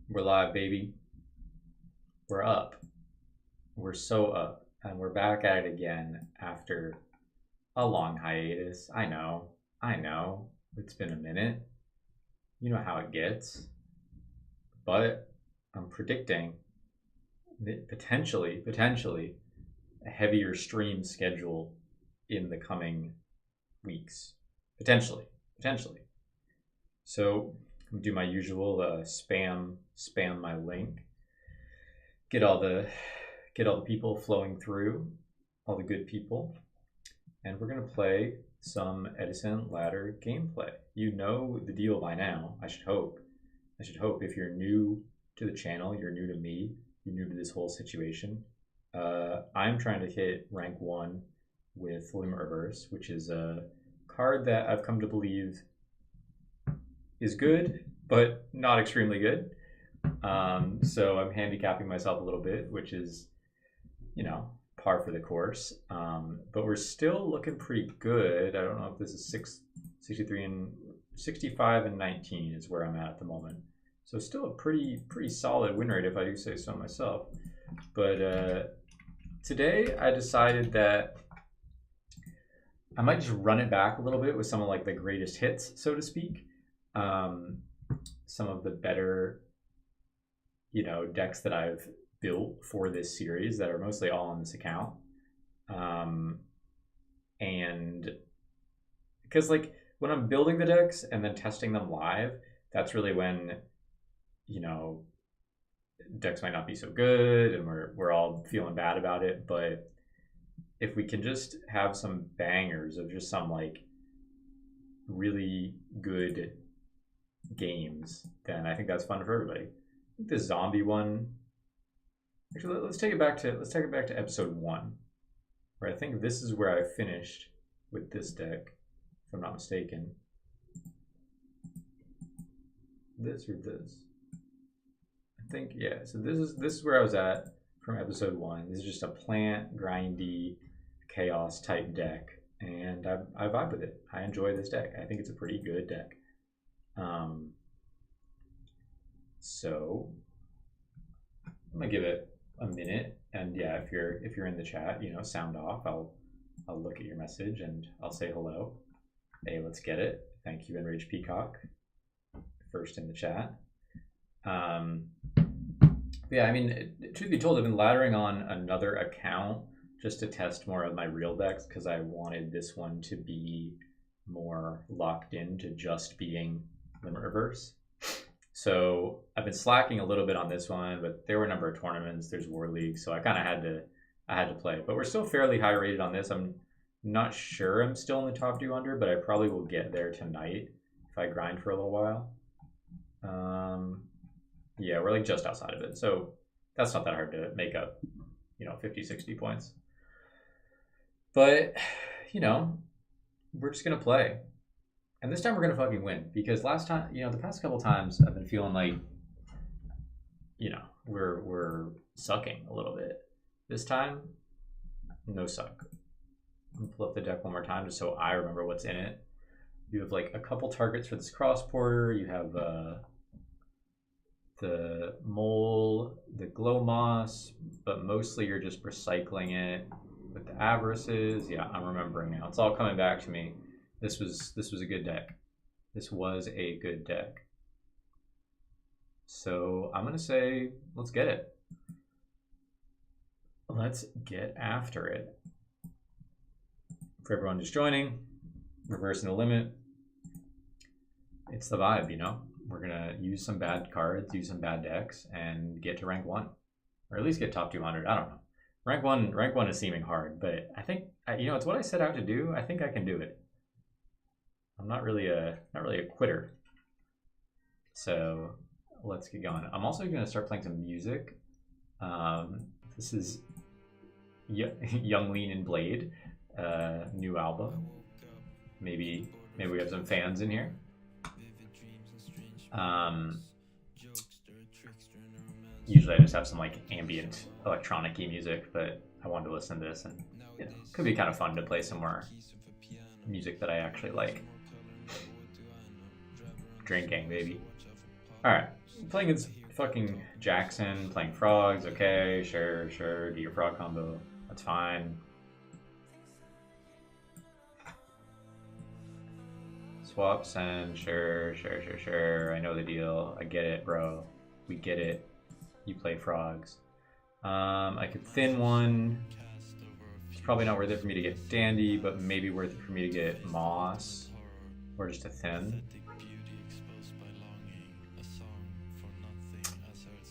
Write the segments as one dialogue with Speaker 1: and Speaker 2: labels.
Speaker 1: We're live, baby. We're up. We're so up. And we're back at it again after a long hiatus. I know. I know. It's been a minute. You know how it gets. But I'm predicting that potentially, a heavier stream schedule in the coming weeks. Potentially. So I'm gonna do my usual spam my link. Get all the people flowing through, all the good people, and we're gonna play some Edison ladder gameplay. You know the deal by now. I should hope. If you're new to the channel, you're new to me, you're new to this whole situation. I'm trying to hit rank 1 with Limit Reverse, which is a card that I've come to believe is good, but not extremely good. So I'm handicapping myself a little bit, which is, par for the course. But we're still looking pretty good. I don't know if this is 63 and 65 and 19 is where I'm at the moment. So still a pretty solid win rate if I do say so myself. But today I decided that I might just run it back a little bit with some of like the greatest hits, so to speak. Some of the better, decks that I've built for this series that are mostly all on this account. And because like when I'm building the decks and then testing them live, that's really when, decks might not be so good and we're all feeling bad about it. But if we can just have some bangers of just some like really good games, then I think that's fun for everybody. I think the zombie one. Actually, let's take it back to episode 1, where I think this is where I finished with this deck, if I'm not mistaken. This or this? I think yeah. So this is where I was at from episode 1. This is just a plant grindy chaos type deck, and I vibe with it. I enjoy this deck. I think it's a pretty good deck. So I'm gonna give it a minute, and yeah, if you're in the chat, sound off. I'll look at your message and I'll say hello. Hey, let's get it. Thank you, Enraged Peacock, first in the chat. Yeah, I mean, truth be told, I've been laddering on another account just to test more of my real decks because I wanted this one to be more locked into just being Limit Reverse. So I've been slacking a little bit on this one, but there were a number of tournaments. There's War League, so I kind of had to play. But we're still fairly high rated on this. I'm not sure I'm still in the top 200, but I probably will get there tonight if I grind for a little while. Yeah, we're like just outside of it, so that's not that hard to make up, 50, 60 points. But we're just gonna play. And this time we're gonna fucking win, because last time, the past couple times I've been feeling like, we're sucking a little bit. This time, no suck. I'm gonna pull up the deck one more time just so I remember what's in it. You have like a couple targets for this cross porter. You have the mole, the glow moss, but mostly you're just recycling it with the avarices. Yeah, I'm remembering now. It's all coming back to me. This was a good deck. This was a good deck. So I'm gonna say, let's get it. Let's get after it. For everyone just joining, reversing the limit. It's the vibe, We're gonna use some bad cards, use some bad decks, and get to rank 1, or at least get top 200. I don't know. Rank one is seeming hard, but I think it's what I set out to do. I think I can do it. I'm not really a quitter. So let's get going. I'm also gonna start playing some music. This is Young Lean and Blade, new album. Maybe we have some fans in here. Usually I just have some like ambient electronic-y music, but I wanted to listen to this, and it could be kind of fun to play some more music that I actually like. Drinking, baby. All right, playing fucking Jackson playing frogs. Okay, sure, do your frog combo. That's fine. Swap, send, sure. I know the deal. I get it, bro. We get it. You play frogs. I could thin one. It's probably not worth it for me to get Dandy, but maybe worth it for me to get Moss. Or just a thin.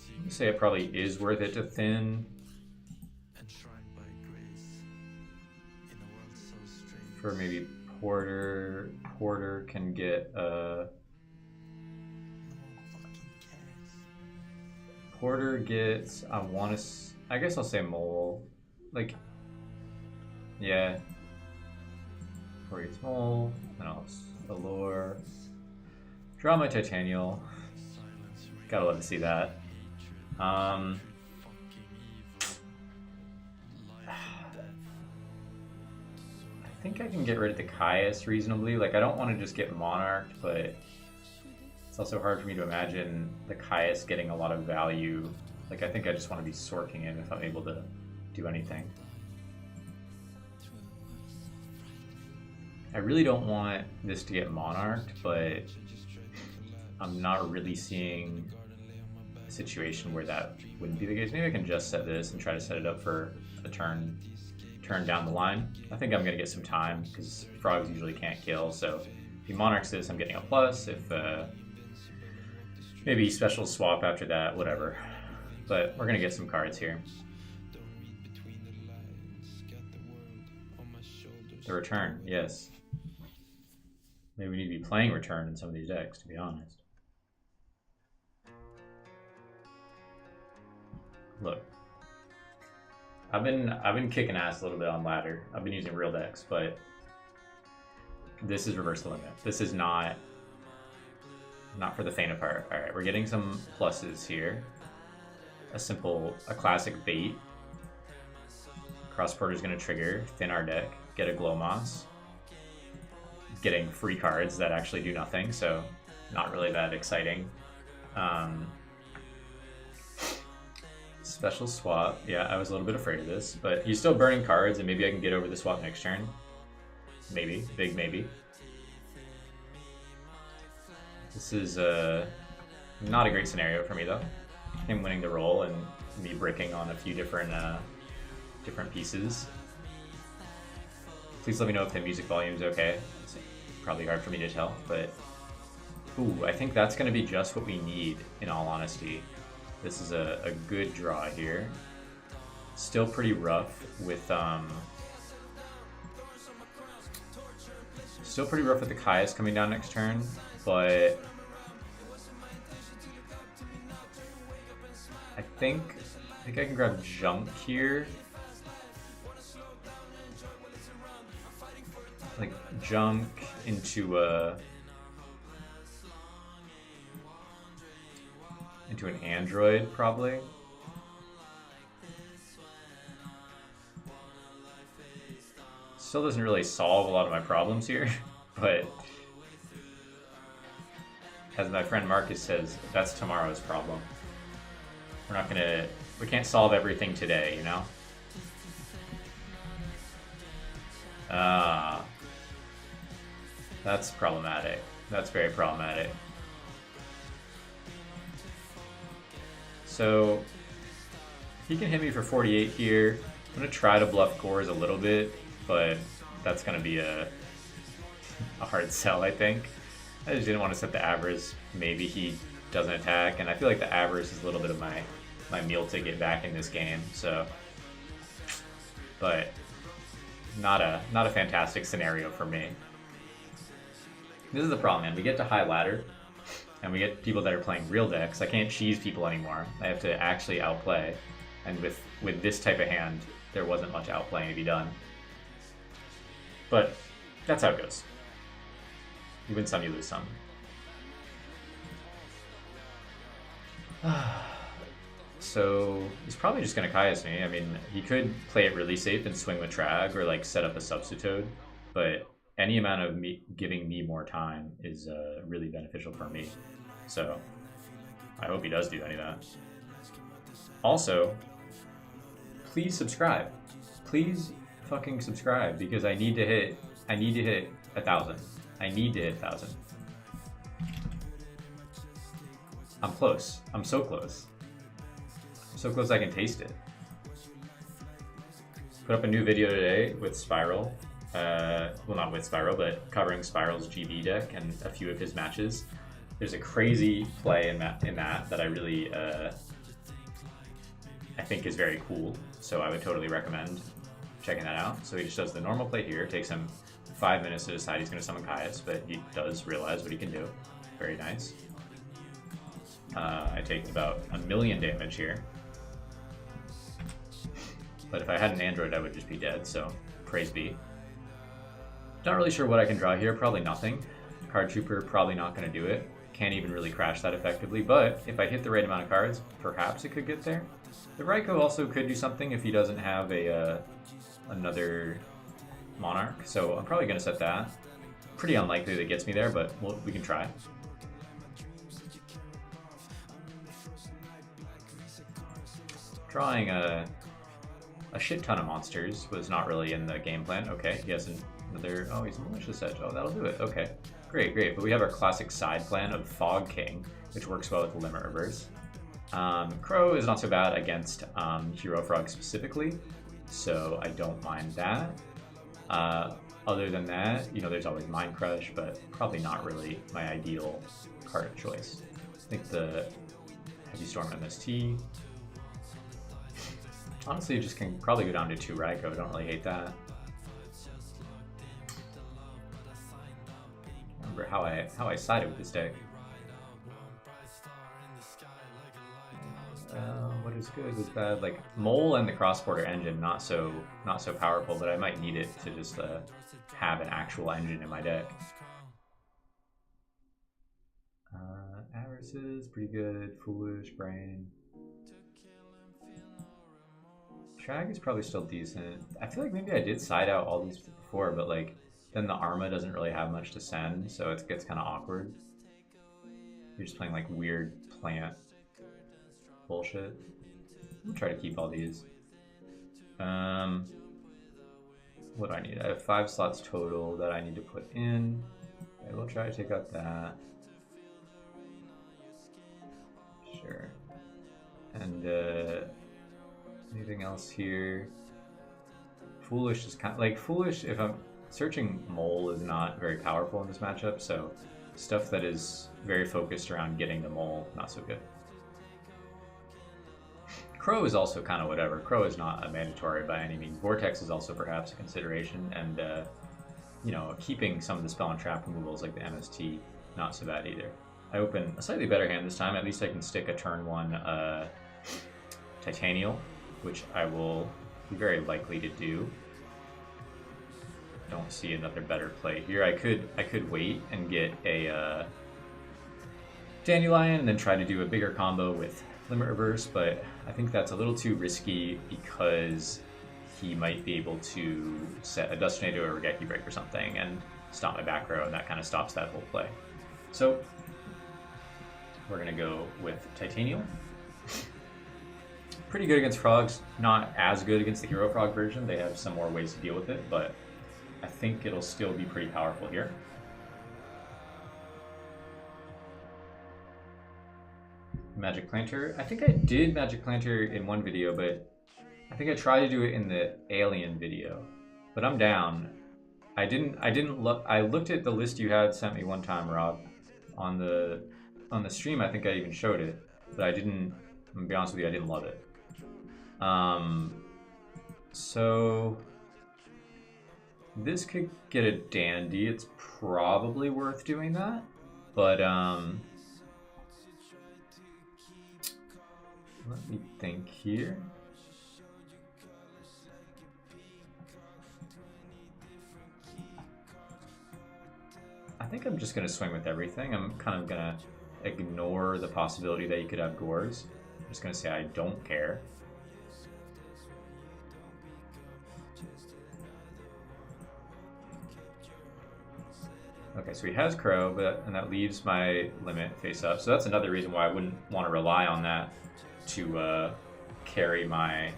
Speaker 1: I'm gonna say it probably is worth it to thin. For maybe Porter. Porter can get Porter gets, I guess I'll say Mole. Like, yeah. Porter gets Mole, then I'll Allure. Draw my Titanial. Gotta love to see that. I think I can get rid of the Caius reasonably. Like, I don't want to just get Monarched, but it's also hard for me to imagine the Caius getting a lot of value. Like, I think I just want to be sorking him if I'm able to do anything. I really don't want this to get Monarched, but I'm not really seeing a situation where that wouldn't be the case. Maybe I can just set this and try to set it up for a turn down the line. I think I'm going to get some time because frogs usually can't kill, so if he Monarchs this, I'm getting a plus. If maybe special swap after that, whatever. But we're going to get some cards here. The return, yes. Maybe we need to be playing return in some of these decks, to be honest. Look. I've been kicking ass a little bit on ladder. I've been using real decks, but this is reverse the limit. This is not for the faint of heart. All right, we're getting some pluses here. A classic bait. Cross Porter is going to trigger, thin our deck, get a Glow Moss. Getting free cards that actually do nothing, so not really that exciting. Special swap. Yeah, I was a little bit afraid of this, but he's still burning cards, and maybe I can get over the swap next turn. Maybe. Big maybe. This is not a great scenario for me, though. Him winning the roll and me bricking on a few different pieces. Please let me know if the music volume is okay. It's probably hard for me to tell, but... Ooh, I think that's going to be just what we need, in all honesty. This is a good draw here. Still pretty rough with the Caius coming down next turn, but I think I can grab Junk here. Like Junk into an android, probably. Still doesn't really solve a lot of my problems here, but as my friend Marcus says, that's tomorrow's problem. We can't solve everything today, you know? That's problematic. That's very problematic. So he can hit me for 48 here. I'm gonna try to bluff Gores a little bit, but that's gonna be a hard sell, I think. I just didn't want to set the avarice. Maybe he doesn't attack, and I feel like the avarice is a little bit of my meal ticket back in this game. So, but not a fantastic scenario for me. This is the problem, man. We get to high ladder, and we get people that are playing real decks. I can't cheese people anymore. I have to actually outplay. And with this type of hand, there wasn't much outplaying to be done. But that's how it goes. You win some, you lose some. So he's probably just going to Caius me. I mean, he could play it really safe and swing with Trag or like set up a Substitute, but any amount of giving me more time is really beneficial for me. So I hope he does do any of that. Also, please subscribe. Please fucking subscribe, because I need to hit 1,000. I need to hit 1,000. I'm close. I'm so close. I'm so close I can taste it. Put up a new video today with Spiral. Well, not with Spiral, but covering Spiral's GB deck and a few of his matches. There's a crazy play in that I really I think is very cool. So I would totally recommend checking that out. So he just does the normal play here. It takes him 5 minutes to decide he's going to summon Caius, but he does realize what he can do. Very nice. I take about 1,000,000 damage here. But if I had an android, I would just be dead, so praise be. Not really sure what I can draw here, probably nothing. Card Trooper, probably not going to do it. Can't even really crash that effectively, but if I hit the right amount of cards, perhaps it could get there. The Raikou also could do something if he doesn't have another Monarch, so I'm probably going to set that. Pretty unlikely that it gets me there, but we can try. Drawing a shit ton of monsters was not really in the game plan. Okay, he has another... Oh, he's a Malicious Edge. Oh, that'll do it. Okay, great. But we have our classic side plan of Fog King, which works well with the Limit Reverse. Crow is not so bad against Hero Frog specifically, so I don't mind that. Other than that, you know, there's always Mind Crush, but probably not really my ideal card of choice. I think the Heavy Storm MST. Honestly, just can probably go down to 2 Raikou. Don't really hate that. Remember how I sided with this deck. What is good? What's bad? Like Mole and the Cross-Border Engine, not so powerful, but I might need it to just have an actual engine in my deck. Avarice is pretty good. Foolish, Brain. Trag is probably still decent. I feel like maybe I did side out all these before, but like then the Arma doesn't really have much to send, so it gets kind of awkward. You're just playing like weird plant bullshit. I'm gonna try to keep all these. What do I need? I have 5 slots total that I need to put in. I will try to take out that. Sure. And anything else here? Foolish is kind of like Foolish. If I'm searching Mole is not very powerful in this matchup, so stuff that is very focused around getting the Mole, not so good. Crow is also kind of whatever. Crow is not a mandatory by any means. Vortex is also perhaps a consideration, and you know, keeping some of the spell and trap removals like the MST, not so bad either. I open a slightly better hand this time. At least I can stick a turn 1 Titanial, which I will be very likely to do. Don't see another better play here. I could wait and get a Dandelion and then try to do a bigger combo with Limit Reverse, but I think that's a little too risky because he might be able to set a Dust Tornado or a Regeki Break or something and stop my back row, and that kind of stops that whole play. So we're gonna go with Titanial. Pretty good against frogs, not as good against the Hero Frog version. They have some more ways to deal with it, but I think it'll still be pretty powerful here. Magic Planter. I think I did Magic Planter in one video, but I think I tried to do it in the Alien video. But I'm down. I didn't look. I looked at the list you had sent me one time, Rob, on the stream. I think I even showed it, but I didn't. I'm gonna be honest with you, I didn't love it. So this could get a dandy. It's probably worth doing that, but let me think here. I think I'm just gonna swing with everything. I'm kind of gonna ignore the possibility that you could have Gores. I'm just gonna say I don't care. Okay, so he has Crow, and that leaves my limit face up. So that's another reason why I wouldn't want to rely on that to carry my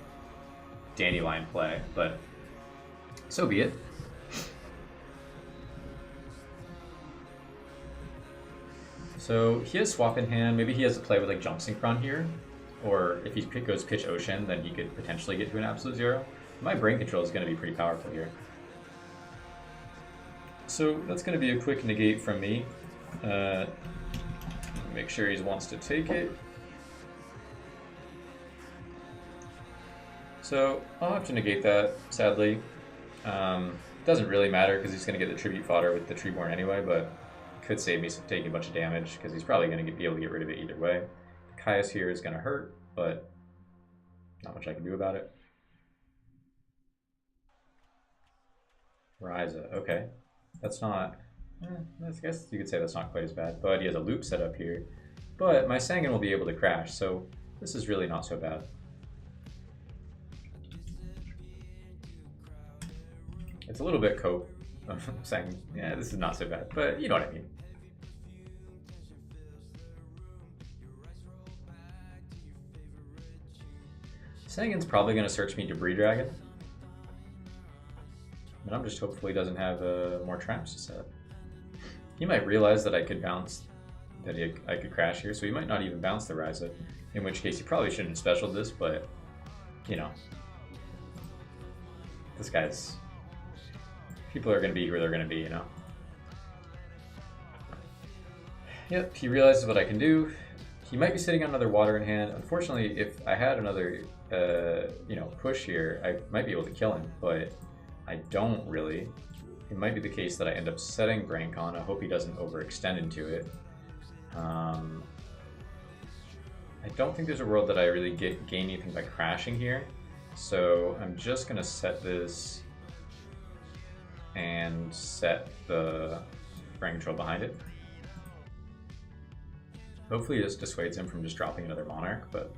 Speaker 1: Dandelion play, but so be it. So he has swap in hand. Maybe he has to play with like Jump Synchron here, or if he goes pitch Ocean, then he could potentially get to an absolute 0. My brain control is going to be pretty powerful here. So that's going to be a quick negate from me. Make sure he wants to take it. So I'll have to negate that, sadly. Doesn't really matter because he's going to get the tribute fodder with the Treeborn anyway, but could save me some taking a bunch of damage because he's probably going to be able to get rid of it either way. The Caius here is going to hurt, but not much I can do about it. Ryza, okay. That's not... I guess you could say that's not quite as bad, but he has a loop set up here. But my Sangan will be able to crash, so this is really not so bad. It's a little bit cope. I'm saying, yeah, this is not so bad, but you know what I mean. Sangan's probably going to search me Debris Dragon. But I'm just hopeful he doesn't have more traps to set. He might realize that I could bounce, that I could crash here, so he might not even bounce the Ryza. In which case he probably shouldn't have specialed this, but, you know. This guy's... People are going to be who they're going to be, you know. Yep, he realizes what I can do. He might be sitting on another water in hand. Unfortunately, if I had another, you know, push here, I might be able to kill him, but I don't really. It might be the case that I end up setting BrainCon. I hope he doesn't overextend into it. I don't think there's a world that I really gain anything by crashing here. So I'm just going to set this and set the brain control behind it. Hopefully this dissuades him from just dropping another Monarch, but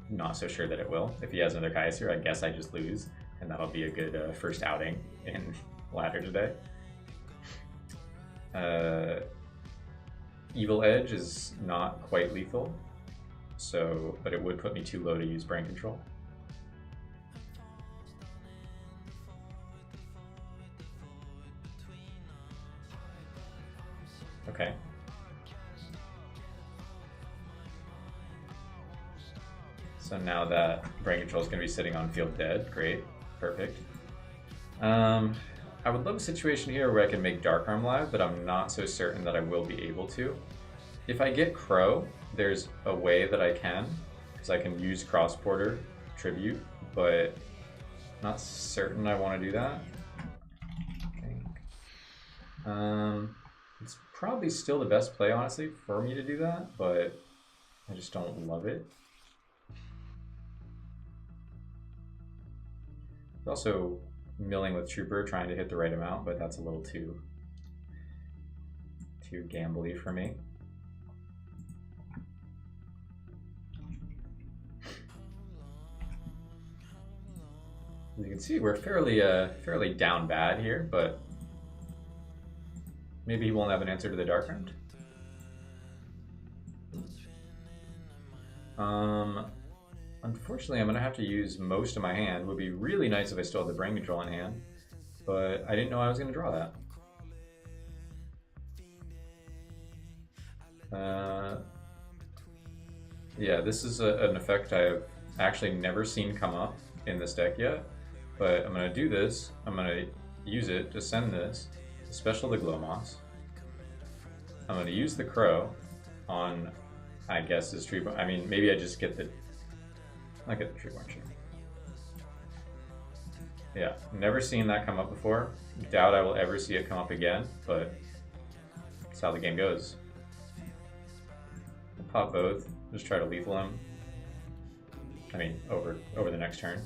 Speaker 1: I'm not so sure that it will. If he has another Caius here, I guess I just lose, and that'll be a good first outing in Ladder today. Evil Edge is not quite lethal, so but it would put me too low to use brain control. Okay. So now that brain control is going to be sitting on field dead, great, perfect. I would love a situation here where I can make Dark Arm live, but I'm not so certain that I will be able to. If I get Crow, there's a way that I can, because I can use Cross Porter Tribute, but not certain I want to do that. I think. It's probably still the best play, honestly, for me to do that, but I just don't love it. Also milling with Trooper, trying to hit the right amount, but that's a little too gambly for me. As you can see, we're fairly down bad here, but maybe he won't have an answer to the Dark Round. Unfortunately, I'm going to have to use most of my hand. It would be really nice if I still had the brain control in hand, but I didn't know I was going to draw that. Yeah, this is an effect I've actually never seen come up in this deck yet, but I'm going to do this. I'm going to use it to send this, special the Glowmoss. I'm going to use the Crow on, I guess, this tree. I mean, maybe I just get the... I'll get the Treeborn Tree. Yeah, never seen that come up before. Doubt I will ever see it come up again, but that's how the game goes. I'll pop both, just try to lethal him. I mean, over the next turn.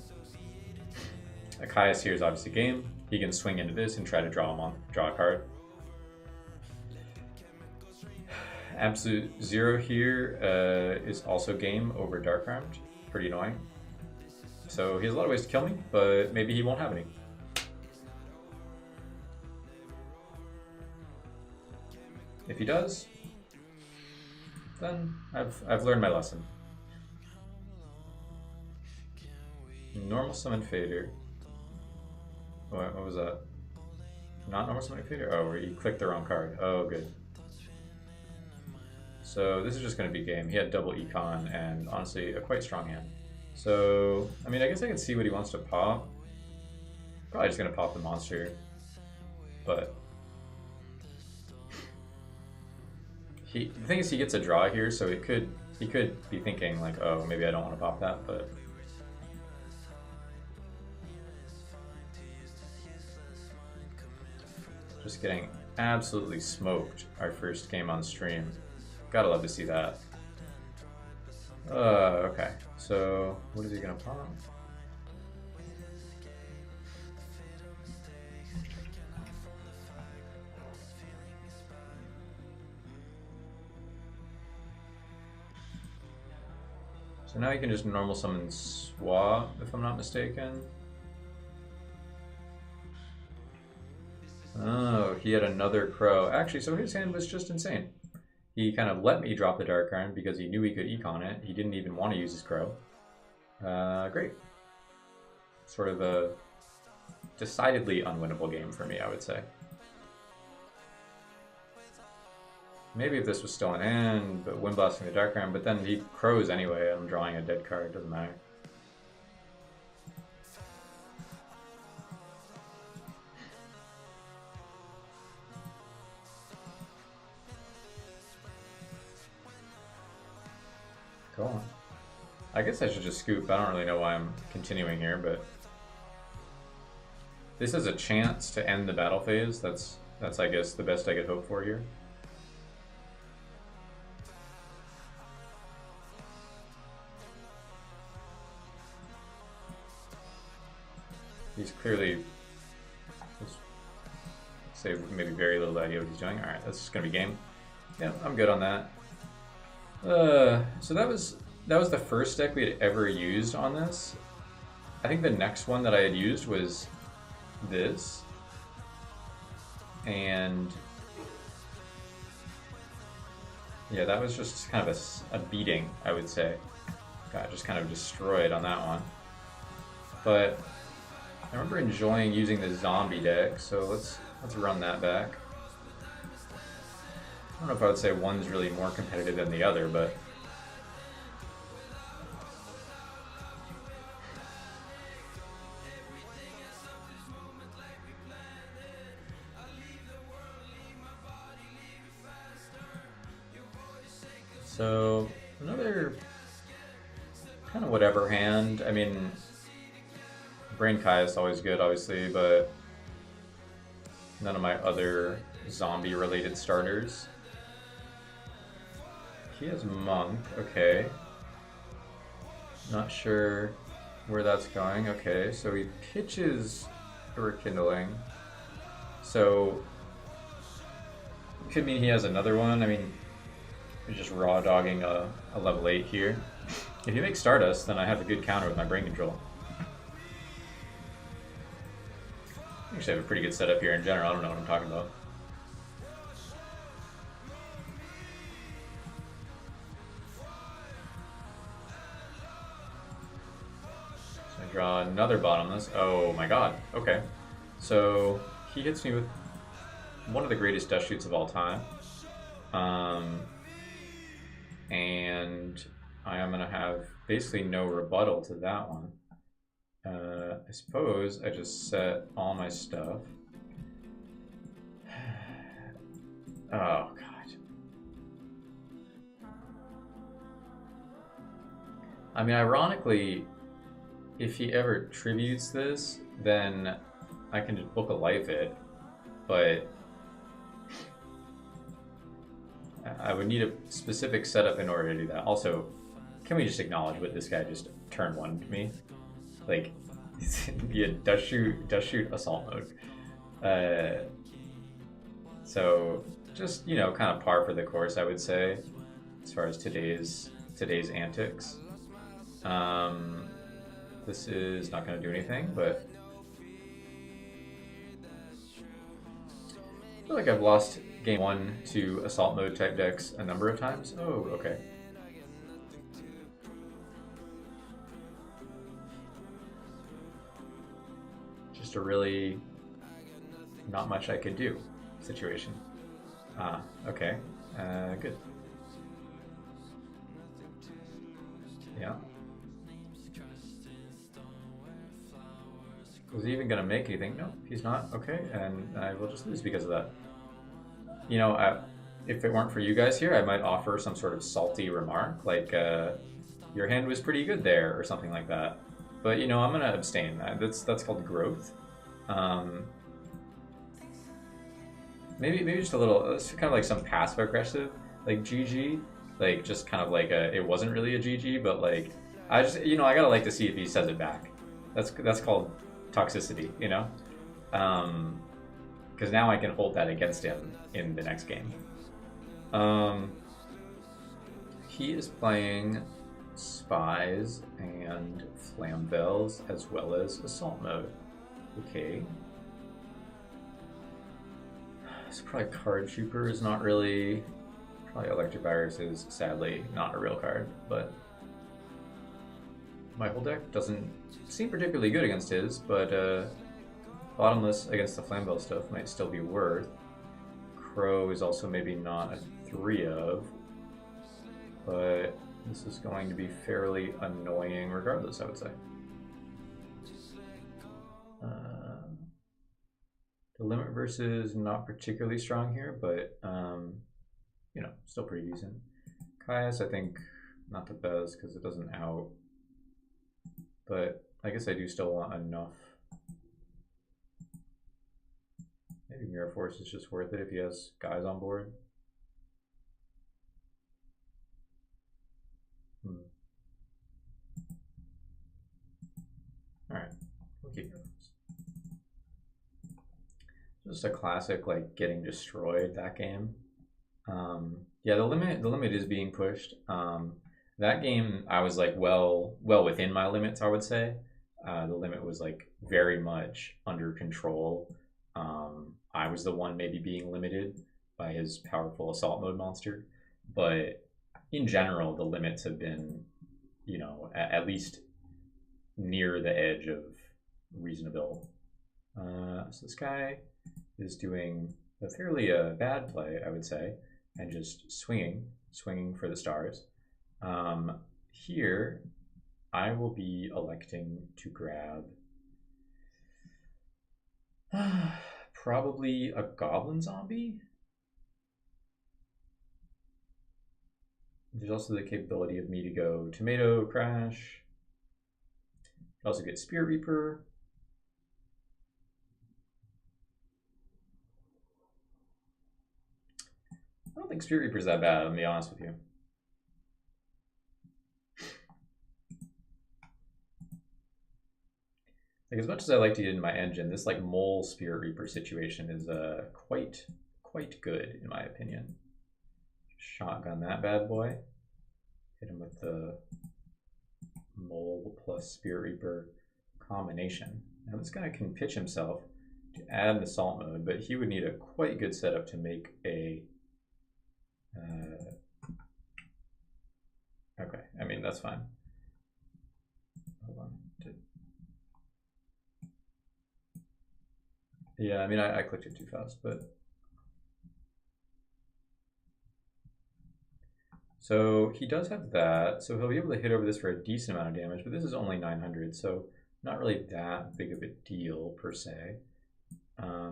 Speaker 1: A Caius here is obviously game. He can swing into this and try to draw a card. Absolute Zero here is also game over Dark Armed. Pretty annoying. So he has a lot of ways to kill me, but maybe he won't have any. If he does, then I've learned my lesson. Normal summon fader. What was that? Not normal summon fader? Oh, you clicked the wrong card. Oh, good. So this is just going to be game. He had double econ and honestly a quite strong hand. So, I mean, I guess I can see what he wants to pop. Probably just going to pop the monster. But the thing is he gets a draw here, so he could be thinking like, oh, maybe I don't want to pop that, but just getting absolutely smoked our first game on stream. Gotta love to see that. Okay, so what is he gonna pop? So now you can just normal summon swap, if I'm not mistaken. Oh, he had another crow. Actually, so his hand was just insane. He kind of let me drop the Dark Iron because he knew he could econ it. He didn't even want to use his crow. Great. Sort of a decidedly unwinnable game for me, I would say. Maybe if this was still an end, but wind blasting the Dark Iron, but then he crows anyway. I'm drawing a dead card, doesn't matter. Go on. I guess I should just scoop. I don't really know why I'm continuing here, but this is a chance to end the battle phase. That's I guess the best I could hope for here. He's clearly, let's say maybe very little idea what he's doing. All right, that's just gonna be game. Yeah, I'm good on that. So that was the first deck we had ever used on this. I think the next one that I had used was this, and yeah, that was just kind of a beating, I would say. Got just kind of destroyed on that one. But I remember enjoying using the zombie deck, so let's run that back. I don't know if I would say one's really more competitive than the other, but so another kind of whatever hand. I mean, Brain Kai is always good, obviously, but none of my other zombie-related starters. He has Monk, okay. Not sure where that's going. Okay, so he pitches a Rekindling. So, could mean he has another one. I mean, he's just raw dogging a level 8 here. If he makes Stardust, then I have a good counter with my Brain Control. Actually, I have a pretty good setup here in general. I don't know what I'm talking about. So I draw another bottomless. Oh my god. Okay. So he hits me with one of the greatest dust shoots of all time. And I am going to have basically no rebuttal to that one. I suppose I just set all my stuff. Oh, God. I mean, ironically, if he ever tributes this, then I can just book a life it, but I would need a specific setup in order to do that. Also, can we just acknowledge what this guy just turn one to me? Like, yeah, dust shoot assault mode. So just, you know, kind of par for the course, I would say, as far as today's antics. This is not going to do anything, but I feel like I've lost game 1 to assault mode type decks a number of times. Oh, okay. Just a really not much I could do situation. Okay. Good. Yeah. Was he even gonna make anything? No, he's not. Okay, and I will just lose because of that. You know, if it weren't for you guys here, I might offer some sort of salty remark, like, your hand was pretty good there, or something like that. But, you know, I'm gonna abstain. That's called growth. Maybe just a little, it's kind of like some passive aggressive, like GG, like just kind of like it wasn't really a GG, but like, I just, you know, I gotta like to see if he says it back. That's called toxicity, you know? Because now I can hold that against him in the next game. He is playing Spies and Flambeels as well as Assault Mode. Okay. So probably Card Trooper is not really... Probably Electric Virus is sadly not a real card, but... My whole deck doesn't seem particularly good against his, but Bottomless against the Flambeal stuff might still be worth. Crow is also maybe not a 3 of, but this is going to be fairly annoying regardless, I would say. The limit versus not particularly strong here, but you know, still pretty decent. Caius, I think not the best because it doesn't out, but I guess I do still want enough. Maybe Mirror Force is just worth it if he has guys on board. Alright, we'll keep Mirror Force. Just a classic, like, getting destroyed that game. Yeah, the limit is being pushed. That game, I was like well within my limits, I would say. The limit was like very much under control. I was the one maybe being limited by his powerful assault mode monster, but in general, the limits have been, you know, at least near the edge of reasonable. So this guy is doing a fairly bad play, I would say, and just swinging for the stars. Here, I will be electing to grab probably a goblin zombie. There's also the capability of me to go tomato crash. Could also get Spirit Reaper. I don't think Spirit Reaper's that bad, I'm gonna be honest with you. Like, as much as I like to get into my engine, this like mole Spirit Reaper situation is quite good in my opinion. Shotgun that bad boy. Hit him with the mole plus Spirit Reaper combination. Now this guy can pitch himself to add an assault mode, but he would need a quite good setup to make a okay, I mean that's fine. Hold on. Yeah, I mean I clicked it too fast, but so he does have that, so he'll be able to hit over this for a decent amount of damage, but this is only 900, so not really that big of a deal per se.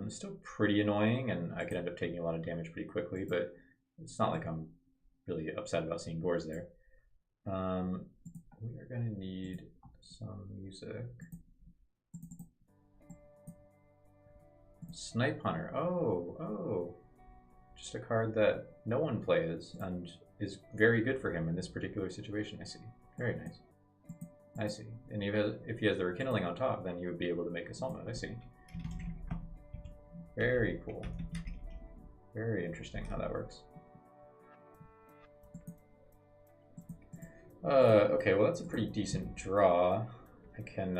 Speaker 1: It's still pretty annoying, and I could end up taking a lot of damage pretty quickly, but it's not like I'm really upset about seeing Gores there. We are going to need some music. Snipe Hunter. Oh. Just a card that no one plays and is very good for him in this particular situation, I see. Very nice. I see. And if he has the Rekindling on top, then you would be able to make a Assault Mode, I see. Very cool. Very interesting how that works. Okay, well that's a pretty decent draw. I can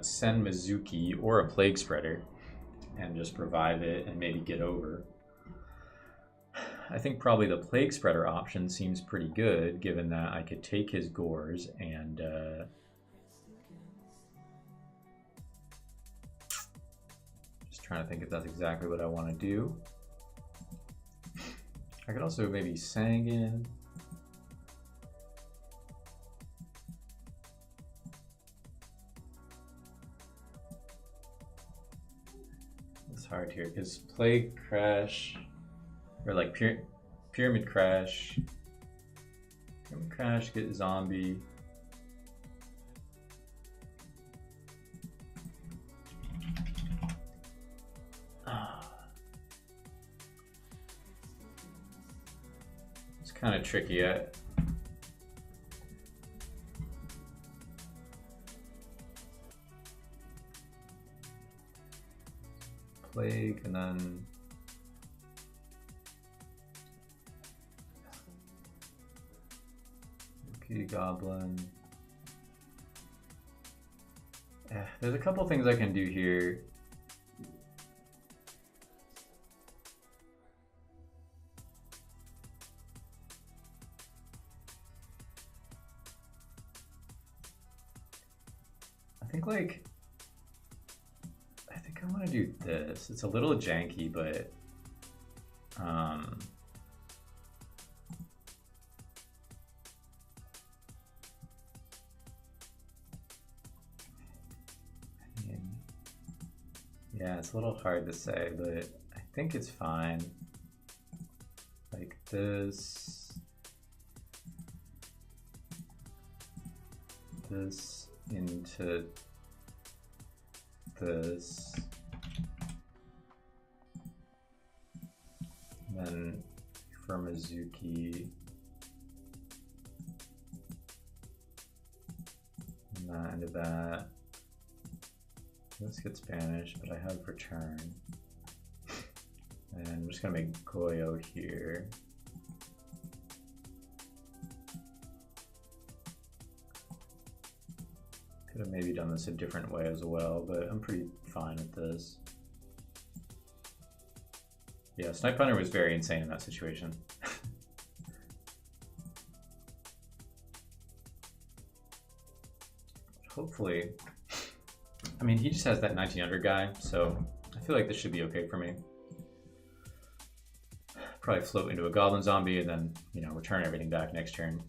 Speaker 1: send Mizuki or a Plague Spreader and just revive it and maybe get over. I think probably the Plague Spreader option seems pretty good, given that I could take his gores and just trying to think if that's exactly what I want to do. I could also maybe Sanguine. It's hard here because Plague Crash, or like Pyramid Crash. Pyramid Crash, get Zombie. It's kind of tricky. Plague and then Goblin. There's a couple things I can do here. I think I want to do this. It's a little janky, but yeah, it's a little hard to say, but I think it's fine. Like this into this, and then for Mizuki, and that into that. Let's get Spanish, but I have return. And I'm just gonna make Goyo here. Could have maybe done this a different way as well, but I'm pretty fine with this. Yeah, Snipe Hunter was very insane in that situation. Hopefully, I mean, he just has that 1900 guy, so I feel like this should be okay for me. Probably float into a Goblin Zombie and then, you know, return everything back next turn.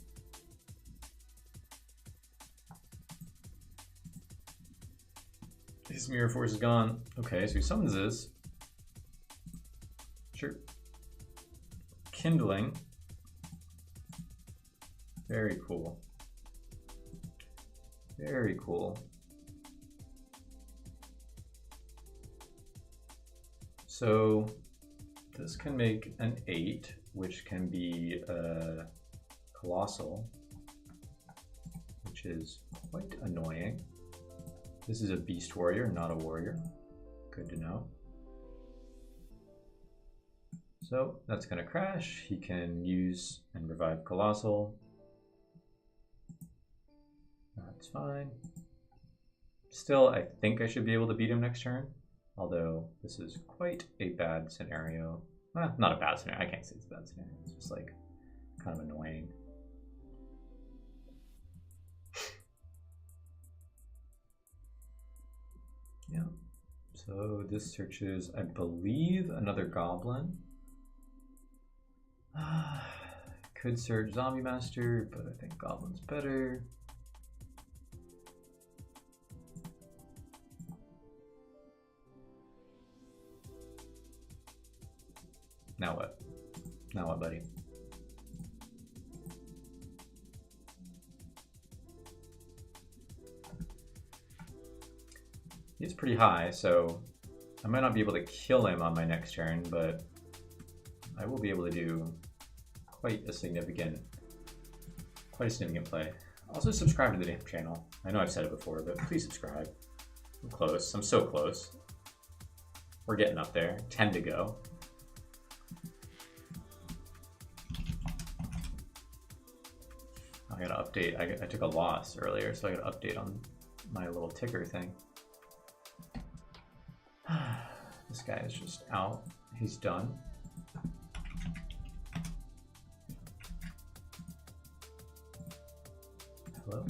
Speaker 1: His Mirror Force is gone. Okay, so he summons this. Sure. Kindling. Very cool. Very cool. So this can make an 8, which can be Colossal, which is quite annoying. This is a Beast Warrior, not a Warrior. Good to know. So that's going to crash. He can use and revive Colossal. That's fine. Still, I think I should be able to beat him next turn. Although this is quite a bad scenario. Well, not a bad scenario. I can't say it's a bad scenario. It's just like kind of annoying. Yeah. So this searches, I believe, another Goblin. Could search Zombie Master, but I think Goblin's better. Now what? Now what, buddy? He's pretty high, so I might not be able to kill him on my next turn, but I will be able to do quite a significant play. Also subscribe to the damn channel. I know I've said it before, but please subscribe. I'm close. I'm so close. We're getting up there. 10 to go. I gotta update. I took a loss earlier, so I gotta update on my little ticker thing. This guy is just out. He's done. Hello?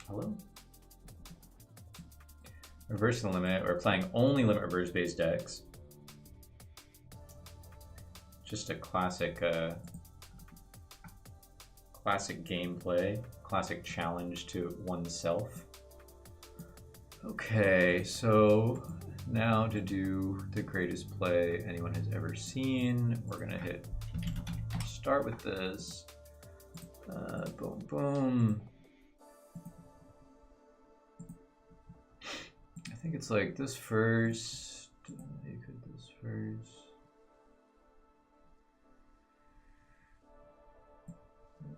Speaker 1: Hello? Reversing the limit, or playing only limit reverse based decks. Just a classic classic gameplay, classic challenge to oneself. Okay, so now to do the greatest play anyone has ever seen, we're gonna start with this. Boom, boom. I think it's like this first. You could this first.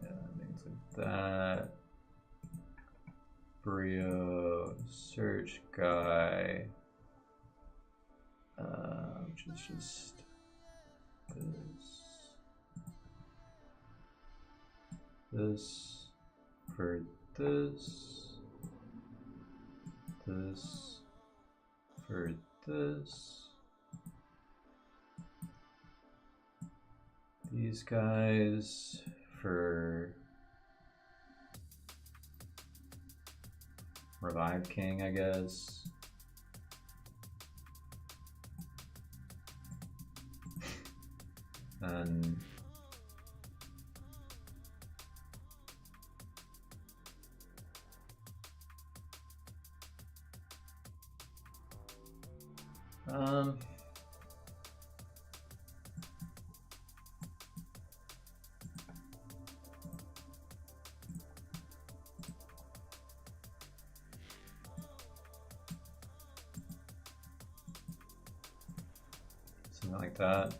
Speaker 1: Yeah, I think it's like that. Brio, search guy, which is just this for this for this, these guys for Revive King, I guess. And something like that.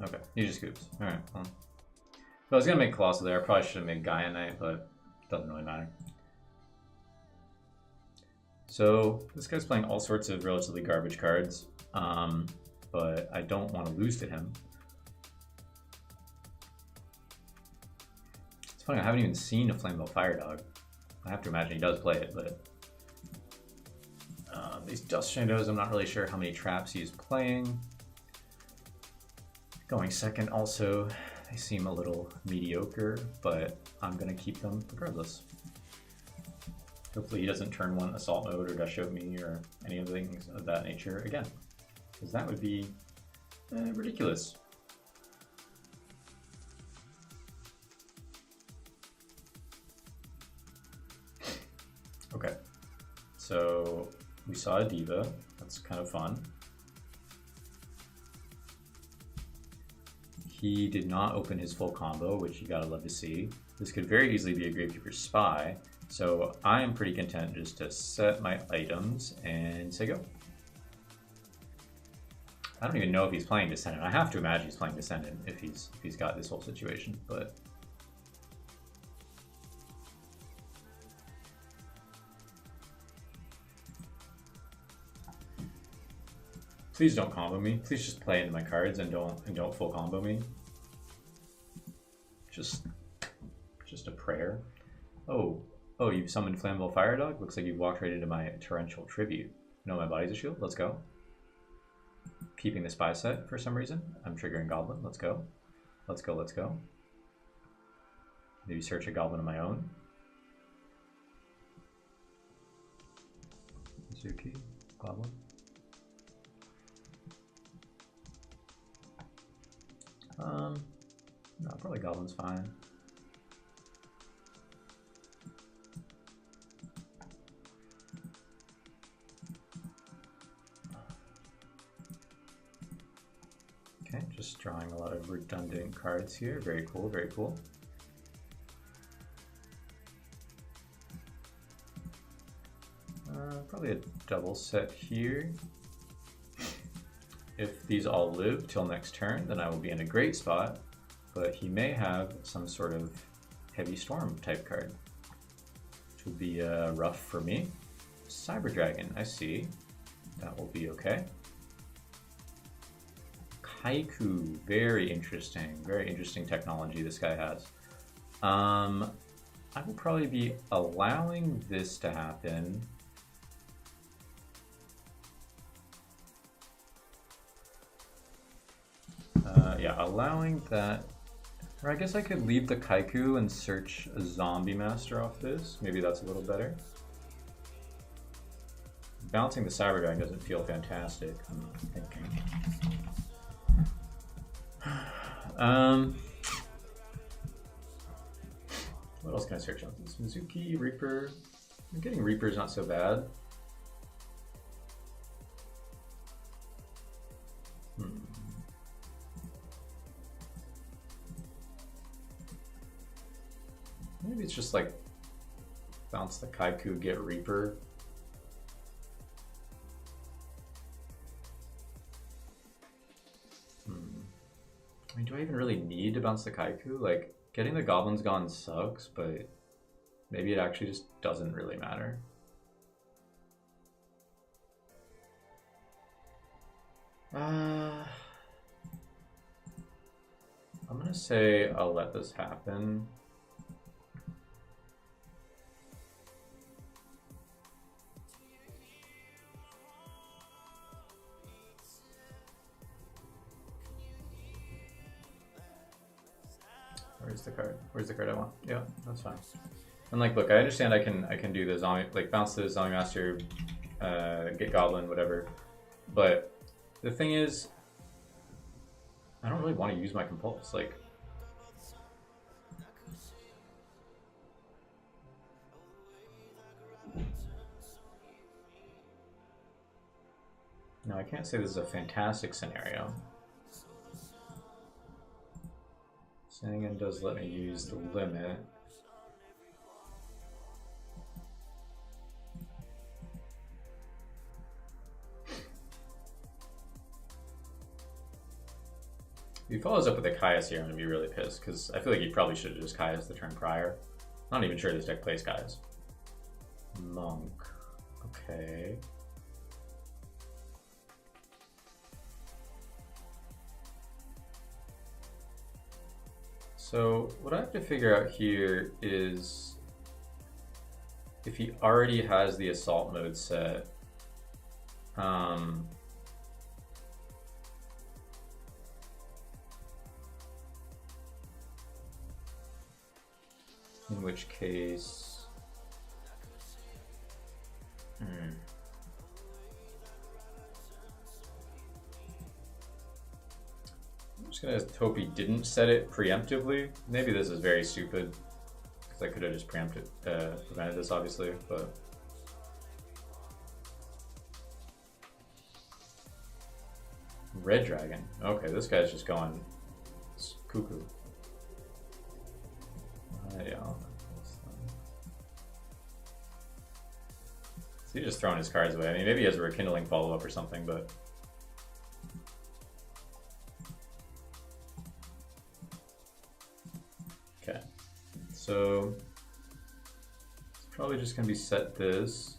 Speaker 1: Okay, he just scoops. Alright, well. If I was gonna make Colossal there, I probably should have made Gaia Knight, but it doesn't really matter. So this guy's playing all sorts of relatively garbage cards, but I don't want to lose to him. It's funny, I haven't even seen a Flammable Fire Dog. I have to imagine he does play it, but these Dust Shadows, I'm not really sure how many traps he's playing. Going second also, they seem a little mediocre, but I'm gonna keep them regardless. Hopefully he doesn't turn one Assault Mode or Dust Show me or any of the things of that nature again, because that would be ridiculous. Okay, so we saw a Diva, that's kind of fun. He did not open his full combo, which you gotta love to see. This could very easily be a Gravekeeper Spy, so I am pretty content just to set my items and say go. I don't even know if he's playing Descendant. I have to imagine he's playing Descendant if he's got this whole situation, but please don't combo me. Please just play into my cards and don't full combo me. Just a prayer. Oh, you've summoned Flammable Fire Dog? Looks like you've walked right into my Torrential Tribute. No, my body's a shield. Let's go. Keeping the Spy set for some reason. I'm triggering Goblin. Let's go. Let's go, let's go. Maybe search a Goblin of my own. Mizuki, Goblin. No, probably Goblin's fine. Okay, just drawing a lot of redundant cards here. Very cool, very cool. Probably a double set here. If these all live till next turn, then I will be in a great spot, but he may have some sort of Heavy Storm type card, which will be rough for me. Cyber Dragon, I see. That will be okay. Kaiku, very interesting technology this guy has. I will probably be allowing this to happen. Yeah, allowing that. Or I guess I could leave the Kaiku and search a zombie master off this. Maybe that's a little better. Bouncing the Cyber Dragon doesn't feel fantastic, I'm thinking. What else can I search on this? Mizuki, Reaper. I'm getting Reaper's not so bad. Maybe it's just like bounce the Kaiku, get Reaper. I mean, do I even really need to bounce the Kaiku? Like, getting the Goblins Gone sucks, but maybe it actually just doesn't really matter. I'm gonna say I'll let this happen. Where's the card? Where's the card I want? Yeah, that's fine. And like, look, I understand I can do the zombie, like bounce the zombie master, get goblin, whatever. But the thing is, I don't really want to use my compulse. Like, no, I can't say this is a fantastic scenario. Sangan does let me use the limit. If he follows up with a Caius here, I'm gonna be really pissed because I feel like he probably should have just Caius the turn prior. I'm not even sure this deck plays Caius. Monk. Okay. So what I have to figure out here is if he already has the assault mode set, in which case, I'm just gonna hope he didn't set it preemptively. Maybe this is very stupid because I could have just prevented this, obviously, but. Red Dragon. Okay, this guy's just going cuckoo. Yeah. So he's just throwing his cards away. I mean, maybe he has a rekindling follow-up or something, but. Okay. So it's probably just gonna be set this.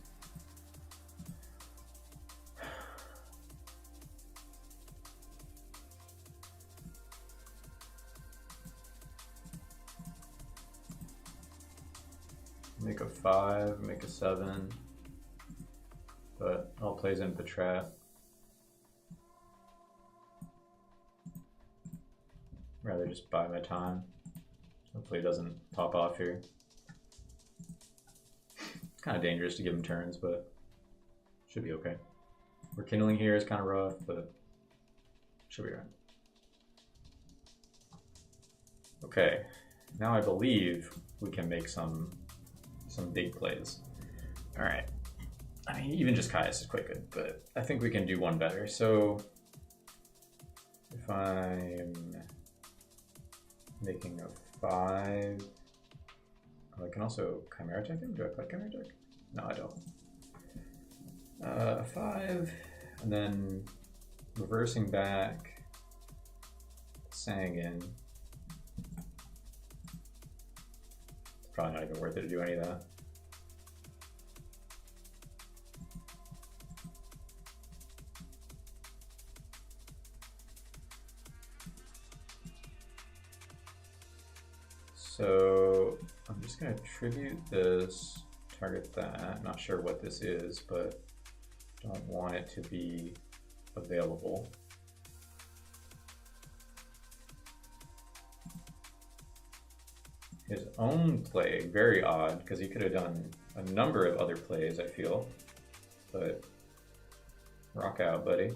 Speaker 1: Make a 5, make a 7, but all plays into the trap. Rather just buy my time. Hopefully it doesn't pop off here. It's kind of dangerous to give him turns, but should be okay. Rekindling here is kind of rough, but should be right. Okay, now I believe we can make some big plays. All right. I mean, even just Caius is quite good, but I think we can do one better. So if I'm making a 5, I can also Chimera Tech him. Do I play Chimera Tech? No, I don't. 5, and then reversing back, Sangan. Probably not even worth it to do any of that. So I'm just going to tribute this, target that. Not sure what this is, but don't want it to be available. his own play. Very odd, because he could have done a number of other plays, I feel. But rock out, buddy.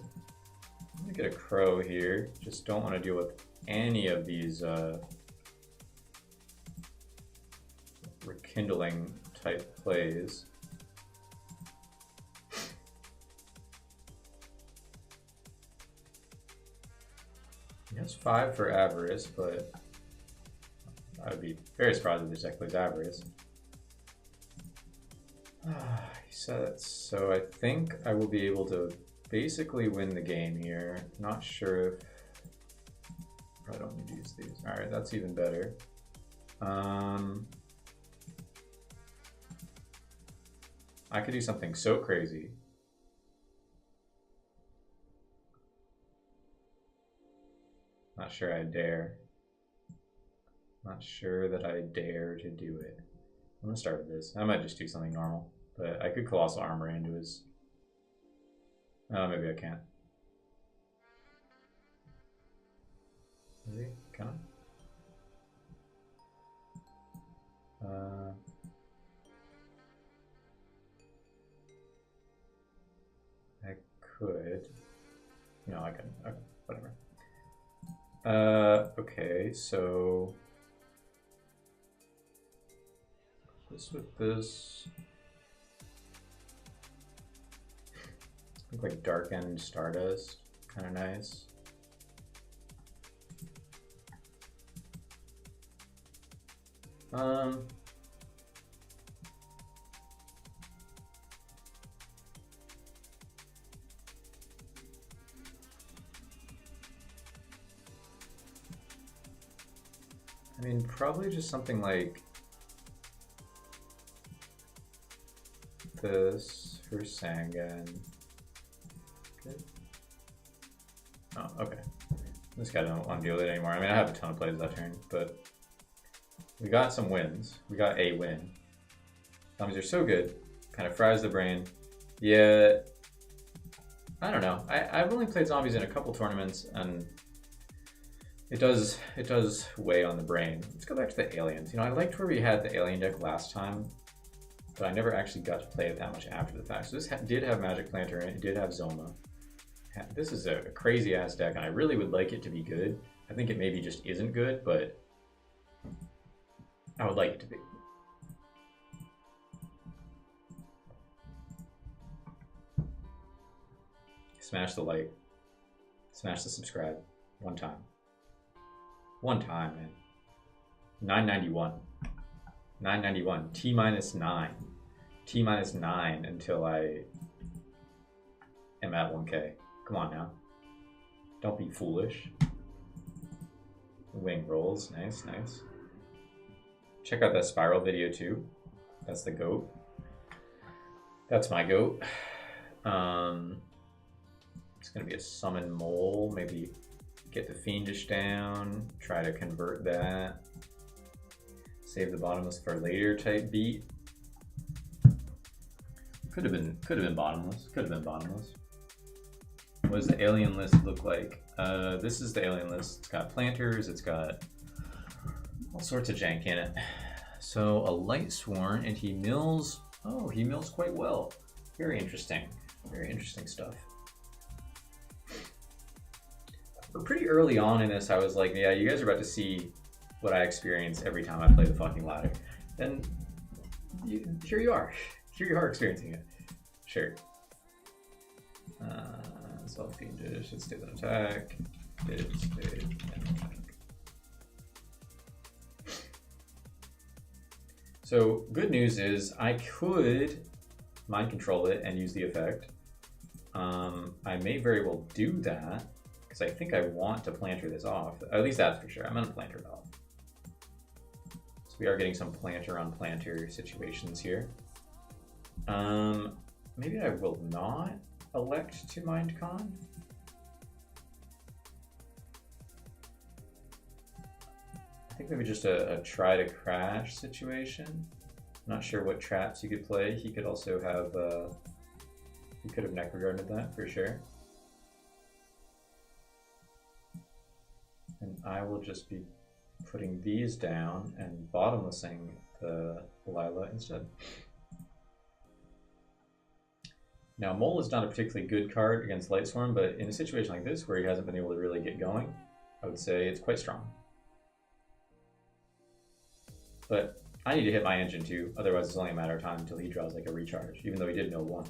Speaker 1: Let me get a crow here. Just don't want to deal with any of these rekindling type plays. He has 5 for avarice, but I would be very surprised if this deck plays avarice. He said so. I think I will be able to basically win the game here. Not sure if I don't need to use these. All right, that's even better. I could do something so crazy. Not sure I dare. Not sure that I dare to do it. I'm gonna start with this. I might just do something normal, but I could Colossal Armor into his. Oh, maybe I can't. Maybe? Can I? I could. No, I can. Okay, whatever. Okay, so this with this. Look like Darkened Stardust, kind of nice. I mean, probably just something like this for Sangan. Good. Oh, okay. This guy don't want to deal with it anymore. I mean, I have a ton of plays that turn, but we got some wins. We got a win. Zombies are so good. Kind of fries the brain. Yeah. I don't know. I've only played zombies in a couple tournaments, and it does weigh on the brain. Let's go back to the aliens. You know, I liked where we had the alien deck last time, but I never actually got to play it that much after the fact. So this did have Magic Planter in it. It did have Zoma. This is a crazy ass deck, and I really would like it to be good. I think it maybe just isn't good, but I would like it to be. Smash the like. Smash the subscribe. One time. One time, man. 991. 991. T minus 9. T minus 9 until I am at 1K. Come on now. Don't be foolish. Wing rolls. Nice, nice. Check out that spiral video too. That's the goat. That's my goat. It's gonna be a summon mole. Maybe get the fiendish down. Try to convert that. Save the bottomless for later type beat. Could have been bottomless. Could have been bottomless. What does the alien list look like? This is the alien list. It's got planters. It's got all sorts of jank in it. So a light sworn, and he mills. Oh, he mills quite well. Very interesting. Very interesting stuff. We're pretty early on in this. I was like, yeah, you guys are about to see what I experience every time I play the fucking ladder. And here you are. Here you are experiencing it. Sure. Self-fiendish. It stays an attack. It stays an attack. So good news is I could mind control it and use the effect. I may very well do that because I think I want to planter this off. At least that's for sure. I'm gonna planter it off. So we are getting some planter on planter situations here. Maybe I will not elect to mind con. I think maybe just a try to crash situation. Not sure what traps you could play. He could also have, he could have neck regarded that for sure. And I will just be putting these down and bottomlessing the Lila instead. Now, Mole is not a particularly good card against Lightsworn, but in a situation like this where he hasn't been able to really get going, I would say it's quite strong. But I need to hit my engine too, otherwise it's only a matter of time until he draws like a recharge, even though he did know one.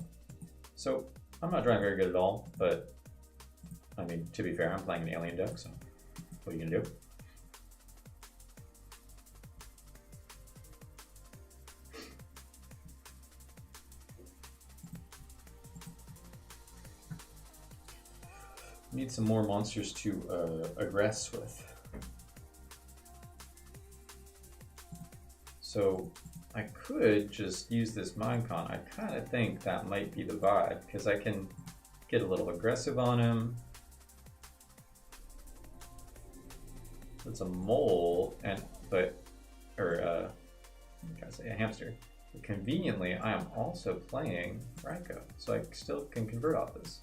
Speaker 1: So I'm not drawing very good at all, but I mean, to be fair, I'm playing an alien deck, so what are you gonna do? Need some more monsters to aggress with. So I could just use this Minecon. I kind of think that might be the vibe, because I can get a little aggressive on him. It's a mole, I gotta say a hamster. But conveniently, I am also playing Raikou, so I still can convert off this.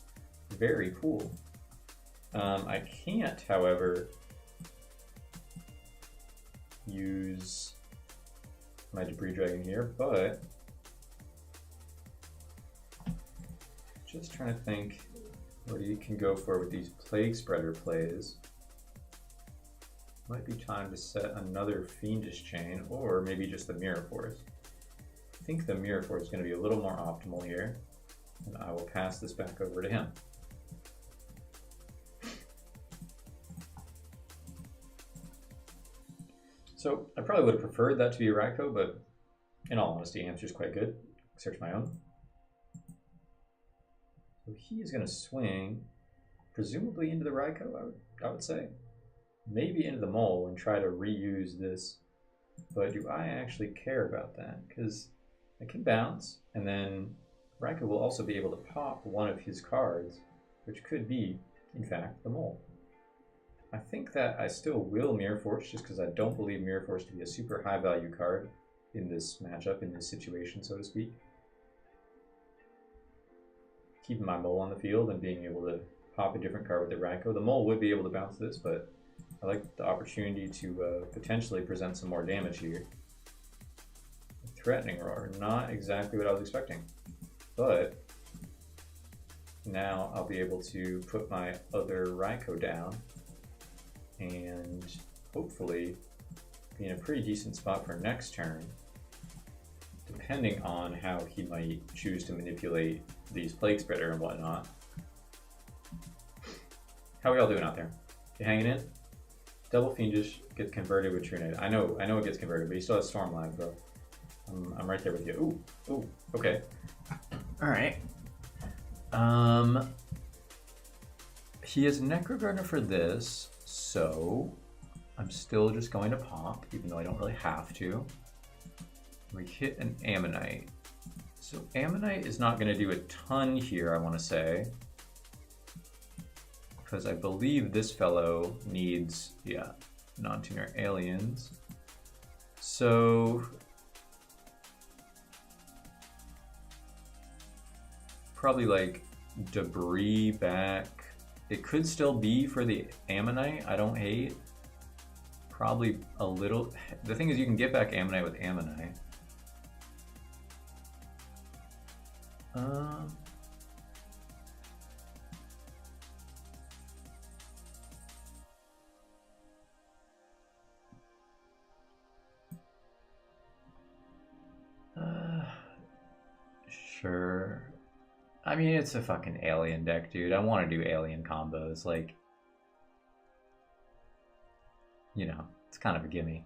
Speaker 1: Very cool. I can't, however, use my Debris Dragon here, but just trying to think what you can go for with these Plague Spreader plays. Might be time to set another Fiendish Chain, or maybe just the Mirror Force. I think the Mirror Force is going to be a little more optimal here, and I will pass this back over to him. So I probably would have preferred that to be a Raikou, but in all honesty, Hamster's quite good. Search my own. So he's going to swing, presumably into the Raikou, I would say. Maybe into the Mole and try to reuse this. But do I actually care about that? Because I can bounce, and then Raikou will also be able to pop one of his cards, which could be, in fact, the Mole. I think that I still will Mirror Force, just because I don't believe Mirror Force to be a super high value card in this matchup, in this situation, so to speak. Keeping my Mole on the field and being able to pop a different card with the Raikou. The Mole would be able to bounce this, but I like the opportunity to potentially present some more damage here. Threatening Roar, not exactly what I was expecting, but now I'll be able to put my other Raikou down and hopefully be in a pretty decent spot for next turn, depending on how he might choose to manipulate these Plague Spreader and whatnot. How are we all doing out there? You hanging in? Double Fiendish gets converted with Trunade. I know it gets converted, but he still has Storm Lag, bro. I'm right there with you. Ooh, okay. All right. He has Necro Gardener for this, so I'm still just going to pop, even though I don't really have to. We hit an Ammonite. So Ammonite is not going to do a ton here, I want to say, because I believe this fellow needs, non-tuner aliens. So probably like Debris back. It could still be for the Ammonite, I don't hate. Probably a little. The thing is, you can get back Ammonite with Ammonite. Sure. I mean, it's a fucking alien deck, dude. I want to do alien combos. Like, you know, it's kind of a gimme.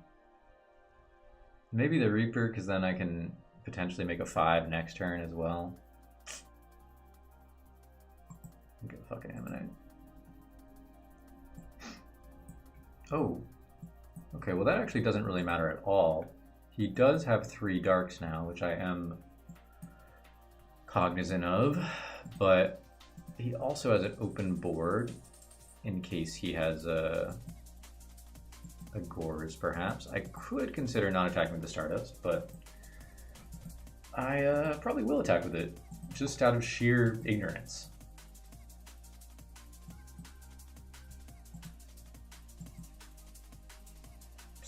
Speaker 1: Maybe the Reaper, because then I can potentially make a 5 next turn as well. Get a fucking Ammonite. Oh. Okay, well that actually doesn't really matter at all. He does have 3 darks now, which I am cognizant of, but he also has an open board in case he has a Gores, perhaps. I could consider not attacking with the Stardust, but I probably will attack with it, just out of sheer ignorance.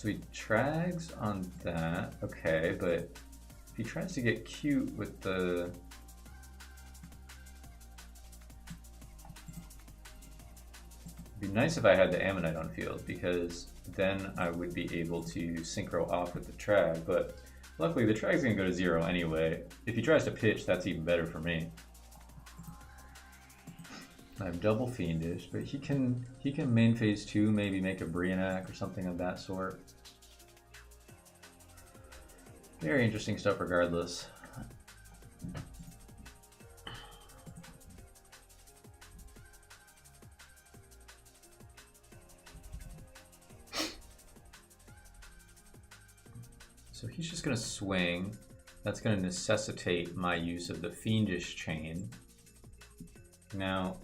Speaker 1: So he trags on that. Okay, but if he tries to get cute with the... It'd be nice if I had the Ammonite on field, because then I would be able to synchro off with the trag, but luckily the trag's gonna go to 0 anyway. If he tries to pitch, that's even better for me. I have double Fiendish, but he can main phase 2, maybe make a Brionac or something of that sort. Very interesting stuff regardless. So he's just going to swing. That's going to necessitate my use of the Fiendish chain. Now,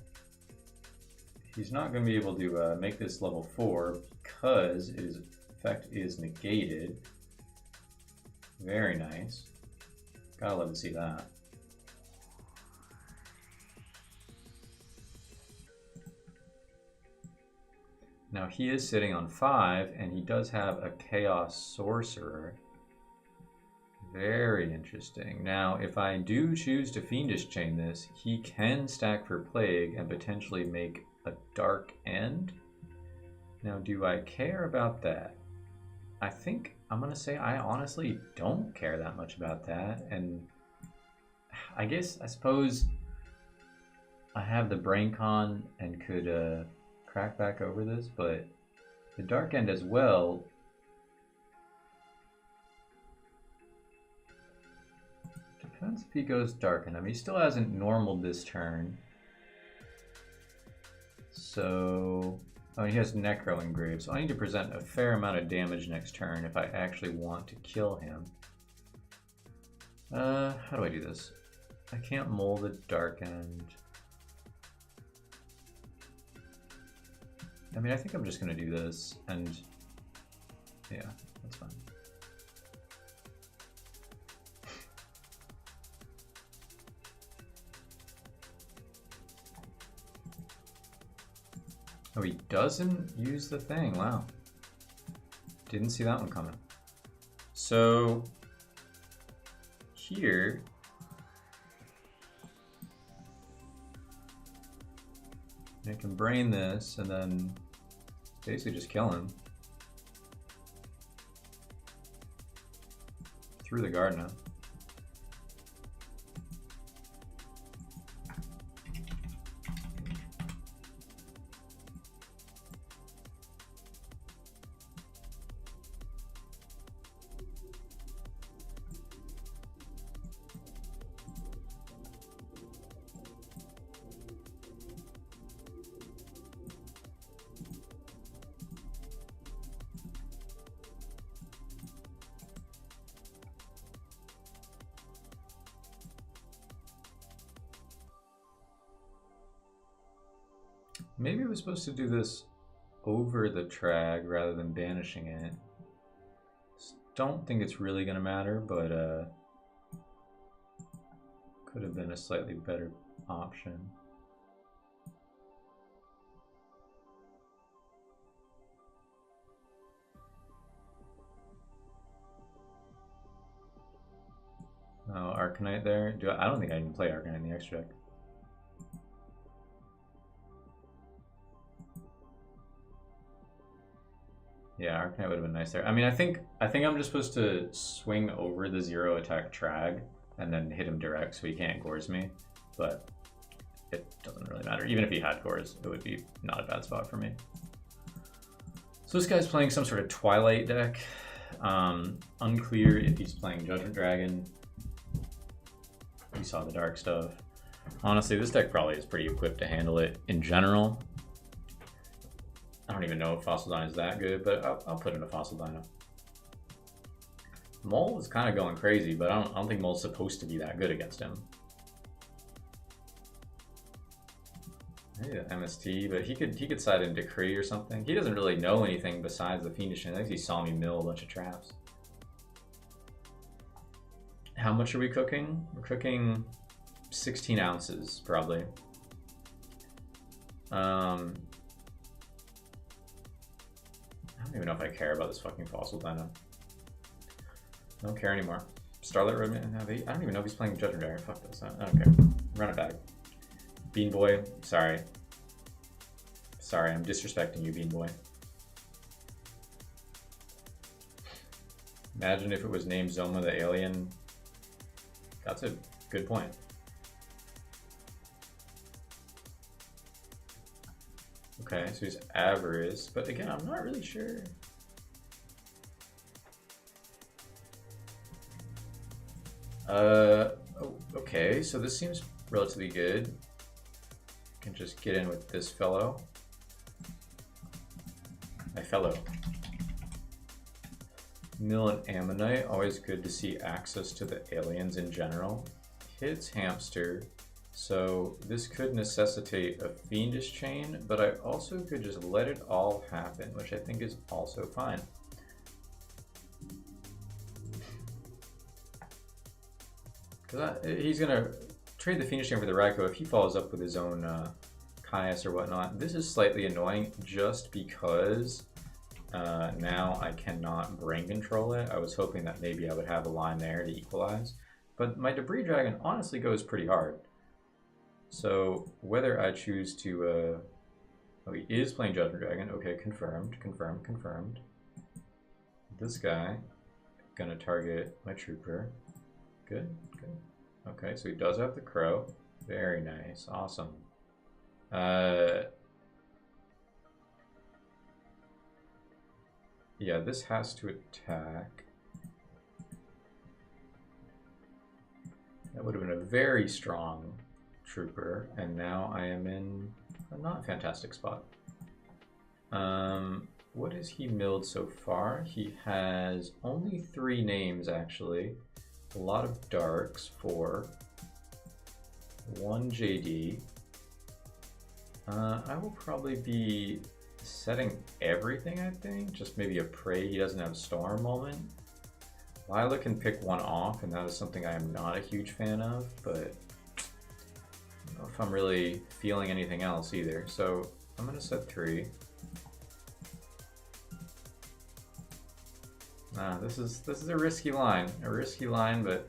Speaker 1: he's not going to be able to make this level 4 because his effect is negated. Very nice. Gotta love to see that. Now he is sitting on 5, and he does have a Chaos Sorcerer. Very interesting. Now, if I do choose to Fiendish Chain this, he can stack for Plague and potentially make a Dark End. Now, do I care about that? I think I'm going to say I honestly don't care that much about that. And I suppose I have the Brain Con and could crack back over this, but the Dark End as well. Depends if he goes Dark End. I mean, he still hasn't normaled this turn. So, oh, he has Necro Engrave, so I need to present a fair amount of damage next turn if I actually want to kill him. How do I do this? I can't mold the Dark End. I mean, I think I'm just going to do this, and yeah, that's fine. Oh, he doesn't use the thing. Wow. Didn't see that one coming. So here I can brain this and then basically just kill him through the Gardener. Maybe I was supposed to do this over the Trag rather than banishing it. Don't think it's really going to matter, but could have been a slightly better option. Oh, Arcanite there? I don't think I can play Arcanite in the extra deck. Yeah, Arcanite would have been nice there. I mean, I think I'm just supposed to swing over the 0 attack Trag and then hit him direct so he can't Gores me, but it doesn't really matter. Even if he had Gores, it would be not a bad spot for me. So this guy's playing some sort of Twilight deck. Unclear if he's playing Judgment Dragon. We saw the dark stuff. Honestly, this deck probably is pretty equipped to handle it in general. I don't even know if Fossil Dino is that good, but I'll put in a Fossil Dino. Mole is kind of going crazy, but I don't think Mole's supposed to be that good against him. Maybe the MST, but he could side in Decree or something. He doesn't really know anything besides the Fiendish. I think he saw me mill a bunch of traps. How much are we cooking? We're cooking 16 ounces, probably. I don't even know if I care about this fucking fossil dino. I don't care anymore. Starlight Roadman have 8. I don't even know if he's playing Judgment Dragon. Fuck this. I don't care. Run it back. Bean Boy, sorry. Sorry, I'm disrespecting you, Bean Boy. Imagine if it was named Zoma the Alien. That's a good point. Okay, so he's avarice, but again, I'm not really sure. Okay, so this seems relatively good. Can just get in with this fellow. My fellow. Mill and Ammonite, always good to see access to the aliens in general. Hits hamster, so this could necessitate a fiendish chain, but I also could just let it all happen, which I think is also fine. Because he's gonna trade the fiendish chain for the Raikou if he follows up with his own Caius or whatnot. This is slightly annoying just because now I cannot brain control it. I was hoping that maybe I would have a line there to equalize. But my Debris Dragon honestly goes pretty hard. So whether I choose to... oh, he is playing Judgment Dragon. Okay, confirmed, confirmed, confirmed. This guy, gonna target my Trooper. Good, good. Okay, so he does have the Crow. Very nice, awesome. Yeah, this has to attack. That would have been a very strong Trooper, and now I am in a not fantastic spot. What has he milled so far? He has only 3 names, actually. A lot of darks, 4. 1 JD. I will probably be setting everything, I think. Just maybe a pray he doesn't have Storm moment. Lila can pick one off, and that is something I am not a huge fan of, but I don't know if I'm really feeling anything else either. So I'm going to set 3. This is a risky line. But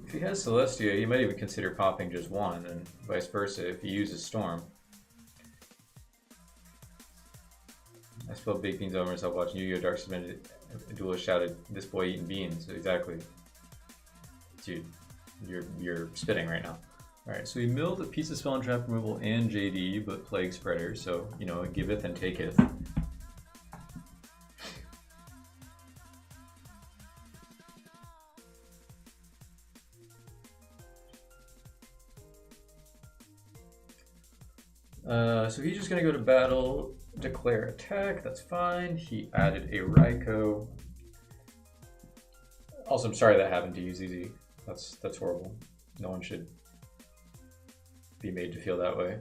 Speaker 1: if he has Celestia, he might even consider popping just 1, and vice versa if he uses Storm. I spilled baked beans over myself watching Yu-Gi-Oh! Dark Suspended Duelist shouted, "This boy eating beans." Exactly. Dude, you're spitting right now. Alright, so he milled a piece of Spell and Trap removal and JD, but Plague Spreader, so, you know, giveth and taketh. So he's just gonna go to battle, declare attack, that's fine. He added a Raikou. Also, I'm sorry that happened to you, ZZ. That's horrible. No one should be made to feel that way.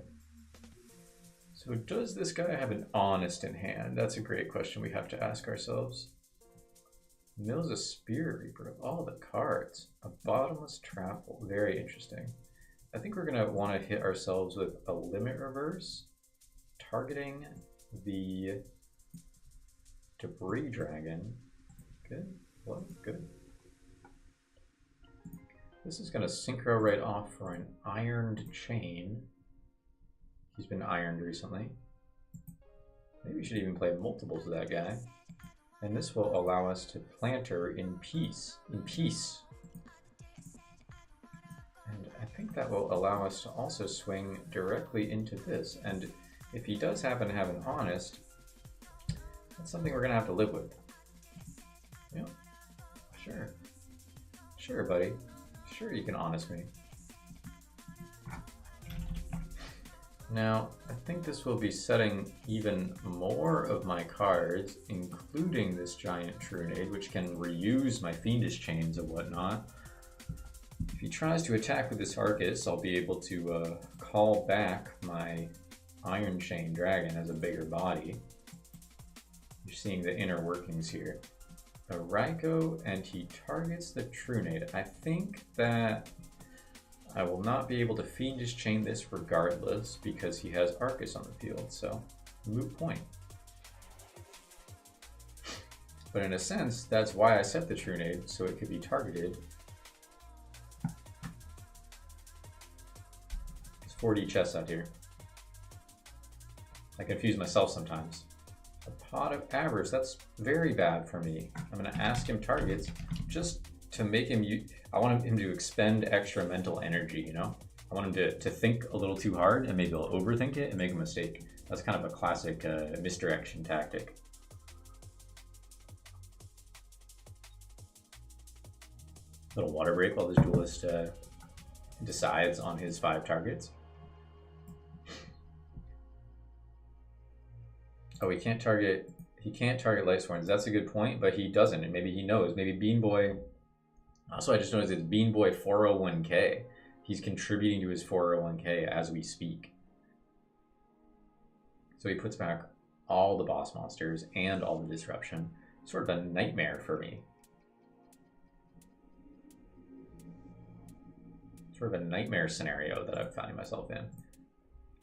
Speaker 1: So does this guy have an Honest in hand? That's a great question we have to ask ourselves. Mills a Spirit Reaper of all the cards. A Bottomless Trapple, very interesting. I think we're gonna wanna hit ourselves with a Limit Reverse, targeting the Debris Dragon. Good, well, good. This is going to synchro right off for an Ironed Chain. He's been ironed recently. Maybe we should even play multiples of that guy. And this will allow us to Planter in peace. And I think that will allow us to also swing directly into this. And if he does happen to have an Honest, that's something we're going to have to live with. Yeah, sure. Sure, buddy. Sure, you can Honest me. Now, I think this will be setting even more of my cards, including this giant Trunade, which can reuse my Fiendish Chains and whatnot. If he tries to attack with this Arcus, I'll be able to call back my Iron Chain Dragon as a bigger body. You're seeing the inner workings here. A Raikou, and he targets the Trunade. I think that I will not be able to Fiendish Chain this regardless because he has Arcus on the field, so moot point. But in a sense, that's why I set the Trunade, so it could be targeted. It's 4D chess out here. I confuse myself sometimes. A pot of Avarice, that's very bad for me. I'm gonna ask him targets just to make him, I want him to expend extra mental energy, you know? I want him to think a little too hard and maybe he'll overthink it and make a mistake. That's kind of a classic misdirection tactic. Little water break while this duelist decides on his 5 targets. Oh, he can't target Lightsworns. That's a good point, but he doesn't, and maybe he knows. Maybe Bean Boy. Also, I just noticed it's Bean Boy 401k. He's contributing to his 401k as we speak. So he puts back all the boss monsters and all the disruption. Sort of a nightmare for me. Sort of a nightmare scenario that I'm finding myself in.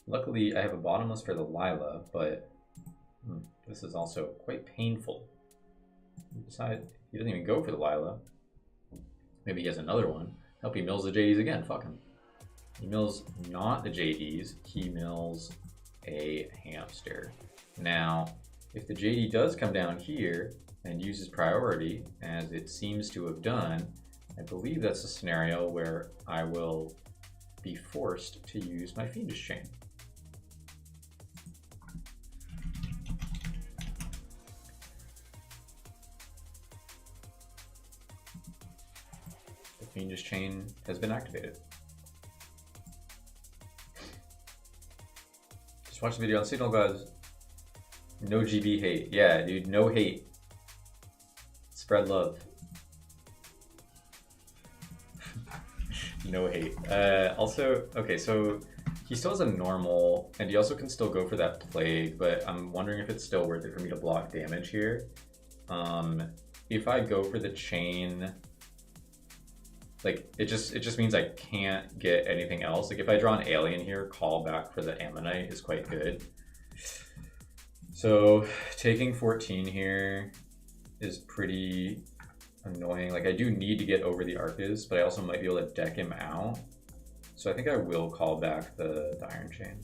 Speaker 1: Luckily, I have a bottomless for the Lila, but this is also quite painful. He decides he doesn't even go for the Lila. Maybe he has another one. Hope he mills the JDs again. Fuck him. He mills not the JDs. He mills a hamster. Now, if the JD does come down here and uses priority, as it seems to have done, I believe that's a scenario where I will be forced to use my Fiendish Chain. The Fiendish Chain has been activated. Just watch the video on Signal Guys. No GB hate. Yeah, dude, no hate. Spread love. No hate. Also, okay, so he still has a normal, and he also can still go for that plague, but I'm wondering if it's still worth it for me to block damage here. If I go for the chain, like it just means I can't get anything else. Like if I draw an alien here, call back for the Ammonite is quite good. So taking 14 here is pretty annoying. Like I do need to get over the Arcus, but I also might be able to deck him out. So I think I will call back the Iron Chain,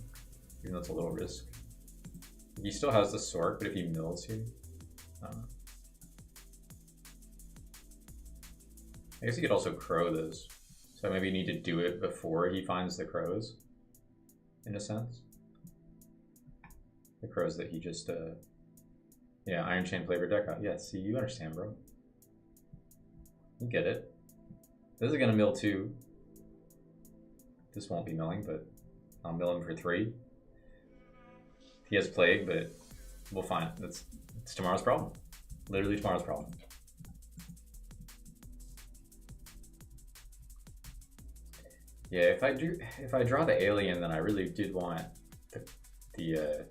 Speaker 1: even though it's a little risk. He still has the Sork, but if he mills here, I guess he could also crow those. So maybe need to do it before he finds the crows, in a sense. The crows that he just, yeah, Iron Chain flavor deck out. Yeah, see, you understand, bro. You get it. This is gonna mill 2. This won't be milling, but I'll mill him for 3. He has plague, but we'll find it. It's tomorrow's problem. Literally tomorrow's problem. Yeah, if I draw the alien, then I really did want the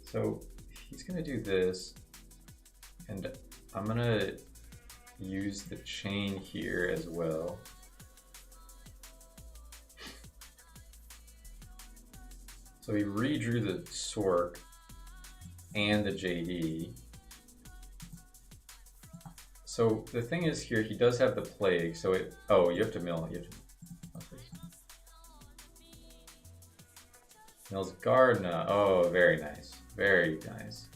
Speaker 1: so he's gonna do this, and I'm gonna use the chain here as well. So he redrew the Sork and the JD. So the thing is here, he does have the plague, so it, oh, you have to mill, Mills Gardna. Oh, very nice. Very nice.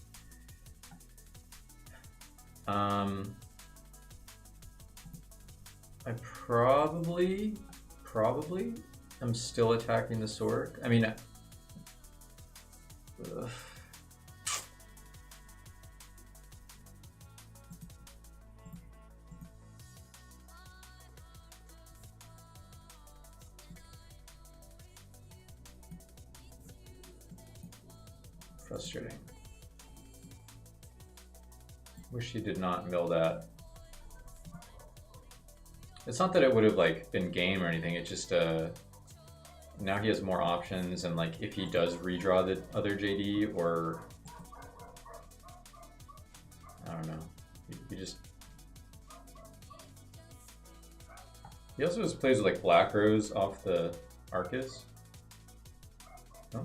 Speaker 1: I probably am still attacking the Sork. I mean, frustrating. Wish he did not mill that. It's not that it would have like been game or anything, it's just now he has more options, and like if he does redraw the other JD, or I don't know, he just He also just plays with like Black Rose off the Arcus. Oh,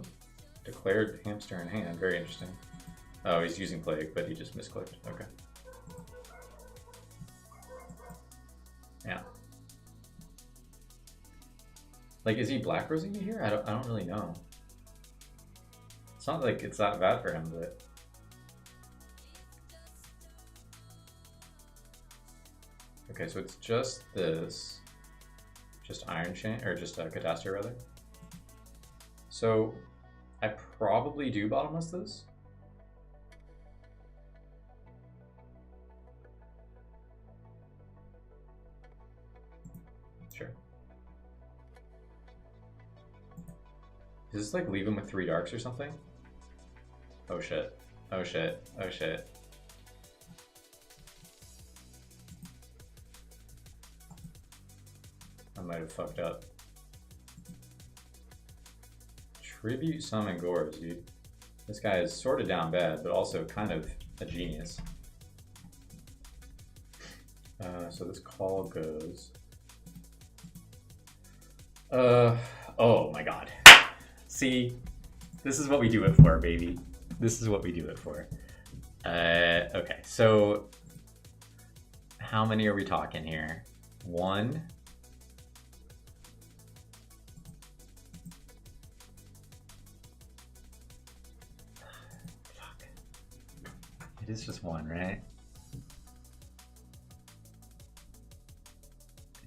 Speaker 1: declared hamster in hand. Very interesting. Oh, he's using Plague, but he just misclicked. Okay. Yeah. Like, is he Black Rosing me here? I don't really know. It's not like it's that bad for him, but. Okay, so it's just this. Just Iron Chain, or just Catastrophe rather. So I probably do bottomless this. Sure. Does this like leave him with 3 darks or something? Oh shit. Oh shit. Oh shit. I might have fucked up. Tribute Summon Gores, dude. This guy is sort of down bad, but also kind of a genius. So this call goes. Oh my god. See, this is what we do it for, baby. This is what we do it for. Okay, so how many are we talking here? 1. Fuck. It is just 1, right?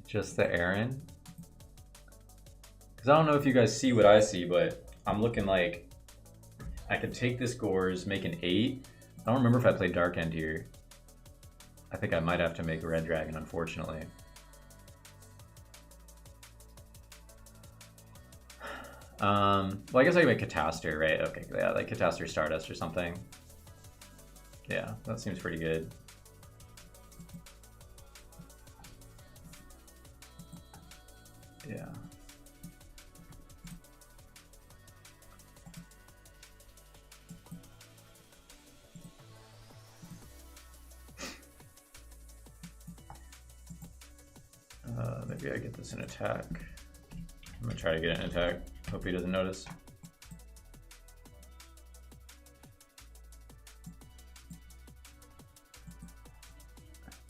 Speaker 1: Just the Aaron? Because I don't know if you guys see what I see, but I'm looking like I could take this Gores, make an 8. I don't remember if I played Dark End here. I think I might have to make a Red Dragon, unfortunately. Well, I guess I can make Catastor, right? Okay, yeah, like Catastor Stardust or something. Yeah, that seems pretty good. Yeah. Maybe I get this in attack. I'm gonna try to get it in attack. Hope he doesn't notice.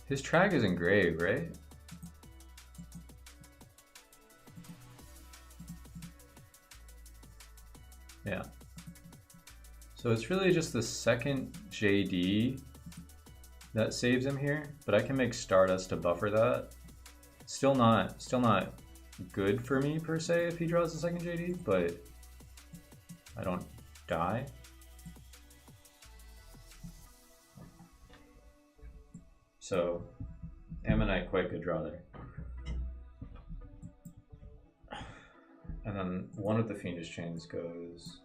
Speaker 1: His track is engraved, right? Yeah. So it's really just the second JD that saves him here, but I can make Stardust to buffer that. Still not good for me per se if he draws the second JD, but I don't die. So Ammonite, quite good draw there. And then one of the Fiendish Chains goes.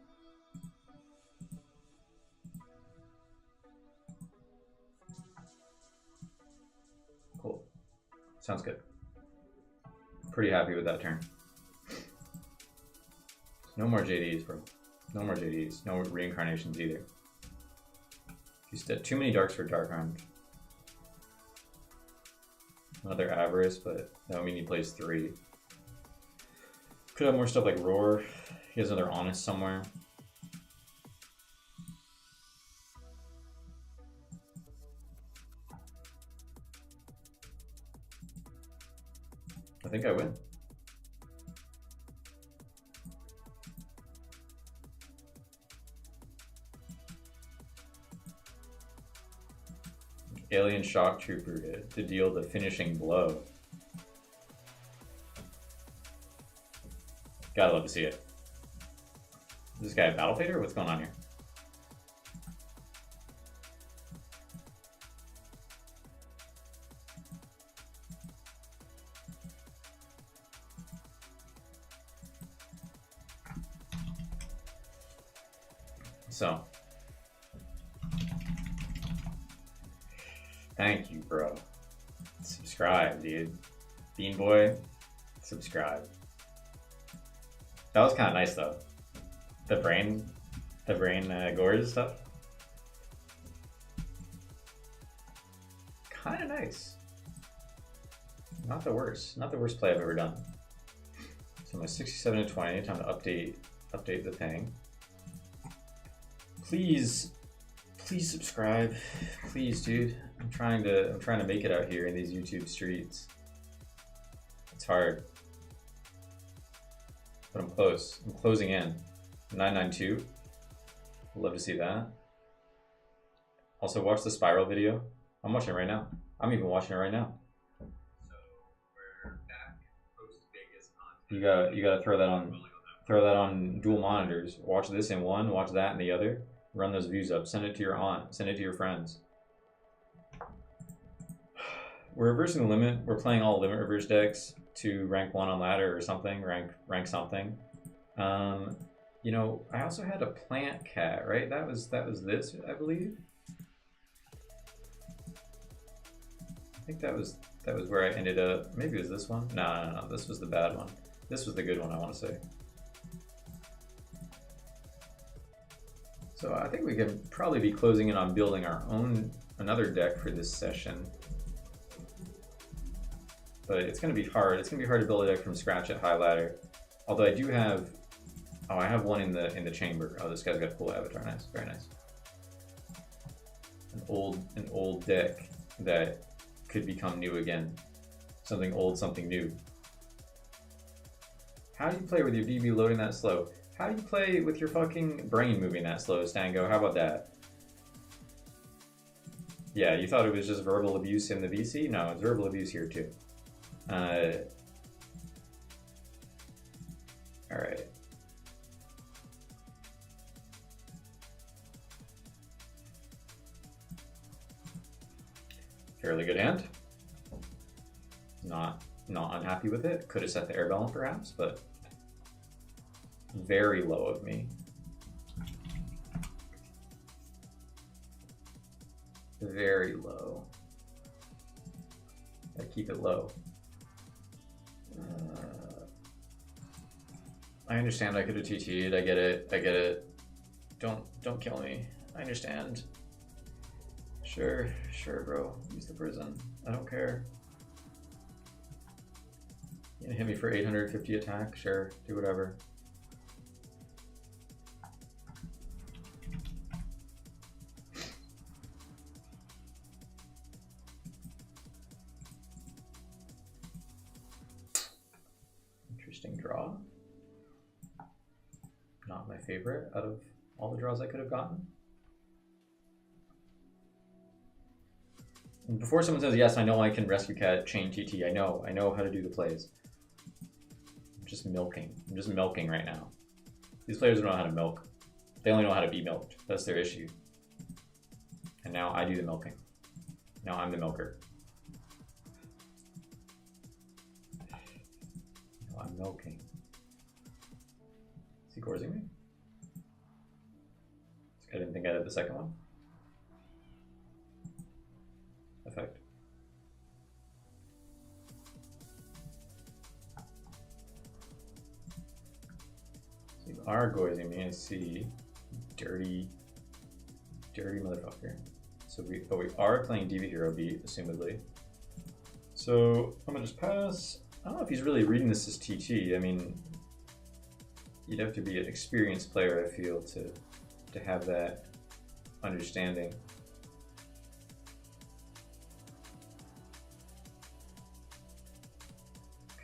Speaker 1: Cool. Sounds good. Pretty happy with that turn. No more JDs, bro. No more JDs. No reincarnations either. He's dead. Too many darks for Dark Armed. Another Avarice, but that would mean he plays 3. Could have more stuff like Roar. He has another Honest somewhere. I think I win. Alien Shock Trooper to deal the finishing blow. Gotta love to see it. Is this guy a Battle Fader? What's going on here? So, thank you, bro. Subscribe, dude. Bean Boy, subscribe. That was kind of nice, though. The brain Gores stuff. Kind of nice. Not the worst play I've ever done. So my 67 to 20, time to update the thing. Please subscribe. Please, dude. I'm trying to make it out here in these YouTube streets. It's hard. But I'm close. I'm closing in. 992. Love to see that. Also watch the spiral video. I'm watching it right now. I'm even watching it right now. You gotta throw that on dual monitors. Watch this in one, watch that in the other. Run those views up. Send it to your aunt. Send it to your friends. We're reversing the limit. We're playing all limit reverse decks to rank 1 on ladder or something. Rank something. You know, I also had a plant cat, right? That was this, I believe. I think that was where I ended up. Maybe it was this one. No. This was the bad one. This was the good one, I want to say. So I think we can probably be closing in on building our own another deck for this session. But it's going to be hard. It's going to be hard to build a deck from scratch at high ladder. Although I do have, I have one in the chamber. Oh, this guy's got a cool avatar. Nice, very nice. An old deck that could become new again. Something old, something new. How do you play with your DB loading that slow? How do you play with your fucking brain moving that slow, Stango? How about that? Yeah, you thought it was just verbal abuse in the VC? No, it's verbal abuse here too. Alright. Fairly good hand. Not unhappy with it. Could have set the air balance perhaps, but very low of me. Very low. Gotta keep it low. I understand I could have TT'd. I get it. Don't kill me. I understand. Sure, bro. Use the prison. I don't care. You gonna hit me for 850 attack? Sure, do whatever. Interesting draw. Not my favorite out of all the draws I could have gotten. And before someone says, yes, I know I can rescue cat, chain TT, I know how to do the plays. I'm just milking right now. These players don't know how to milk. They only know how to be milked. That's their issue. And now I do the milking. Now I'm the milker. Now I'm milking. Is he coursing me? I didn't think I did the second one. Effect. So you are goizing me, I see. Dirty motherfucker. So we are playing Diva Hero beat, assumedly. So I'm gonna just pass. I don't know if he's really reading this as TT. I mean, you'd have to be an experienced player, I feel, to have that understanding.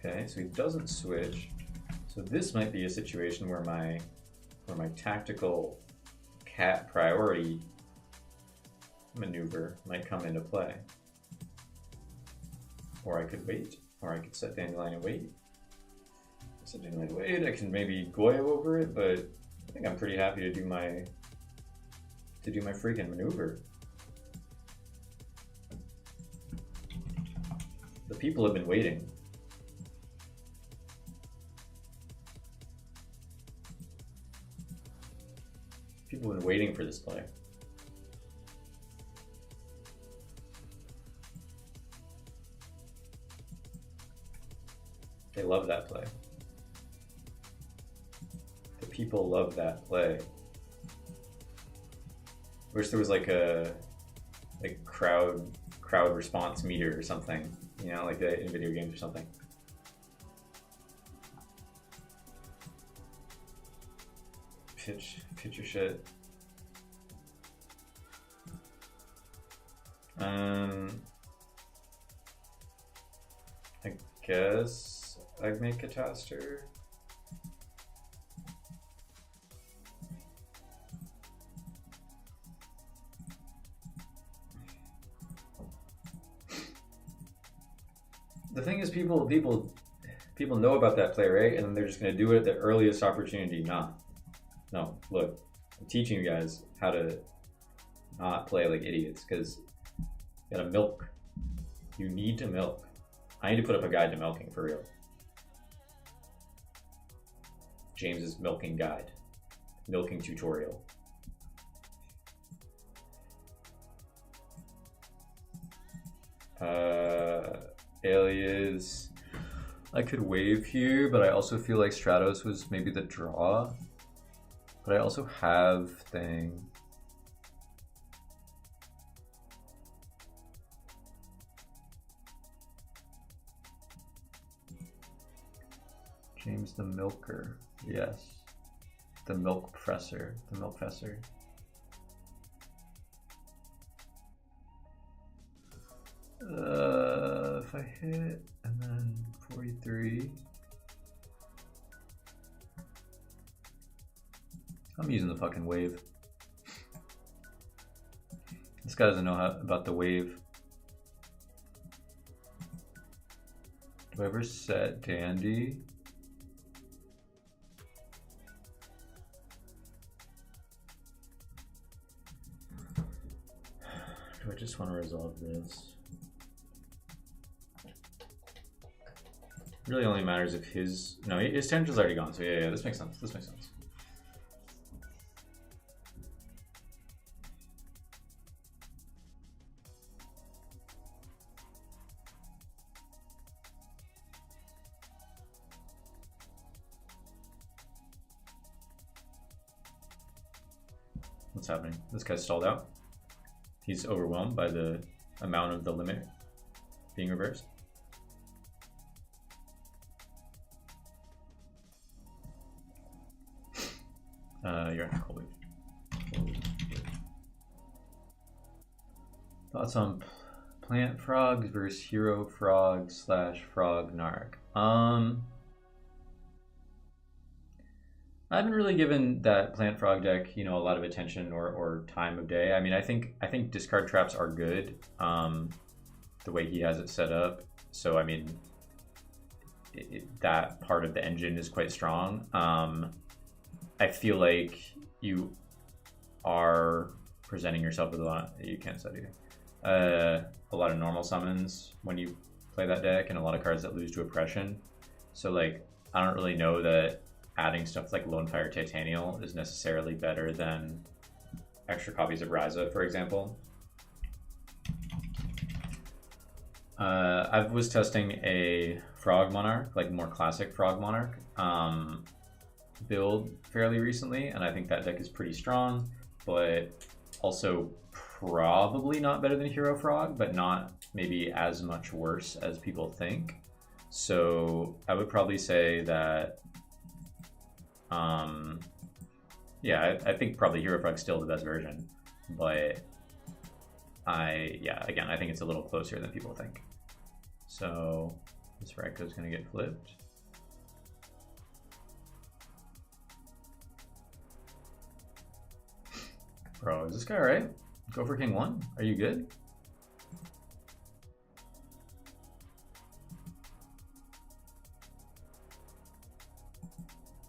Speaker 1: Okay, so he doesn't switch. So this might be a situation where my tactical cat priority maneuver might come into play. Or I could wait, or I could set Dandelion and wait. Set Dandelion and wait, I can maybe Goyo over it, but I think I'm pretty happy to do my freaking maneuver. The people have been waiting. People have been waiting for this play. They love that play. The people love that play. Wish there was like a crowd response meter or something. you know, like in video games or something. Pitch your shit. I guess I'd make a taster. The thing is, people know about that play, right? And then they're just gonna do it at the earliest opportunity. No, look, I'm teaching you guys how to not play like idiots, because you gotta milk. You need to milk. I need to put up a guide to milking for real. James's milking guide, milking tutorial. Alias. I could wave here, but I also feel like Stratos was maybe the draw. But I also have thing. James the Milker. Yes. The Milk Professor. The Milk Professor. If I hit and then 43. I'm using the fucking wave. This guy doesn't know about the wave. Do I ever set Dandy? Do I just want to resolve this? Really only matters if his... No, his tension's already gone, so yeah, this makes sense. This makes sense. What's happening? This guy's stalled out. He's overwhelmed by the amount of the limit being reversed. You're on cold wave. Thoughts on plant frogs versus hero frog / frog narc? I haven't really given that plant frog deck, you know, a lot of attention or time of day. I mean, I think discard traps are good, the way he has it set up. So I mean, that part of the engine is quite strong. I feel like you are presenting yourself with a lot. You can't set either. A lot of normal summons when you play that deck, and a lot of cards that lose to oppression. So like, I don't really know that adding stuff like Lonefire Titanial is necessarily better than extra copies of Ryza, for example. I was testing a Frog Monarch, like more classic Frog Monarch build fairly recently, and I think that deck is pretty strong, but also probably not better than Hero Frog, but not maybe as much worse as people think. So I would probably say that yeah, I think probably Hero Frog's still the best version, but again, I think it's a little closer than people think. So this Recto's gonna get flipped. Bro, is this guy alright? Go for King 1? Are you good?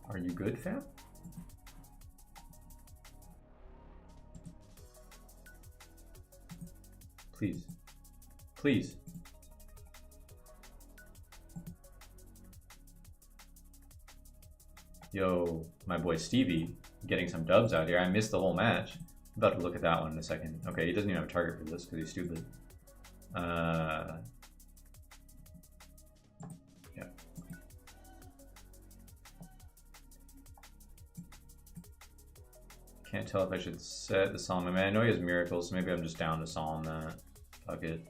Speaker 1: Are you good, fam? Please. Please. Yo, my boy Stevie getting some dubs out here. I missed the whole match. I'm about to look at that one in a second. Okay, he doesn't even have a target for this because he's stupid. Yeah. Can't tell if I should set the Psalm. I mean, I know he has miracles, so maybe I'm just down to Psalm that. Fuck it.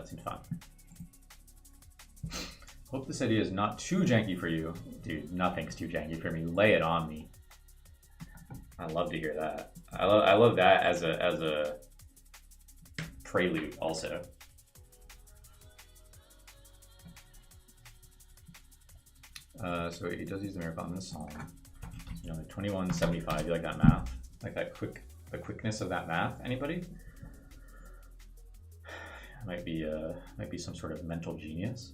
Speaker 1: That seems fun. Hope this idea is not too janky for you. Dude, nothing's too janky for me. Lay it on me. I love to hear that. I love that as a prelude also. So he does use the miracle on this song. You know, like 2175. You like that math? Like that the quickness of that math? Anybody? Might be some sort of mental genius.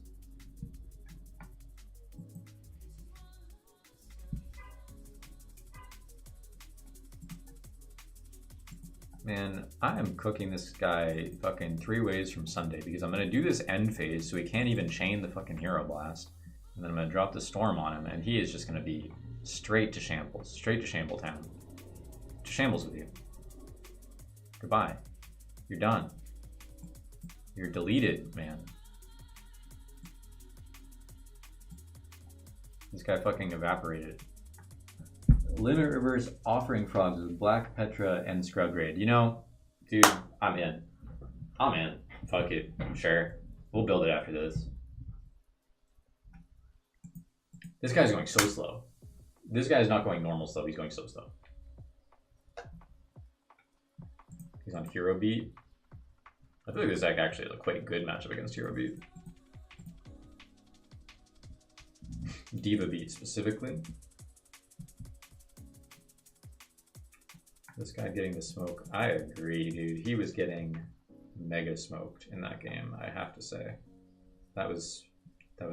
Speaker 1: Man, I am cooking this guy fucking 3 ways from Sunday because I'm gonna do this end phase so he can't even chain the fucking Hero Blast. And then I'm gonna drop the Storm on him and he is just gonna be straight to shambles, straight to Shambletown. To shambles with you. Goodbye. You're done. You're deleted, man. This guy fucking evaporated. Limit Reverse Offering Frogs with Black Petra and Scrub Grade. You know, dude, I'm in. I'm in. Fuck it. Sure. We'll build it after this. This guy's going so slow. This guy's not going normal slow. He's going so slow. He's on Hero Beat. I feel like this deck actually is a quite good matchup against Hero Beat. Diva Beat specifically. This guy getting the smoke. I agree, dude. He was getting mega smoked in that game, I have to say. That was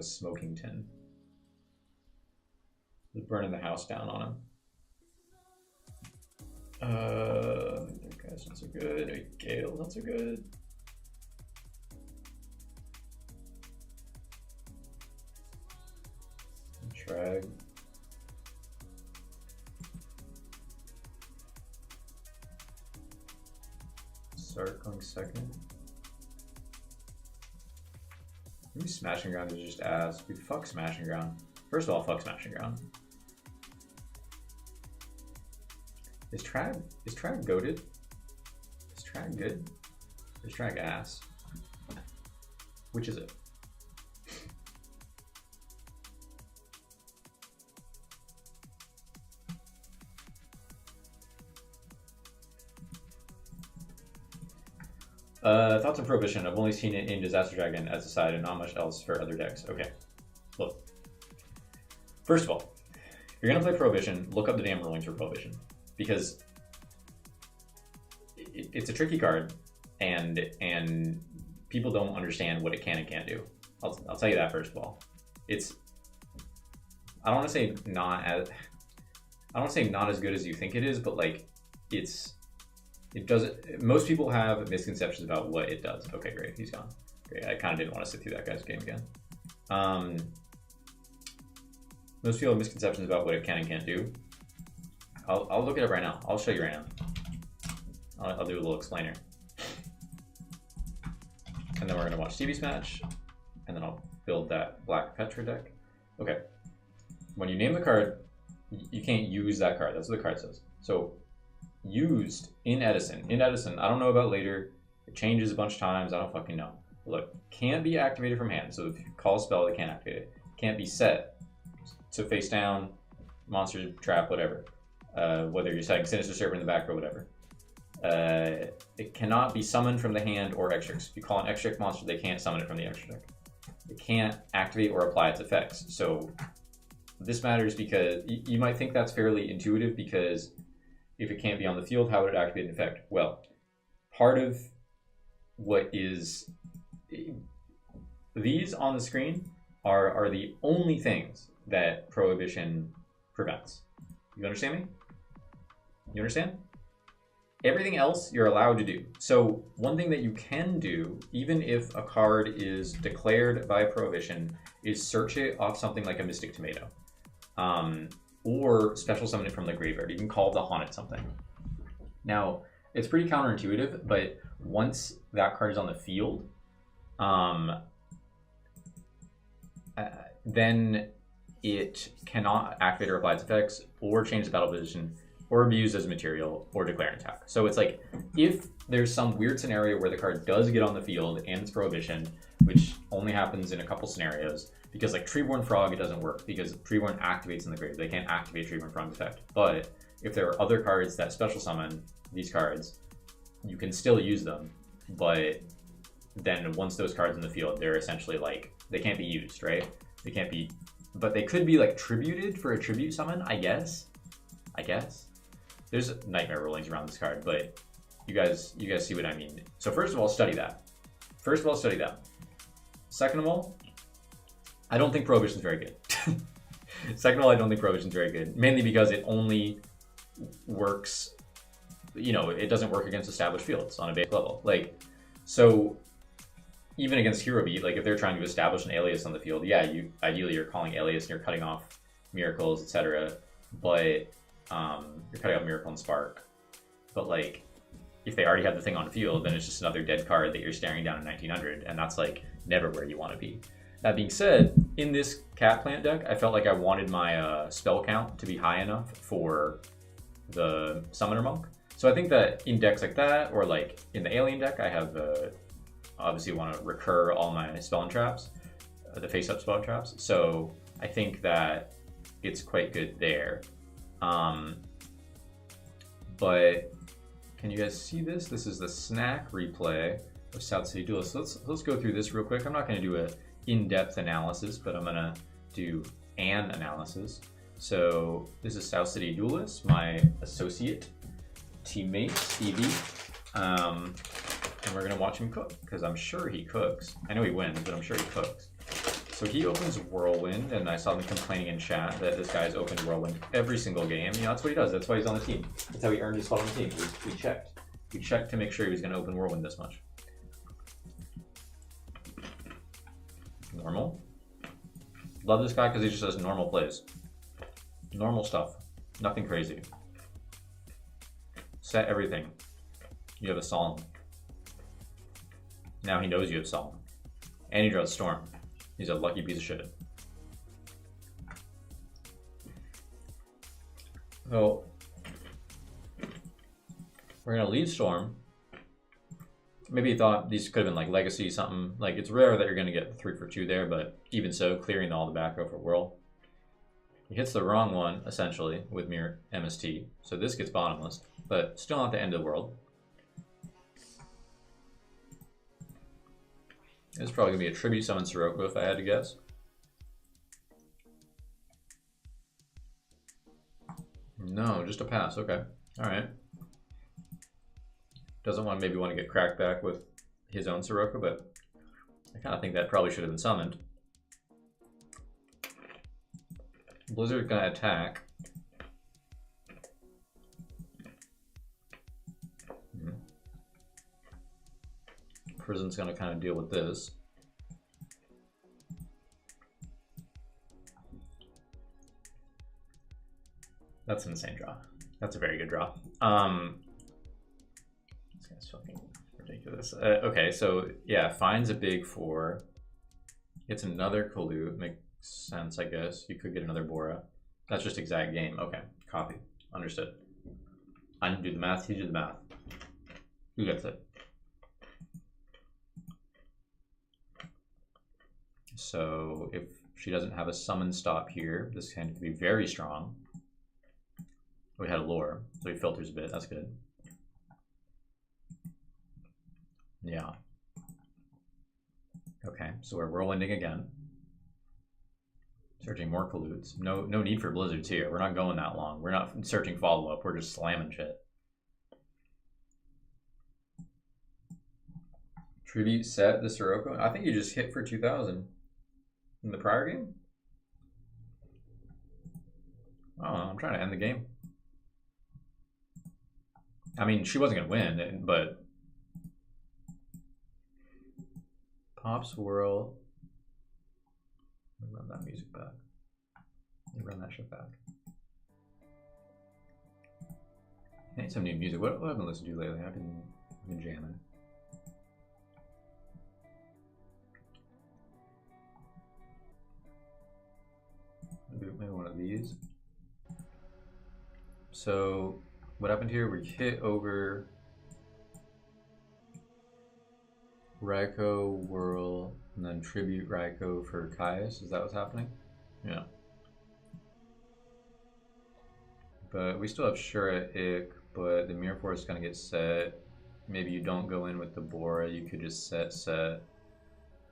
Speaker 1: smoking tin. He's burning the house down on him. That guy's not so good. Gale, not so good. Trag. Start going second. Maybe Smashing Ground is just ass. Dude, fuck Smashing Ground. First of all, fuck Smashing Ground. Is Trag goated? Is Trag good? Is Trag ass? Which is it? Thoughts on Prohibition. I've only seen it in Disaster Dragon as a side and not much else for other decks. Okay, look. First of all, if you're gonna play Prohibition, look up the damn rulings for Prohibition. Because it's a tricky card and people don't understand what it can and can't do. I'll tell you that first of all. I don't want to say not as good as you think it is, but like it doesn't. Most people have misconceptions about what it does. Okay, great, he's gone. Great, I kind of didn't want to sit through that guy's game again. Most people have misconceptions about what it can and can't do. I'll look it up right now. I'll show you right now. I'll do a little explainer. And then we're gonna watch TV Smash, and then I'll build that Black Petra deck. Okay. When you name the card, you can't use that card. That's what the card says. So used in Edison. In Edison, I don't know about later. It changes a bunch of times. I don't fucking know. Look, can't be activated from hand. So if you call a spell, they can't activate it. Can't be set to face down, monster, trap, whatever. Whether you're setting Sinister Serpent in the back or whatever. It cannot be summoned from the hand or extras. If you call an extra deck monster, they can't summon it from the extra deck. It can't activate or apply its effects. So this matters because you might think that's fairly intuitive, because if it can't be on the field, how would it activate an effect? Well, part of what is these on the screen are the only things that Prohibition prevents. You understand me? You understand? Everything else you're allowed to do. So one thing that you can do, even if a card is declared by Prohibition, is search it off something like a Mystic Tomato. Or special summon it from the graveyard. You can call the Haunted something. Now, it's pretty counterintuitive, but once that card is on the field, then it cannot activate or apply its effects or change the battle position or be used as material, or declare an attack. So it's like, if there's some weird scenario where the card does get on the field and it's prohibition, which only happens in a couple scenarios, because like Treeborn Frog, it doesn't work, because Treeborn activates in the grave. They can't activate Treeborn Frog's effect. But if there are other cards that special summon these cards, you can still use them, but then once those cards in the field, they're essentially like, they can't be used, right? They can't be, but they could be like tributed for a tribute summon, I guess. There's nightmare rulings around this card, but you guys see what I mean. So first of all, study that. Second of all, I don't think Prohibition's very good. Second of all, I don't think Prohibition's very good, mainly because it only works, you know, it doesn't work against established fields on a base level. Like, so even against Hero Beat, like if they're trying to establish an alias on the field, yeah, you ideally you're calling alias and you're cutting off miracles, etc. But you're cutting off Miracle and Spark. But like, if they already have the thing on the field, then it's just another dead card that you're staring down in 1900, and that's like never where you want to be. That being said, in this Cat Plant deck, I felt like I wanted my spell count to be high enough for the Summoner Monk. So I think that in decks like that, or like in the Alien deck, I have obviously want to recur all my spell and traps, the face-up spell and traps. So I think that it's quite good there. But can you guys see this? This is the snack replay of South City Duelist. So let's go through this real quick. I'm not going to do a in-depth analysis, but I'm going to do an analysis. So this is South City Duelist, my associate teammate, Stevie. And we're going to watch him cook, because I'm sure he cooks. I know he wins, but I'm sure he cooks. So he opens Whirlwind, and I saw them complaining in chat that this guy's opened Whirlwind every single game. You know, that's what he does. That's why he's on the team. That's how he earned his spot on the team. We checked. We checked to make sure he was going to open Whirlwind this much. Normal. Love this guy because he just does normal plays. Normal stuff. Nothing crazy. Set everything. You have a Solemn. Now he knows you have Solemn. And he draws Storm. He's a lucky piece of shit. So we're gonna leave Storm. Maybe he thought these could have been like Legacy something. Like, it's rare that you're gonna get 3 for 2 there, but even so, clearing all the back row for Whirl. He hits the wrong one, essentially, with Mirror MST. So this gets bottomless, but still not the end of the world. It's probably gonna be a tribute summon Sirocco if I had to guess. No, just a pass. Okay, all right. Doesn't want maybe want to get cracked back with his own Sirocco, but I kind of think that probably should have been summoned. Blizzard's gonna attack. Prison's gonna kind of deal with this. That's an insane draw. That's a very good draw. This guy's fucking ridiculous. Okay, so yeah, finds a big 4. Gets another Kalu. Makes sense, I guess. You could get another Bora. That's just exact game. Okay, copy. Understood. I didn't do the math. He did the math. Who gets it? So if she doesn't have a summon stop here, this hand could be very strong. We had a lure, so he filters a bit. That's good. Yeah. Okay, so we're whirlwinding again. Searching more colludes. No need for blizzards here. We're not going that long. We're not searching follow-up. We're just slamming shit. Tribute set the Sirocco. I think you just hit for 2,000 in the prior game. Oh, I'm trying to end the game. I mean, she wasn't gonna win, but Pop Swirl. Let me run that music back. Let me run that shit back. I need some new music. What have I been listening to lately? I've been jamming. Maybe one of these. So what happened here? We hit over Raiko, Whirl, and then tribute Raiko for Caius. Is that what's happening? Yeah. But we still have Shura Ick, but the Mirror Force is going to get set. Maybe you don't go in with the Bora. You could just set.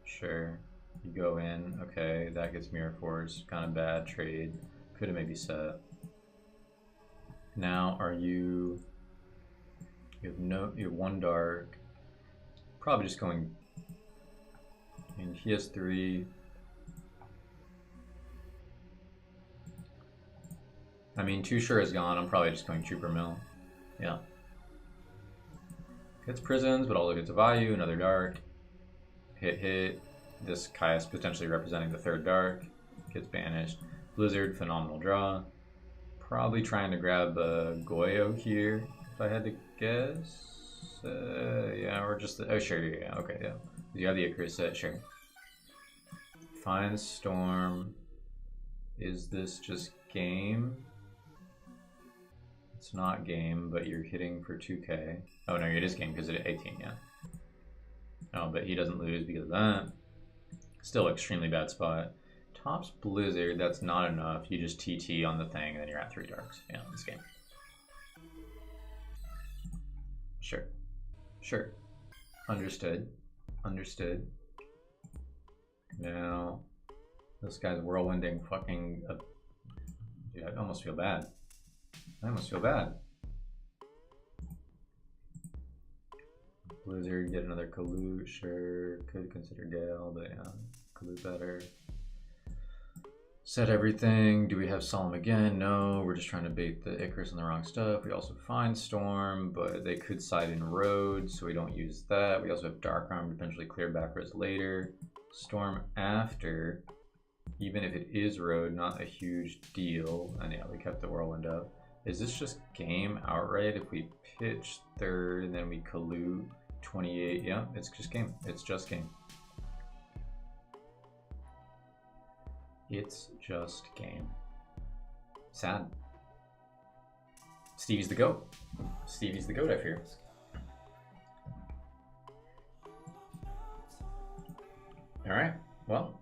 Speaker 1: Sure. You go in. Okay, that gets Mirror Force. Kind of bad trade. Could have maybe set. Now, are you... You have one dark. Probably just going... I mean, he has 3. I mean, 2 sure is gone. I'm probably just going Trooper Mill. Yeah. Gets prisons, but also gets a value. Another dark. Hit. This Caius potentially representing the 3rd dark. Gets banished. Blizzard, phenomenal draw. Probably trying to grab a Goyo here, if I had to guess. Yeah, or just... oh, sure, yeah, okay, yeah. You have the Icarus set, sure. Fine Storm. Is this just game? It's not game, but you're hitting for 2k. Oh no, it is game because it's 18, yeah. Oh, but he doesn't lose because of that. Still extremely bad spot. Tops Blizzard, that's not enough. You just TT on the thing and then you're at 3 darks. Yeah, this game. Sure. Understood. Now, this guy's whirlwinding fucking... Dude, I almost feel bad. Blizzard, get another Kalut, sure. Could consider Gale, but yeah, Kalut better. Set everything. Do we have Solemn again? No, we're just trying to bait the Icarus on the wrong stuff. We also find Storm, but they could side in Road, so we don't use that. We also have Dark Arm, potentially clear backwards later. Storm after, even if it is Road, not a huge deal. And yeah, we kept the Whirlwind up. Is this just game outright? If we pitch 3rd and then we Kalut 28, yeah, it's just game. It's just game. Sad. Stevie's the GOAT. I fear. Alright, well,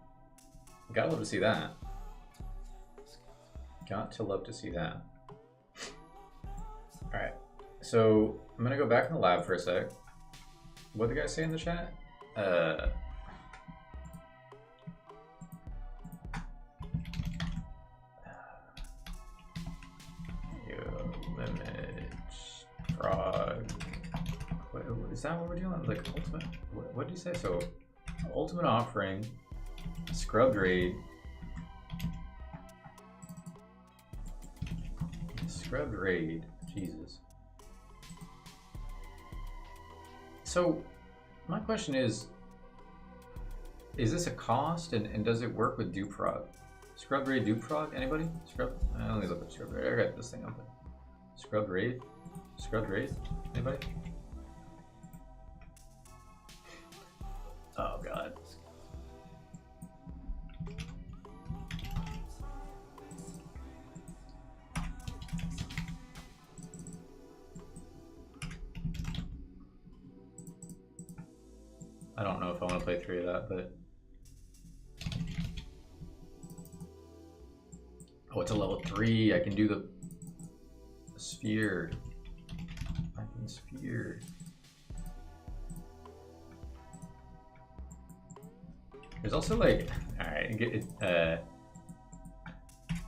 Speaker 1: gotta love to see that. Alright, so I'm gonna go back in the lab for a sec. What did the guys say in the chat? Frog. Is that what we're doing? Like ultimate? What did you say? So, ultimate offering, scrubbed raid, Jesus. So, my question is this a cost and does it work with dupe frog? Scrubbed raid dupe frog? Anybody? Let me look up scrubbed raid. I got this thing open. Scrubbed raid? Anybody? Oh god. I don't know if I want to play 3 of that, but... Oh, it's a level 3. I can do the sphere. Sphere. There's also like, alright,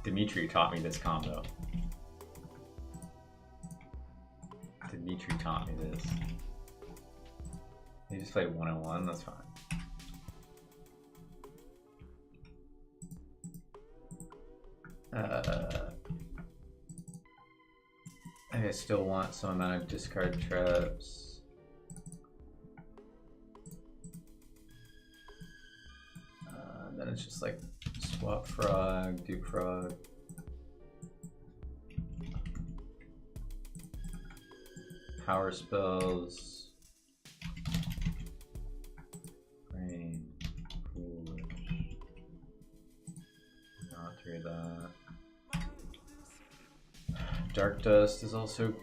Speaker 1: Dimitri taught me this combo. He just played 101, that's fine. I still want some amount of discard traps. Then it's just like swap frog, dupe frog. Power spells. Rain. Foolish. Not through that. Dark Dust is also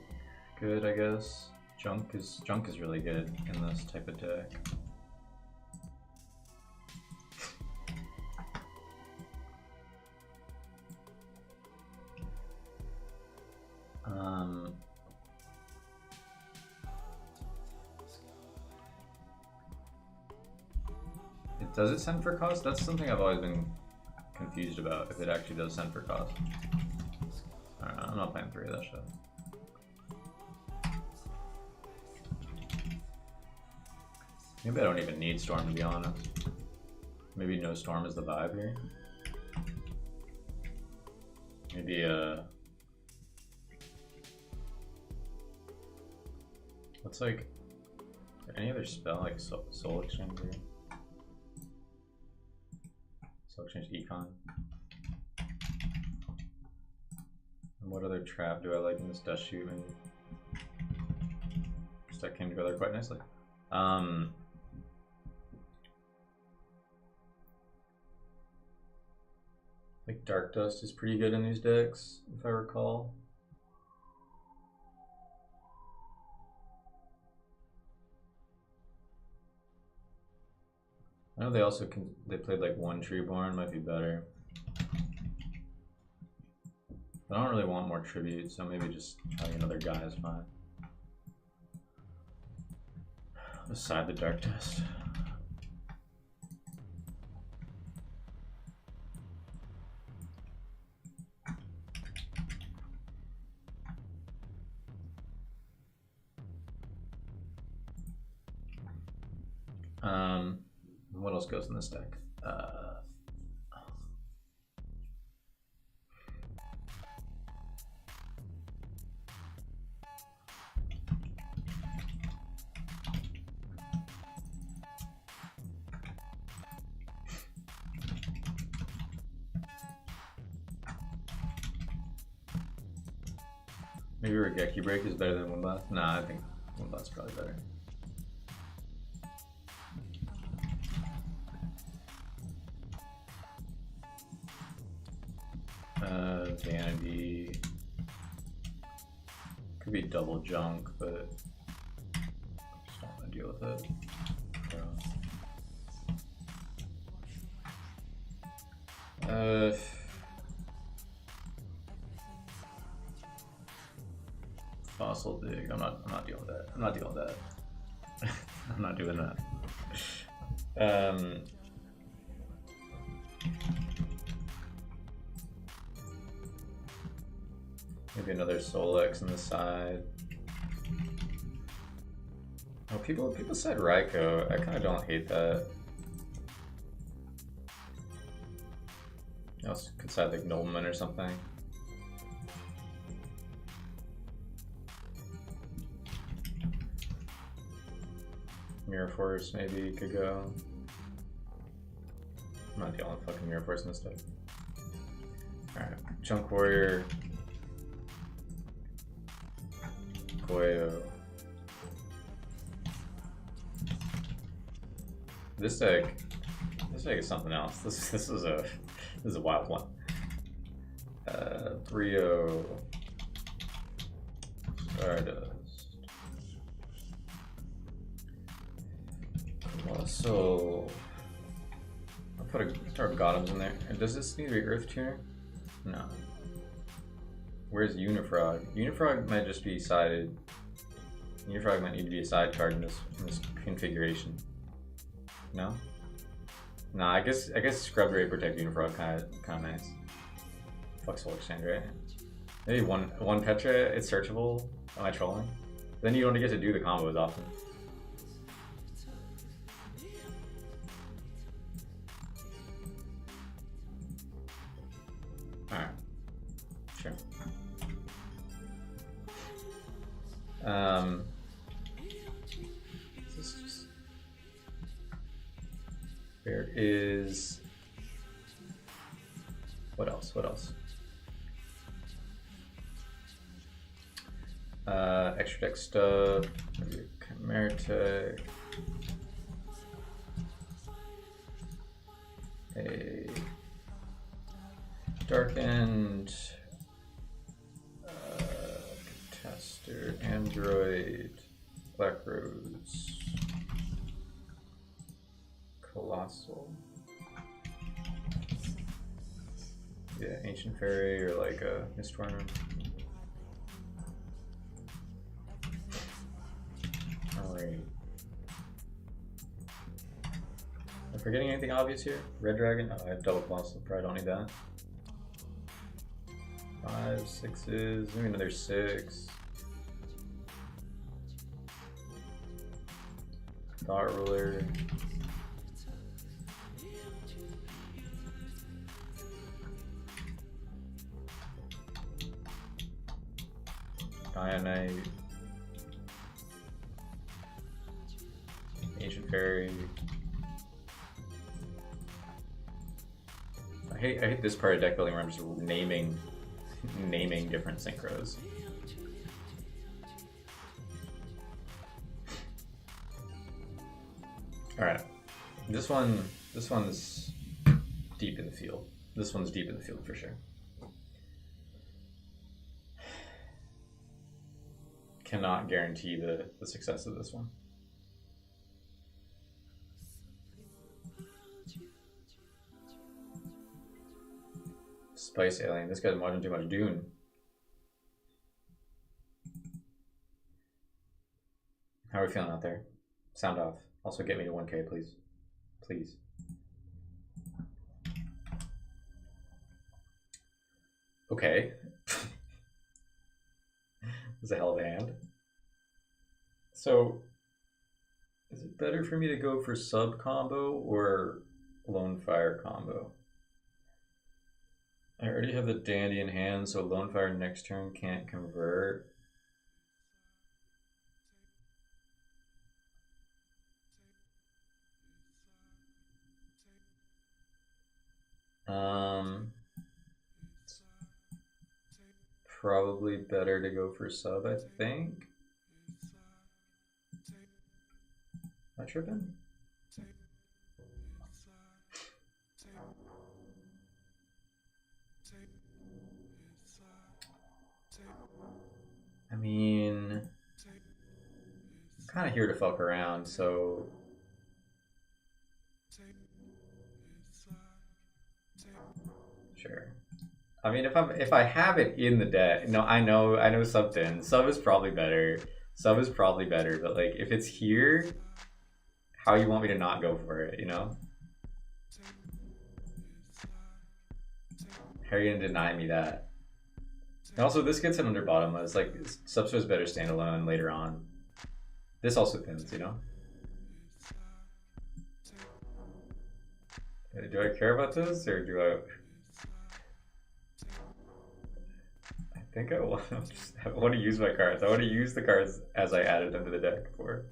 Speaker 1: good, I guess. Junk is really good in this type of deck. Does it send for cost? That's something I've always been confused about, if it actually does send for cost. I don't know, I'm not playing 3 of that shit. Maybe I don't even need Storm, to be honest. Maybe no Storm is the vibe here. Maybe what's like, any other spell like Soul Exchange here? Soul Exchange Econ. And what other trap do I like in this Dust Shoot? Maybe this deck came together quite nicely. Like Dark Dust is pretty good in these decks, if I recall. I know they also they played like 1 Treeborn, might be better. I don't really want more tribute, so maybe just having another guy is fine. Beside the Dark Dust. What else goes in this deck? Maybe Regeki Break is better than Windblast? Nah, I think Windblast is probably better. Vanity. Could be double junk, but I just don't want to deal with it. So. Fossil Dig. I'm not dealing with that. I'm not dealing with that. I'm not doing that. Maybe another Solex on the side. Oh, people said Raikou. I kind of don't hate that. I also could side like Nobleman or something. Mirror Force maybe could go. I'm not dealing with fucking Mirror Force in this deck. Alright, Chunk Warrior. Goyo. This deck is something else. This is a wild one. 3-0 Stardust. So I'll put a start Gotems in there. And does this need to be Earth Tuner? No. Where's Unifrog? Unifrog might just be sided. Unifrog might need to be a side card in this configuration. No? Nah, I guess Scrub Ray Protect Unifrog kinda nice. Fuck Soul Exchange, right? Maybe one Petra, it's searchable. Am I trolling? Then you don't get to do the combo as often. Alright. Sure. There is... What else? Extra deck stuff, maybe Chimera Tech, a Darkened, Android, Black Rose, Colossal. Yeah, Ancient Fairy or like a Mistworm. Alright. Am I forgetting anything obvious here? Red Dragon? Oh, I have double Colossal, probably don't need that. 5, 6s, maybe another 6. Thought Ruler. Dianite. Ancient Fairy. I hate this part of deck building where I'm just naming different synchros. Alright. This one's deep in the field. This one's deep in the field for sure. Cannot guarantee the success of this one. Spice Alien. This guy's watching too much Dune. How are we feeling out there? Sound off. Also get me to 1K, please. Please. Okay. This is a hell of a hand. So, is it better for me to go for sub combo or Lone Fire combo? I already have the Dandy in hand, so Lone Fire next turn can't convert. Probably better to go for sub, I think. Am I tripping? I mean, I'm kind of here to fuck around, so sure. I mean, if I have it in the deck, no, I know sub in. Sub is probably better. Sub is probably better, but like if it's here, how you want me to not go for it, you know? How are you gonna deny me that? And also, this gets it under bottomless. Like, Subso is better standalone later on. This also thins, you know? Do I care about this, or do I... I think I want to use my cards. I want to use the cards as I added them to the deck for.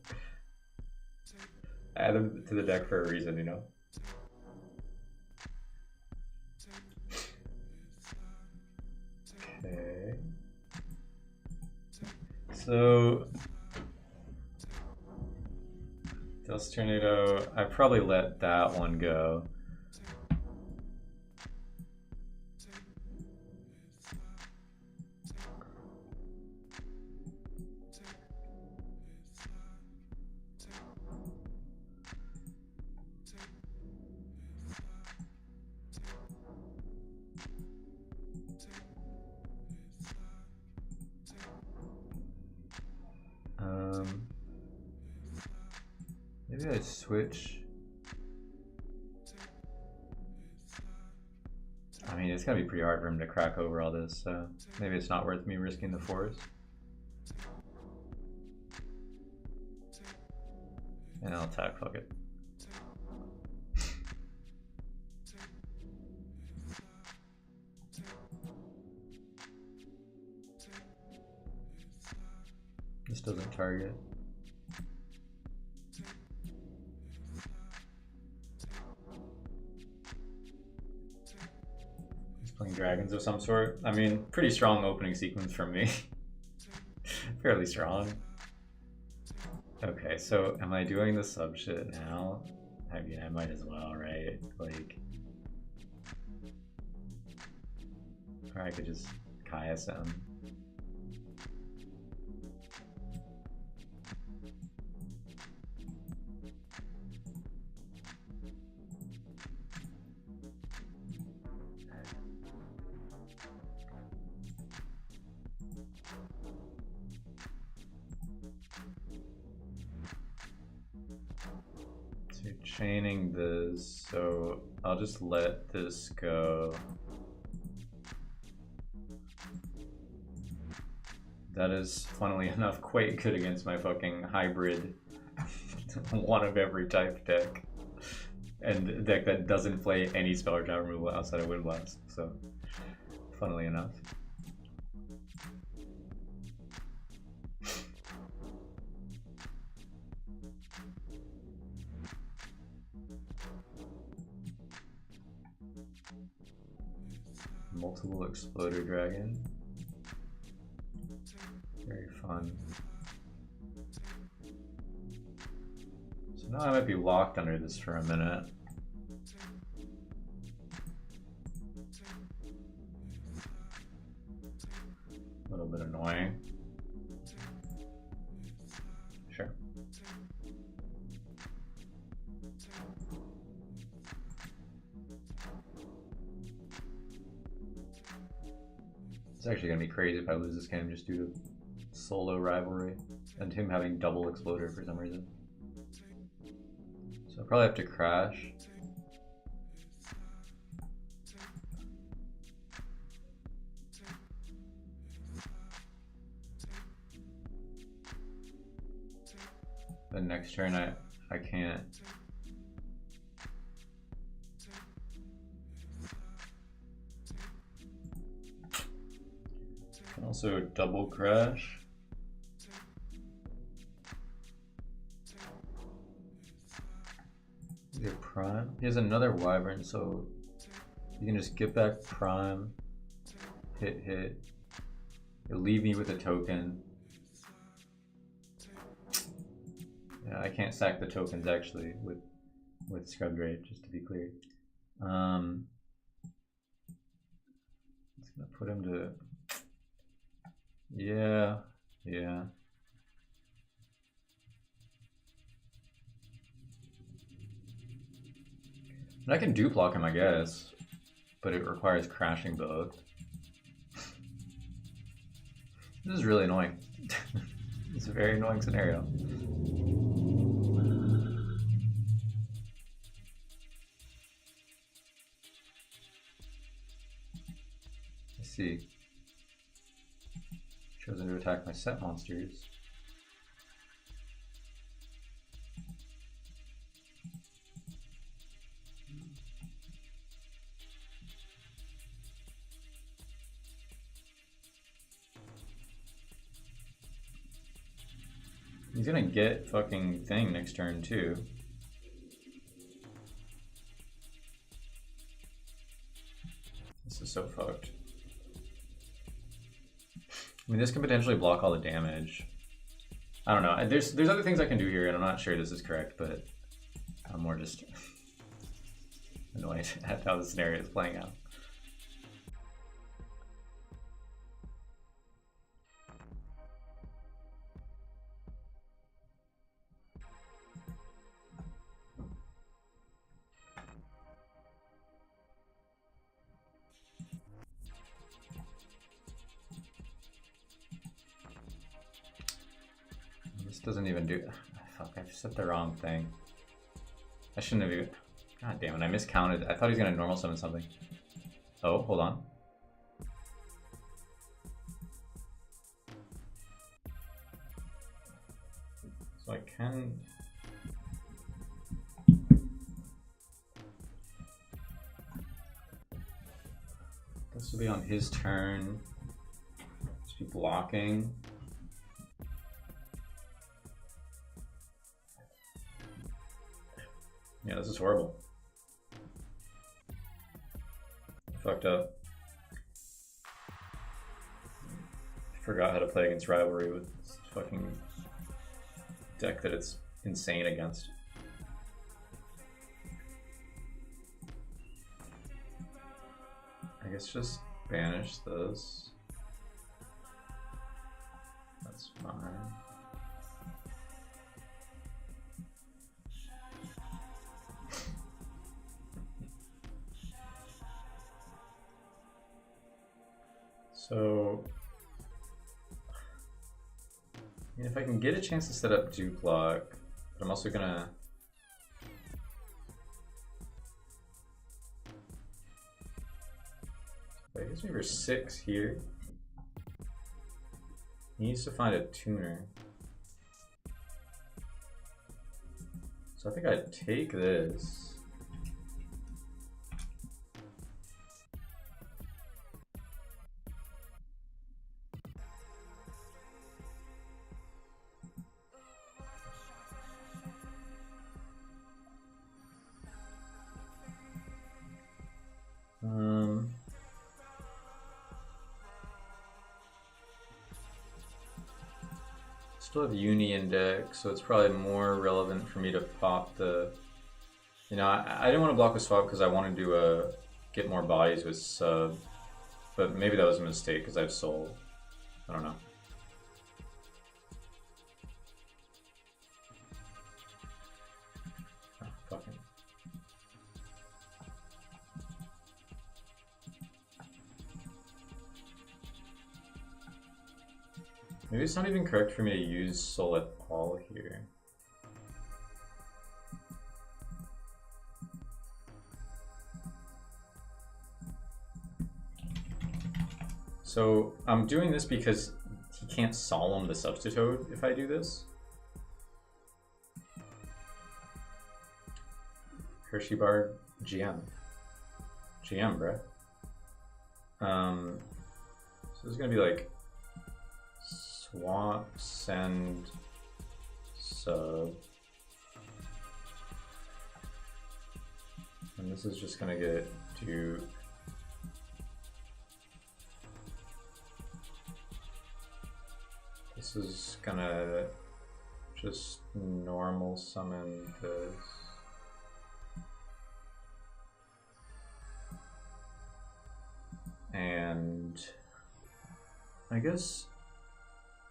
Speaker 1: I add them to the deck for a reason, you know? Okay. So Dust Tornado, I probably let that one go. Maybe I switch. I mean, it's gonna be pretty hard for him to crack over all this, so maybe it's not worth me risking the forest. And I'll attack, fuck it. This doesn't target. He's playing dragons of some sort. I mean, pretty strong opening sequence from me. Fairly strong. Okay, so am I doing the sub shit now? I mean, I might as well, right? Like, or I could just Kaya him. So you're chaining this, so I'll just let this go. That is, funnily enough, quite good against my fucking hybrid one of every type deck. And deck that doesn't play any spell or job removal outside of Wind Blast, so funnily enough. Multiple Exploder Dragon. Very fun. So now I might be locked under this for a minute. A little bit annoying. Sure. It's actually gonna be crazy if I lose this game just due to solo rivalry and him having double Exploder for some reason. So I'll probably have to crash. The next turn I can't. Can also double crash. Your prime. He has another wyvern, so you can just get back prime, hit. He'll leave me with a token. Yeah, I can't sack the tokens actually with Scrub Raid, just to be clear. It's gonna put him to. Yeah. And I can dupe lock him, I guess, but it requires crashing both. This is really annoying. It's a very annoying scenario. Let's see. Chosen to attack my set monsters. He's gonna get fucking thing next turn too. This is so fucked. I mean, this can potentially block all the damage. I don't know. There's other things I can do here, and I'm not sure this is correct, but I'm more just annoyed at how the scenario is playing out. Doesn't even do. Fuck, I set the wrong thing. I shouldn't have even. God damn it, I miscounted. I thought he was gonna normal summon something. Oh, hold on. So I can. This will be on his turn. Just be blocking. Yeah, this is horrible. Fucked up. I forgot how to play against Rivalry with this fucking deck that it's insane against. I guess just banish this. That's fine. So, I mean, if I can get a chance to set up dupe lock, but I'm also gonna guess maybe 6 here. He needs to find a tuner. So I think I'd take this. Still have Uni in deck, so it's probably more relevant for me to pop the. You know, I didn't want to block with swap because I wanted to get more bodies with sub, but maybe that was a mistake because I have soul. I don't know. Oh, fucking. Maybe it's not even correct for me to use soul at all here. So I'm doing this because he can't solemn the substitute if I do this. Hershey bar GM. GM, bruh. So this is gonna be like swap, send, sub. And this is just gonna get Duke. This is gonna just normal summon this. And I guess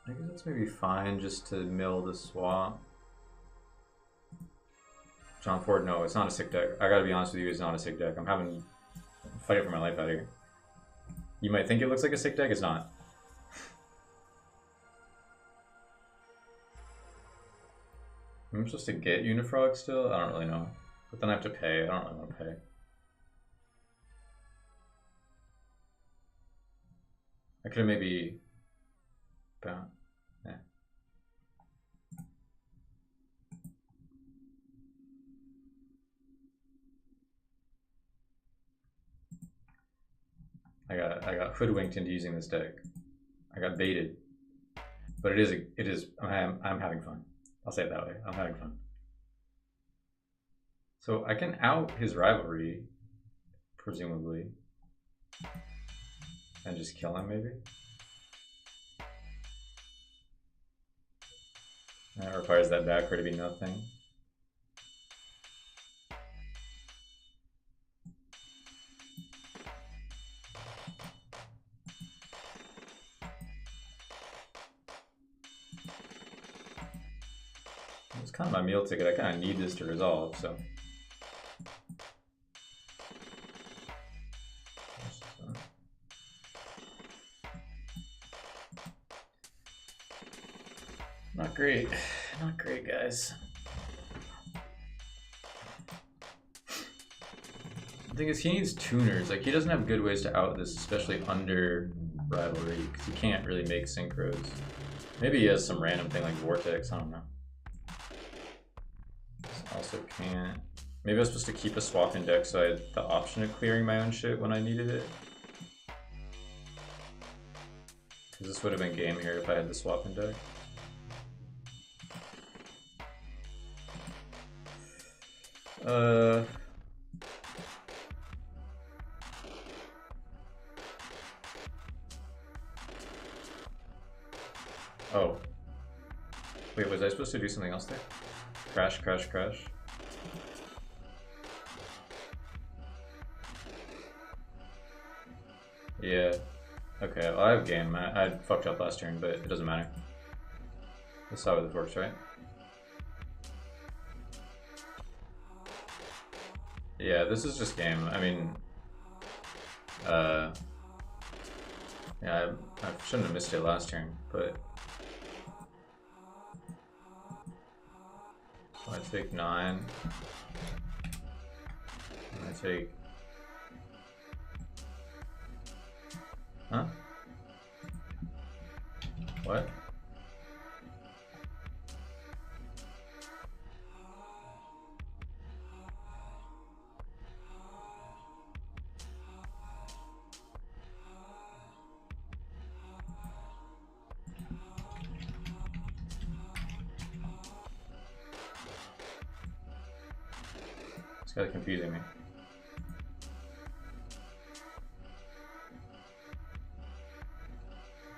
Speaker 1: that's maybe fine just to mill the swap. John Ford, no, it's not a sick deck. I gotta be honest with you, it's not a sick deck. I'm fighting for my life out here. You might think it looks like a sick deck, it's not. I'm supposed to get Unifrog still? I don't really know. But then I have to pay. I don't really want to pay. I could have maybe... Yeah. I got hoodwinked into using this deck. I got baited. But it is I'm having fun. I'll say it that way. I'm having fun. So I can out his rivalry, presumably, and just kill him maybe. That requires that backer to be nothing. It's kind of my meal ticket. I kind of need this to resolve, so. Not great. Not great, guys. The thing is, he needs tuners. Like, he doesn't have good ways to out this, especially under rivalry, because he can't really make synchros. Maybe he has some random thing like Vortex, I don't know. Also can't. Maybe I was supposed to keep a swap in deck so I had the option of clearing my own shit when I needed it. Because this would have been game here if I had the swap in deck. Oh. Wait, was I supposed to do something else there? Crash, crash, crash. Yeah. Okay, well, I have game. I fucked up last turn, but it doesn't matter. That's how it works, right? Yeah, this is just game. I mean, yeah, I shouldn't have missed it last turn, but I take 9. And I take Huh? What? It's kind of confusing me.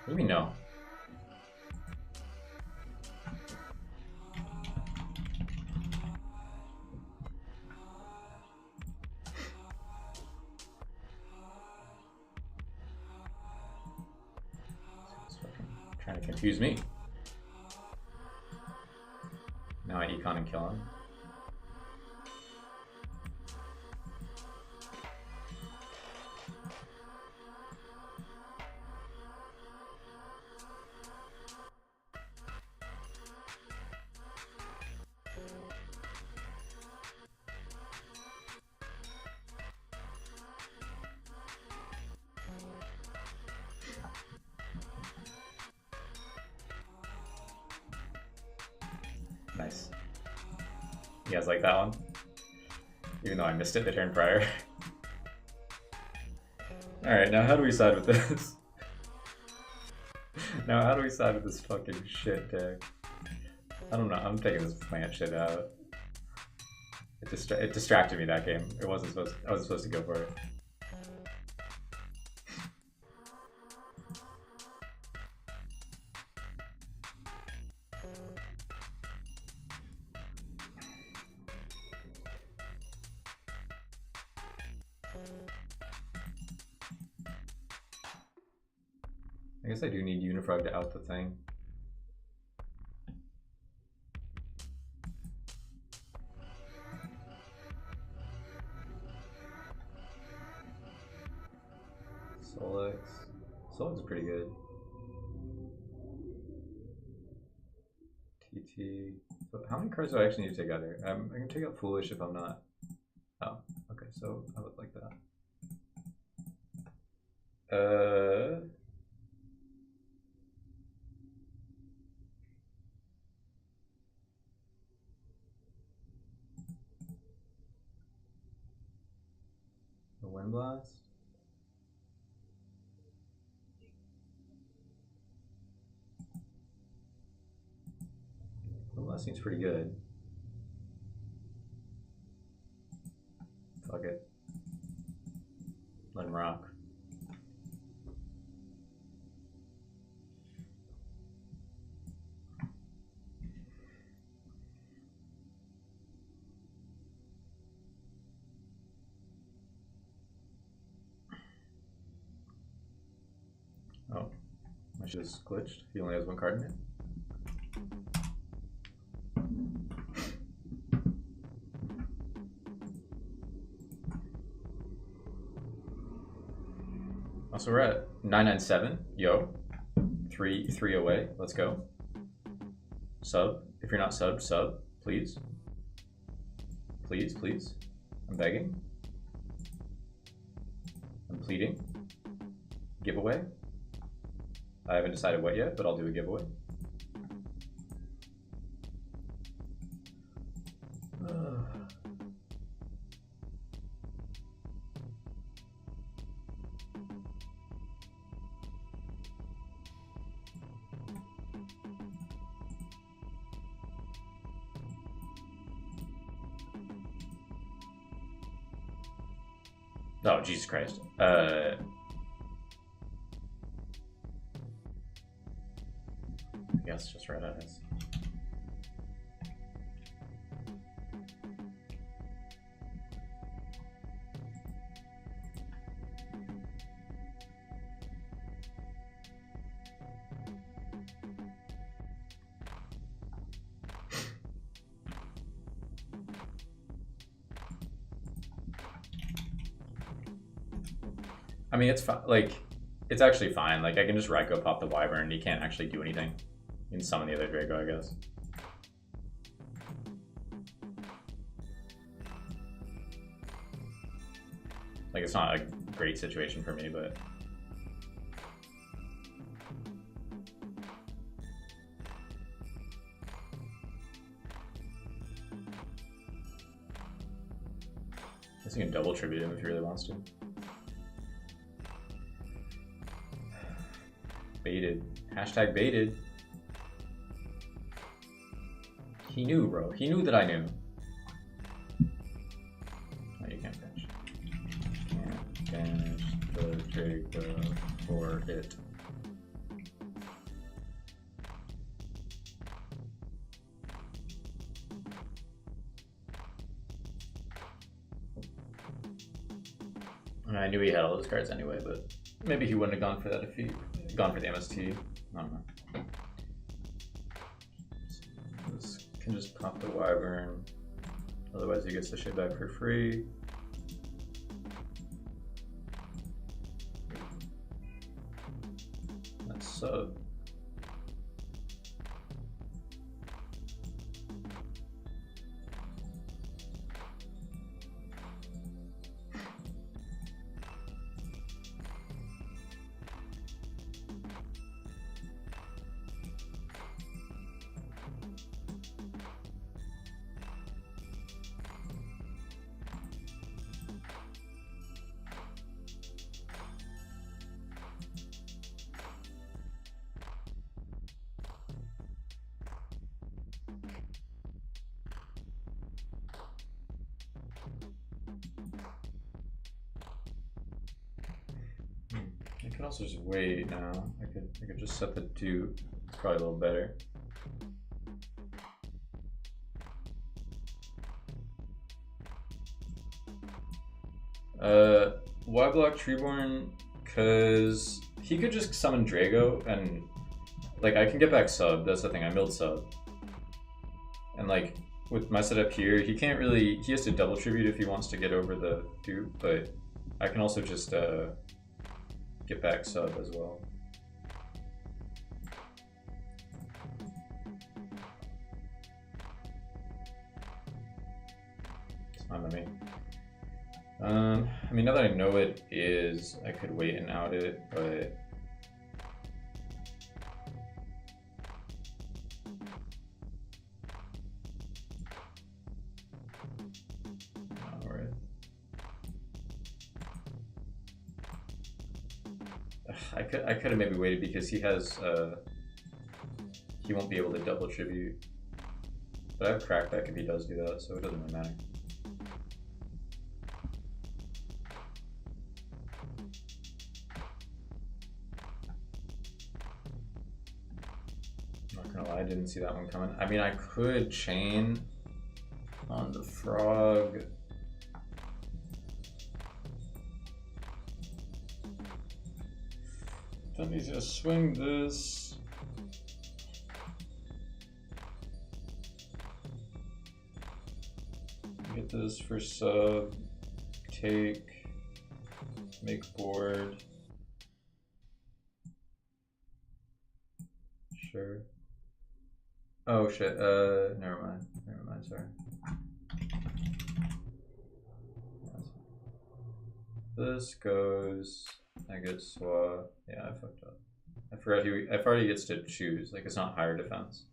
Speaker 1: What do you mean no? It's fucking trying to confuse me. Now I econ and kill him. Nice. You guys like that one? Even though I missed it the turn prior. Alright, now how do we side with this? Now how do we side with this fucking shit deck? I don't know, I'm taking this plant shit out. It distracted me that game. I wasn't supposed to go for it. I guess I do need Unifrog to out the thing. Solix. Solix is pretty good. TT. So how many cards do I actually need to take out here? I'm gonna take out Foolish if I'm not. Oh, okay, so I look like that. The Wind Blast. Well, that seems pretty good. Fuck it. Let him rock. Oh, my shit is glitched. He only has one card in it. So we're at 997. Yo, three away. Let's go. Sub. If you're not subbed, sub, please. Please, please. I'm begging. I'm pleading. Giveaway. I haven't decided what yet, but I'll do a giveaway. Oh, Jesus Christ. I guess just Red Eyes. I mean, it's like, it's actually fine. Like, I can just Raikou pop the Wyvern. He can't actually do anything. You can summon the other Draco, I guess. Like, it's not a great situation for me, but guess you can double tribute him if he really wants to. Baited. Hashtag baited. He knew, bro. He knew that I knew. Oh, you can't finish. Can't finish the Jacob for it. And I knew he had all those cards anyway, but maybe he wouldn't have gone for that if he gone for the MST. I don't know. This can just pop the Wyvern. Otherwise, he gets the shit back for free. That's sub. I could also just wait now. I could just set the dupe. It's probably a little better. Why block Treeborn? Cause he could just summon Drago and like I can get back sub. That's the thing. I milled sub, and like with my setup here, he can't really. He has to double tribute if he wants to get over the dupe, but I can also just get back sub as well. It's fine by me. I mean, now that I know it is, I could wait and out it, but alright. I could have maybe waited because he has he won't be able to double tribute, but I have crackback if he does do that, so it doesn't really matter. I didn't see that one coming. I mean, I could chain on the frog. Then he's gonna swing this. Get this for sub. Take. Make board. Sure. Oh shit, never mind, sorry. This goes, I get swap. Yeah, I fucked up. I forgot he gets to choose, like it's not higher defense.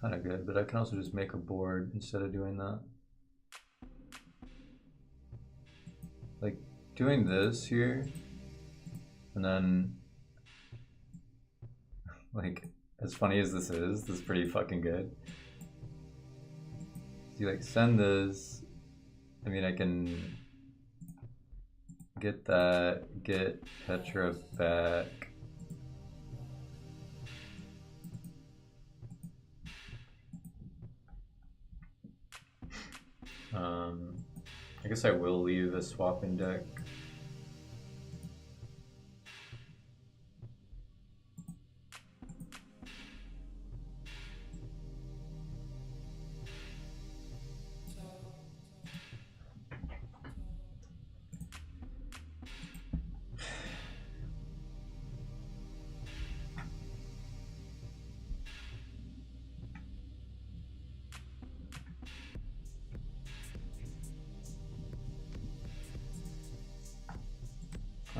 Speaker 1: Kind of good, but I can also just make a board instead of doing that. Like doing this here, and then like as funny as this is pretty fucking good. So you like send this. I mean, I can get that, get Petra back. I guess I will leave a swapping deck.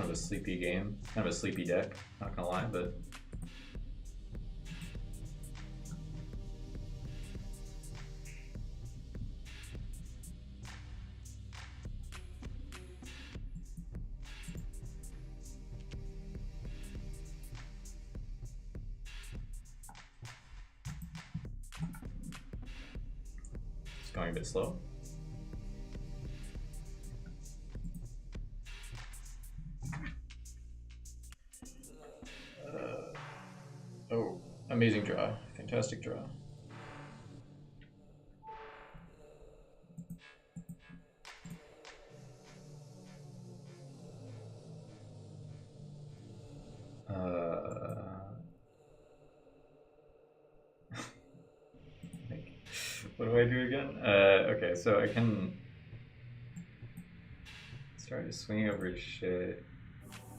Speaker 1: of a sleepy game, kind of a sleepy deck, not gonna lie, but it's going a bit slow. Oh, amazing draw, fantastic draw. What do I do again? Okay, so I can start swinging over shit.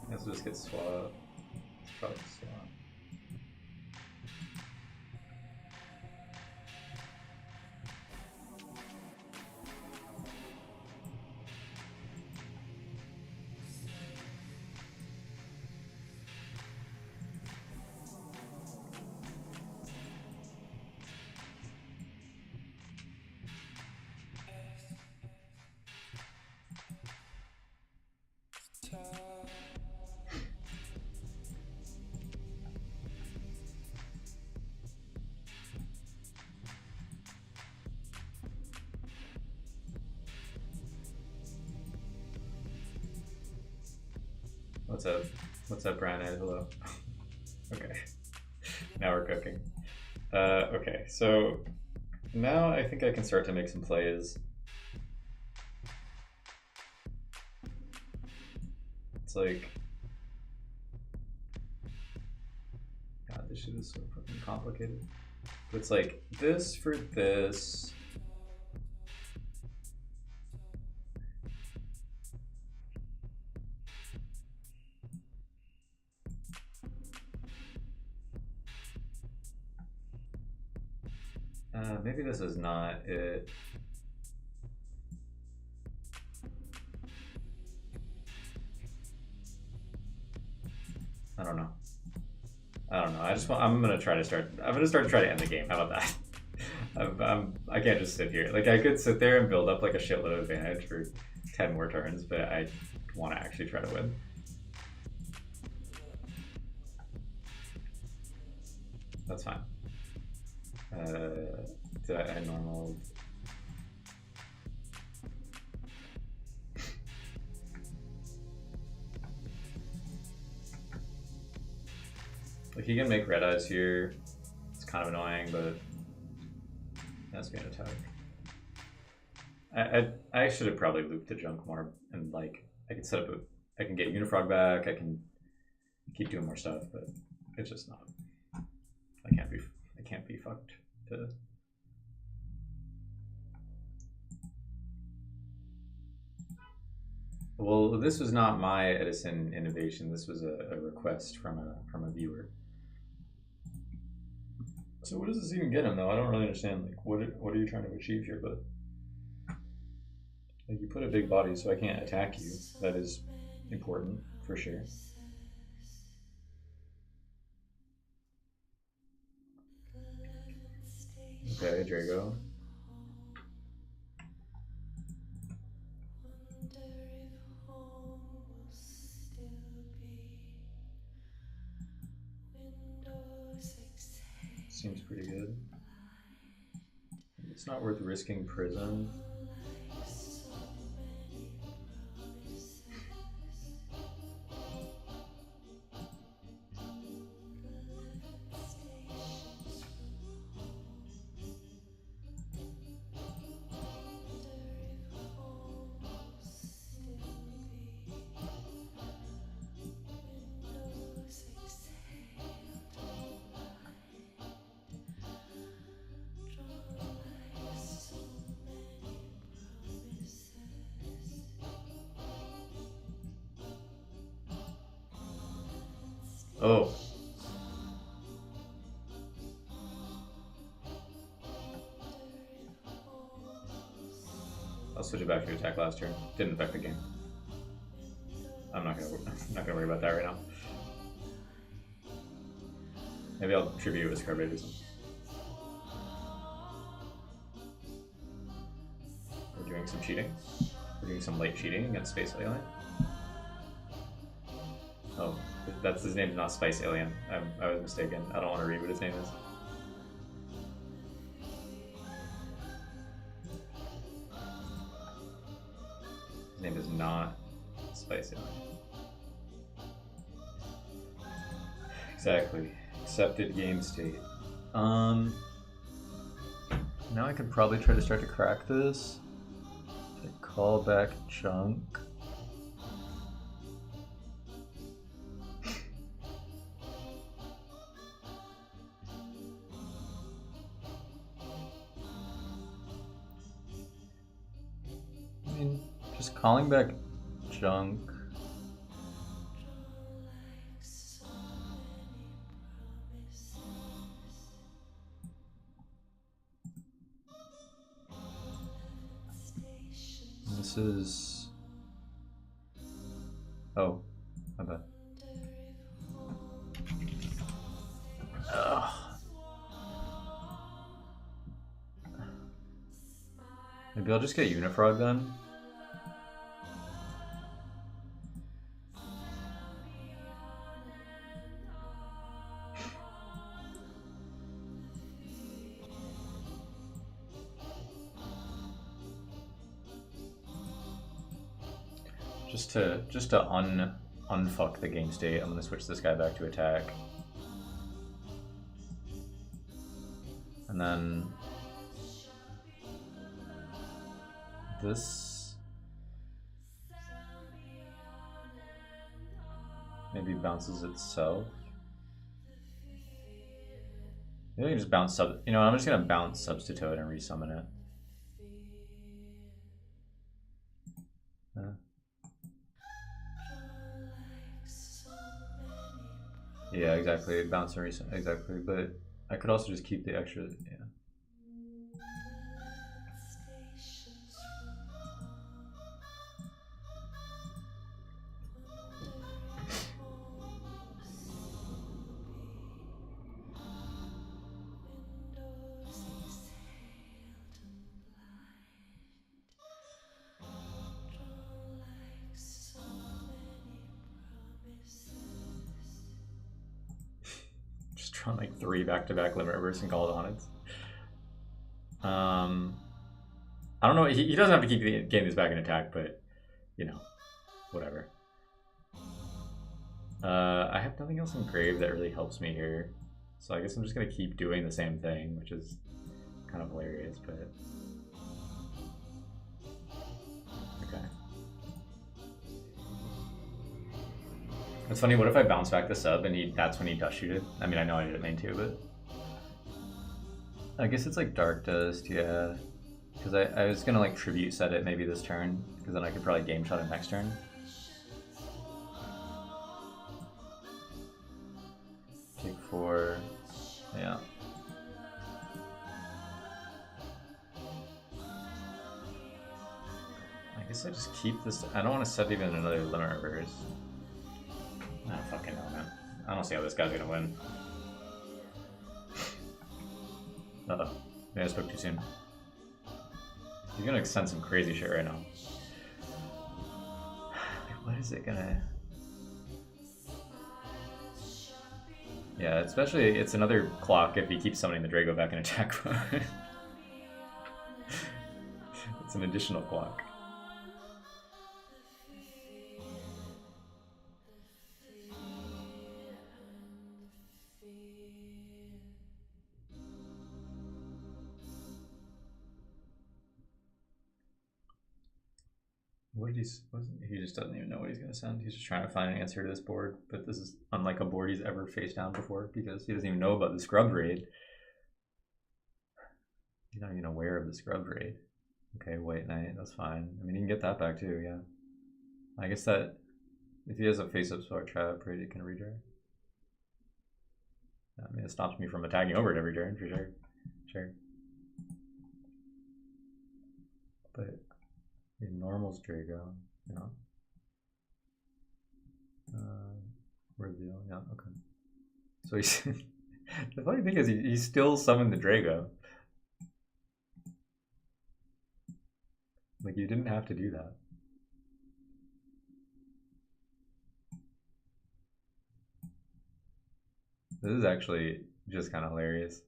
Speaker 1: This will just get swapped. It's probably swap. What's up? What's up, Brian? Hello. Okay. Now we're cooking. Okay, so now I think I can start to make some plays. It's like, God, this shit is so fucking complicated. But it's like this for this. Maybe this is not it. I don't know. I'm gonna try to start. I'm gonna start to try to end the game. How about that? I can't just sit here. Like, I could sit there and build up like a shitload of advantage for 10 more turns, but I want to actually try to win. That's fine. Did I normal? Like, he can make red eyes here. It's kind of annoying, but that's being attacked. I should have probably looped the junk more, and like I can set up I can get Unifrog back. I can keep doing more stuff, but it's just not. I can't be fucked to. Well, this was not my Edison innovation. This was a request from a viewer. So what does this even get him, though? I don't really understand. Like, what are you trying to achieve here? But like, you put a big body, so I can't attack you. That is important for sure. Okay, Drago. Seems pretty good. It's not worth risking prison. Oh. I'll switch it back to attack last turn. Didn't affect the game. I'm not gonna worry about that right now. Maybe I'll tribute it with Scrub Raid or something. We're doing some cheating. We're doing some late cheating against Space Alien. Oh, that's his name, not Spice Alien. I was mistaken. I don't want to read what his name is. His name is not Spice Alien. Exactly. Accepted game state. Now I could probably try to start to crack this. To call back junk. I mean, just calling back junk. This is... Oh, my bad. Ugh. Maybe I'll just get Unifrog then. Just to unfuck the game state, I'm gonna switch this guy back to attack. And then this maybe bounces itself. Maybe I can just bounce sub. You know, I'm just gonna bounce Substitute and resummon it. Yeah, exactly. Bounce and resummon, exactly. But I could also just keep the extra. Yeah. Drawn like 3 back-to-back limit reverse and call it on it. I don't know. He doesn't have to keep getting this back in attack, but you know, whatever. I have nothing else in grave that really helps me here, so I guess I'm just gonna keep doing the same thing, which is kind of hilarious, but okay. It's funny. What if I bounce back the sub and that's when he dust shooted? I mean, I know I did it main too, but I guess it's like Dark Dust, yeah. Because I was gonna like tribute set it maybe this turn, because then I could probably game shot it next turn. Take 4, yeah. I guess I just keep this. I don't want to set even another limit reverse. I don't fucking know, man. I don't see how this guy's gonna win. Uh-oh. Maybe I spoke too soon. He's gonna send some crazy shit right now. What is it gonna... Yeah, especially it's another clock if he keeps summoning the Drago back in attack mode. It's an additional clock. What did he just doesn't even know what he's going to send. He's just trying to find an answer to this board, but this is unlike a board he's ever faced down before because he doesn't even know about the Scrub Raid. He's not even aware of the Scrub Raid. Okay, White Knight, that's fine. I mean, he can get that back too, yeah. I guess that if he has a face-up Spark Trap, Raid, it can redraw. I mean, it stops me from attacking over it every turn, for sure. Sure. But... Normals Drago, you know. Reveal, yeah, okay. So he's the funny thing is he still summoned the Drago. Like, you didn't have to do that. This is actually just kind of hilarious.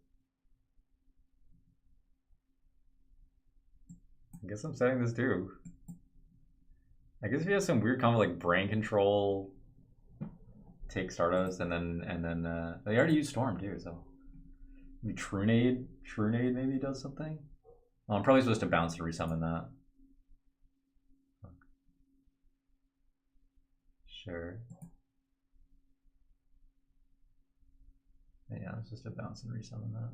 Speaker 1: I guess I'm setting this too. I guess if you have some weird combo like brain control, take Stardust, and then they already used Storm too, so maybe Trunade maybe does something. Well, I'm probably supposed to bounce to resummon that. Sure. Yeah, I'm supposed to bounce and resummon that.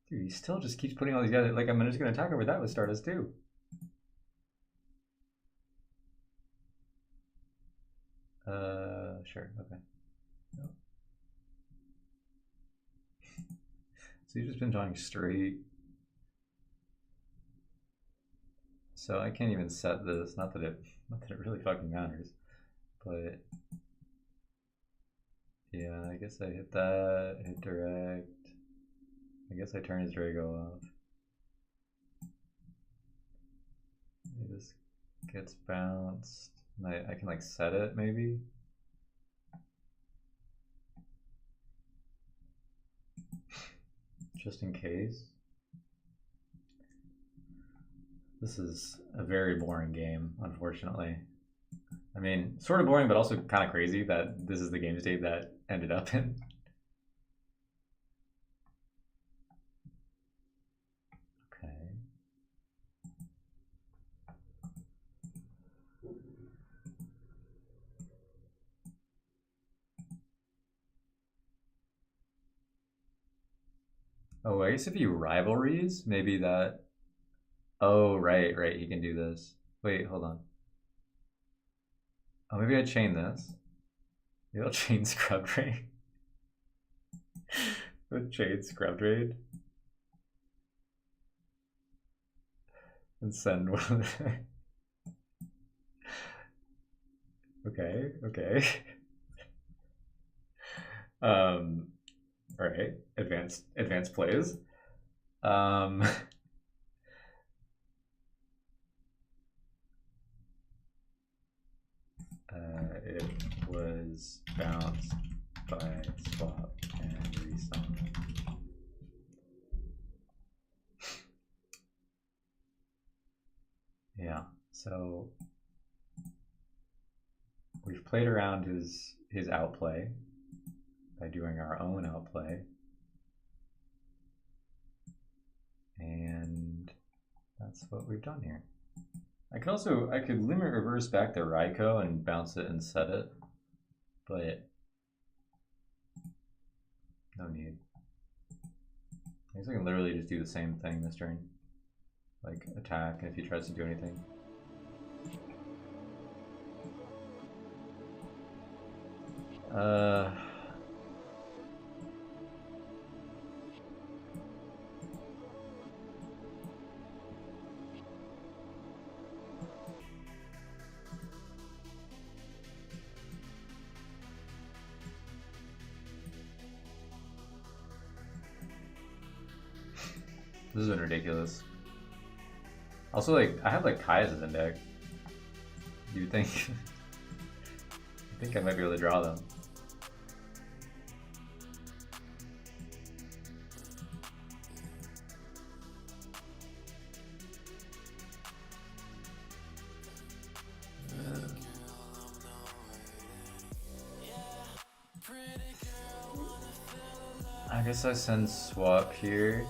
Speaker 1: Dude, he still just keeps putting all these guys. Like, I'm just gonna attack over that with Stardust too. Sure, okay. No. So you've just been drawing straight. So I can't even set this. Not that it really fucking matters, but yeah, I guess I hit that, hit direct. I guess I turn his Drago off. This gets bounced. And I can like set it maybe. Just in case. This is a very boring game, unfortunately. I mean, sort of boring, but also kind of crazy that this is the game state that ended up in. Okay. Oh, I guess if you rivalries, maybe that. Oh, right, you can do this. Wait, hold on. Oh, maybe I chain this. Maybe I'll chain Scrub Raid. Chain Scrub Raid. And send one. Okay. Alright, advanced plays. It was bounced by swap and resummon. Yeah, so we've played around his outplay by doing our own outplay. And that's what we've done here. I could limit reverse back the Raikou and bounce it and set it, but no need. I guess I can literally just do the same thing this turn. Like attack if he tries to do anything. This has been ridiculous. Also, like, I have like Kai's in deck. Do you think? I think I might be able to draw them. I guess I send swap here.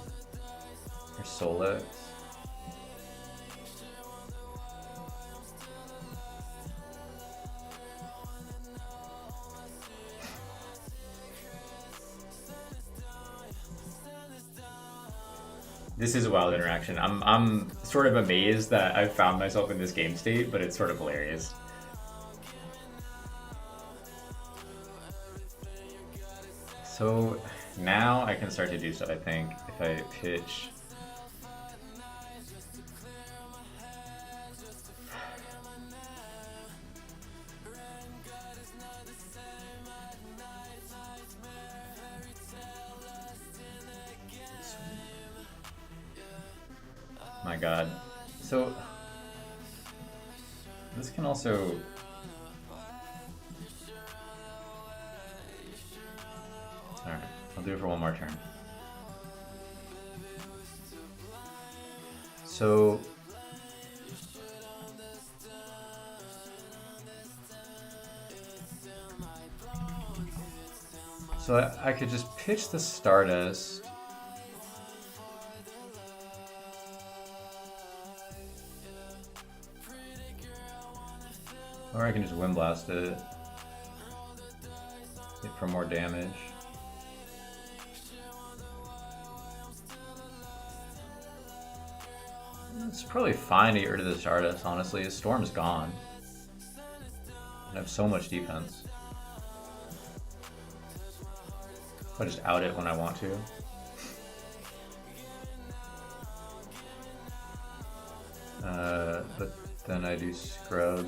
Speaker 1: Or Solex. This is a wild interaction. I'm sort of amazed that I've found myself in this game state, but it's sort of hilarious. So now I can start to do stuff, I think, if I pitch. god. So this can also... Alright, I'll do it for one more turn. So I could just pitch the Stardust. Or I can just Wind Blast it. Hit for more damage. It's probably fine to get rid of the Stardust, honestly. His Storm's gone. I have so much defense. I just out it when I want to. But then I do Scrubbed.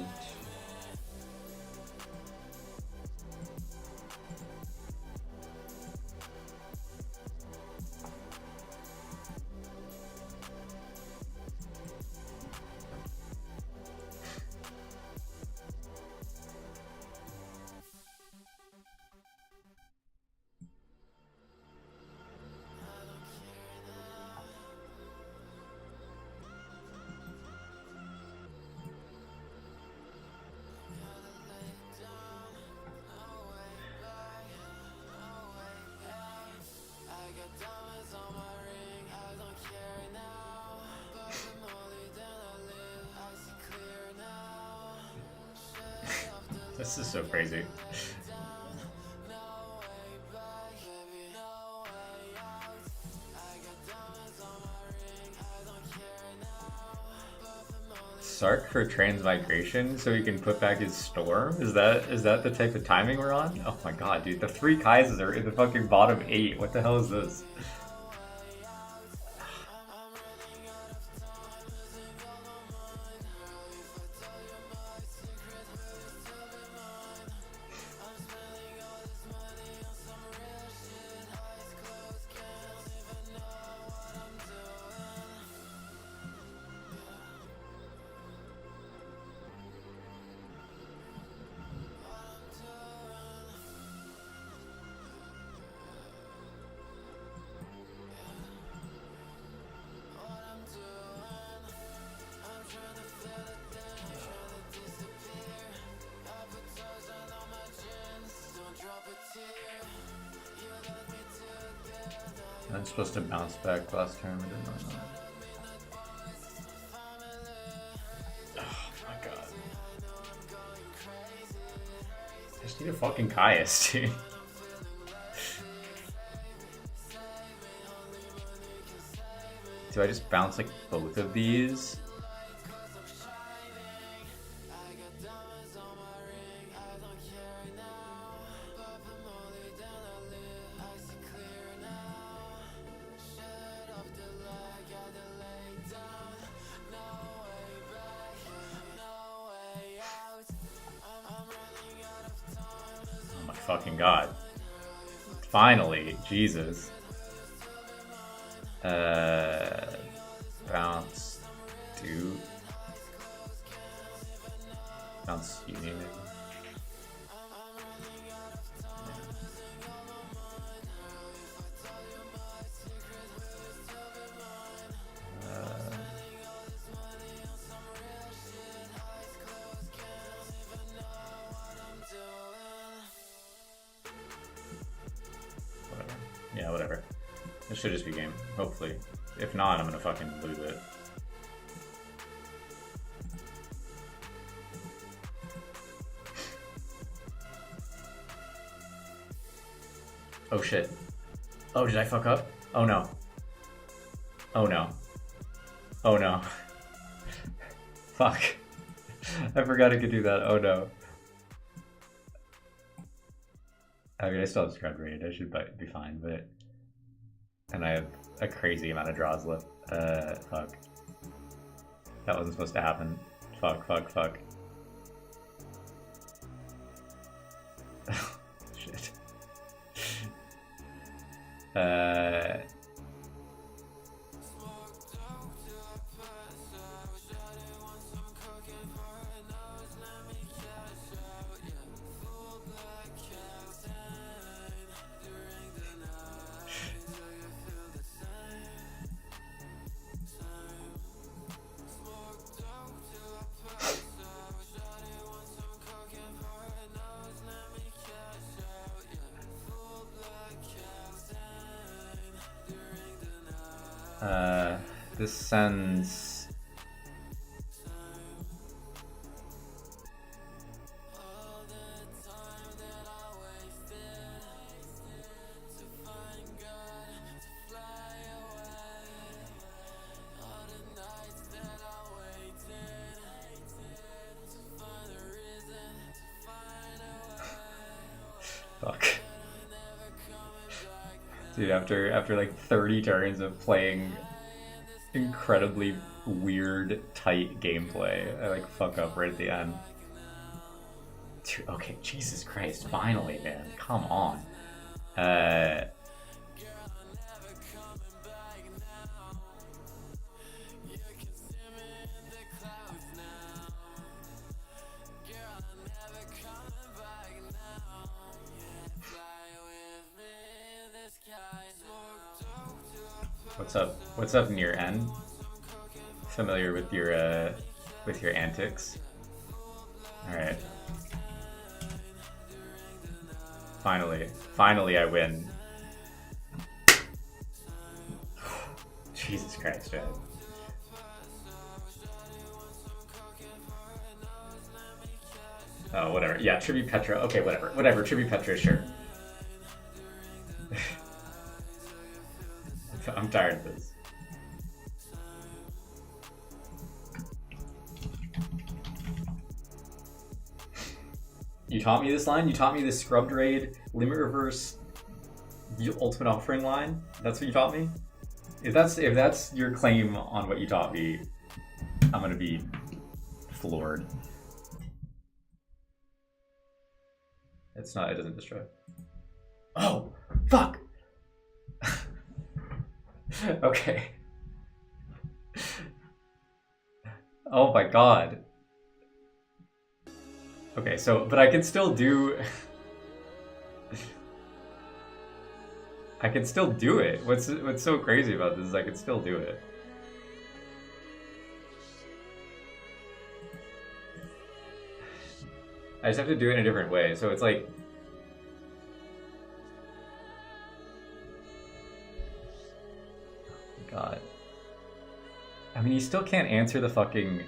Speaker 1: This is so crazy. Sark for transmigration so he can put back his Storm? Is that the type of timing we're on? Oh my god, dude, the 3 Kaisas are in the fucking bottom 8. What the hell is this? I'm supposed to bounce back last turn, I didn't know that. Oh my god. I just need a fucking Caius, dude. Do I just bounce like both of these? Fucking god. Finally, Jesus. Bounce. Do. Bounce Union. Yeah, whatever. This should just be game, hopefully. If not, I'm gonna fucking lose it. Oh shit. Oh, did I fuck up? Oh no. Oh no. Oh no. Fuck. I forgot I could do that. Oh no. I mean, I still have Scrub Raid. I should be fine, but... And I have a crazy amount of draws left. Fuck. That wasn't supposed to happen. Fuck, fuck, fuck. Shit. This sends... Fuck. Dude, after like 30 turns of playing incredibly weird, tight gameplay, I like fuck up right at the end. Dude, okay, Jesus Christ, finally, man. Come on. What's up near end? Familiar with your antics? Alright. Finally I win. Jesus Christ, man. Oh, whatever. Yeah, Tribute Petra. Okay, whatever. Tribute Petra, sure. I'm tired of this. You taught me this line? You taught me this Scrubbed Raid, Limit Reverse, Ultimate Offering line? That's what you taught me? If that's your claim on what you taught me, I'm gonna be floored. It doesn't destroy. Oh, fuck! Okay. Oh my god. Okay, so, but I can still do... I can still do it. What's so crazy about this is I can still do it. I just have to do it in a different way, so it's like... God. I mean, you still can't answer the fucking...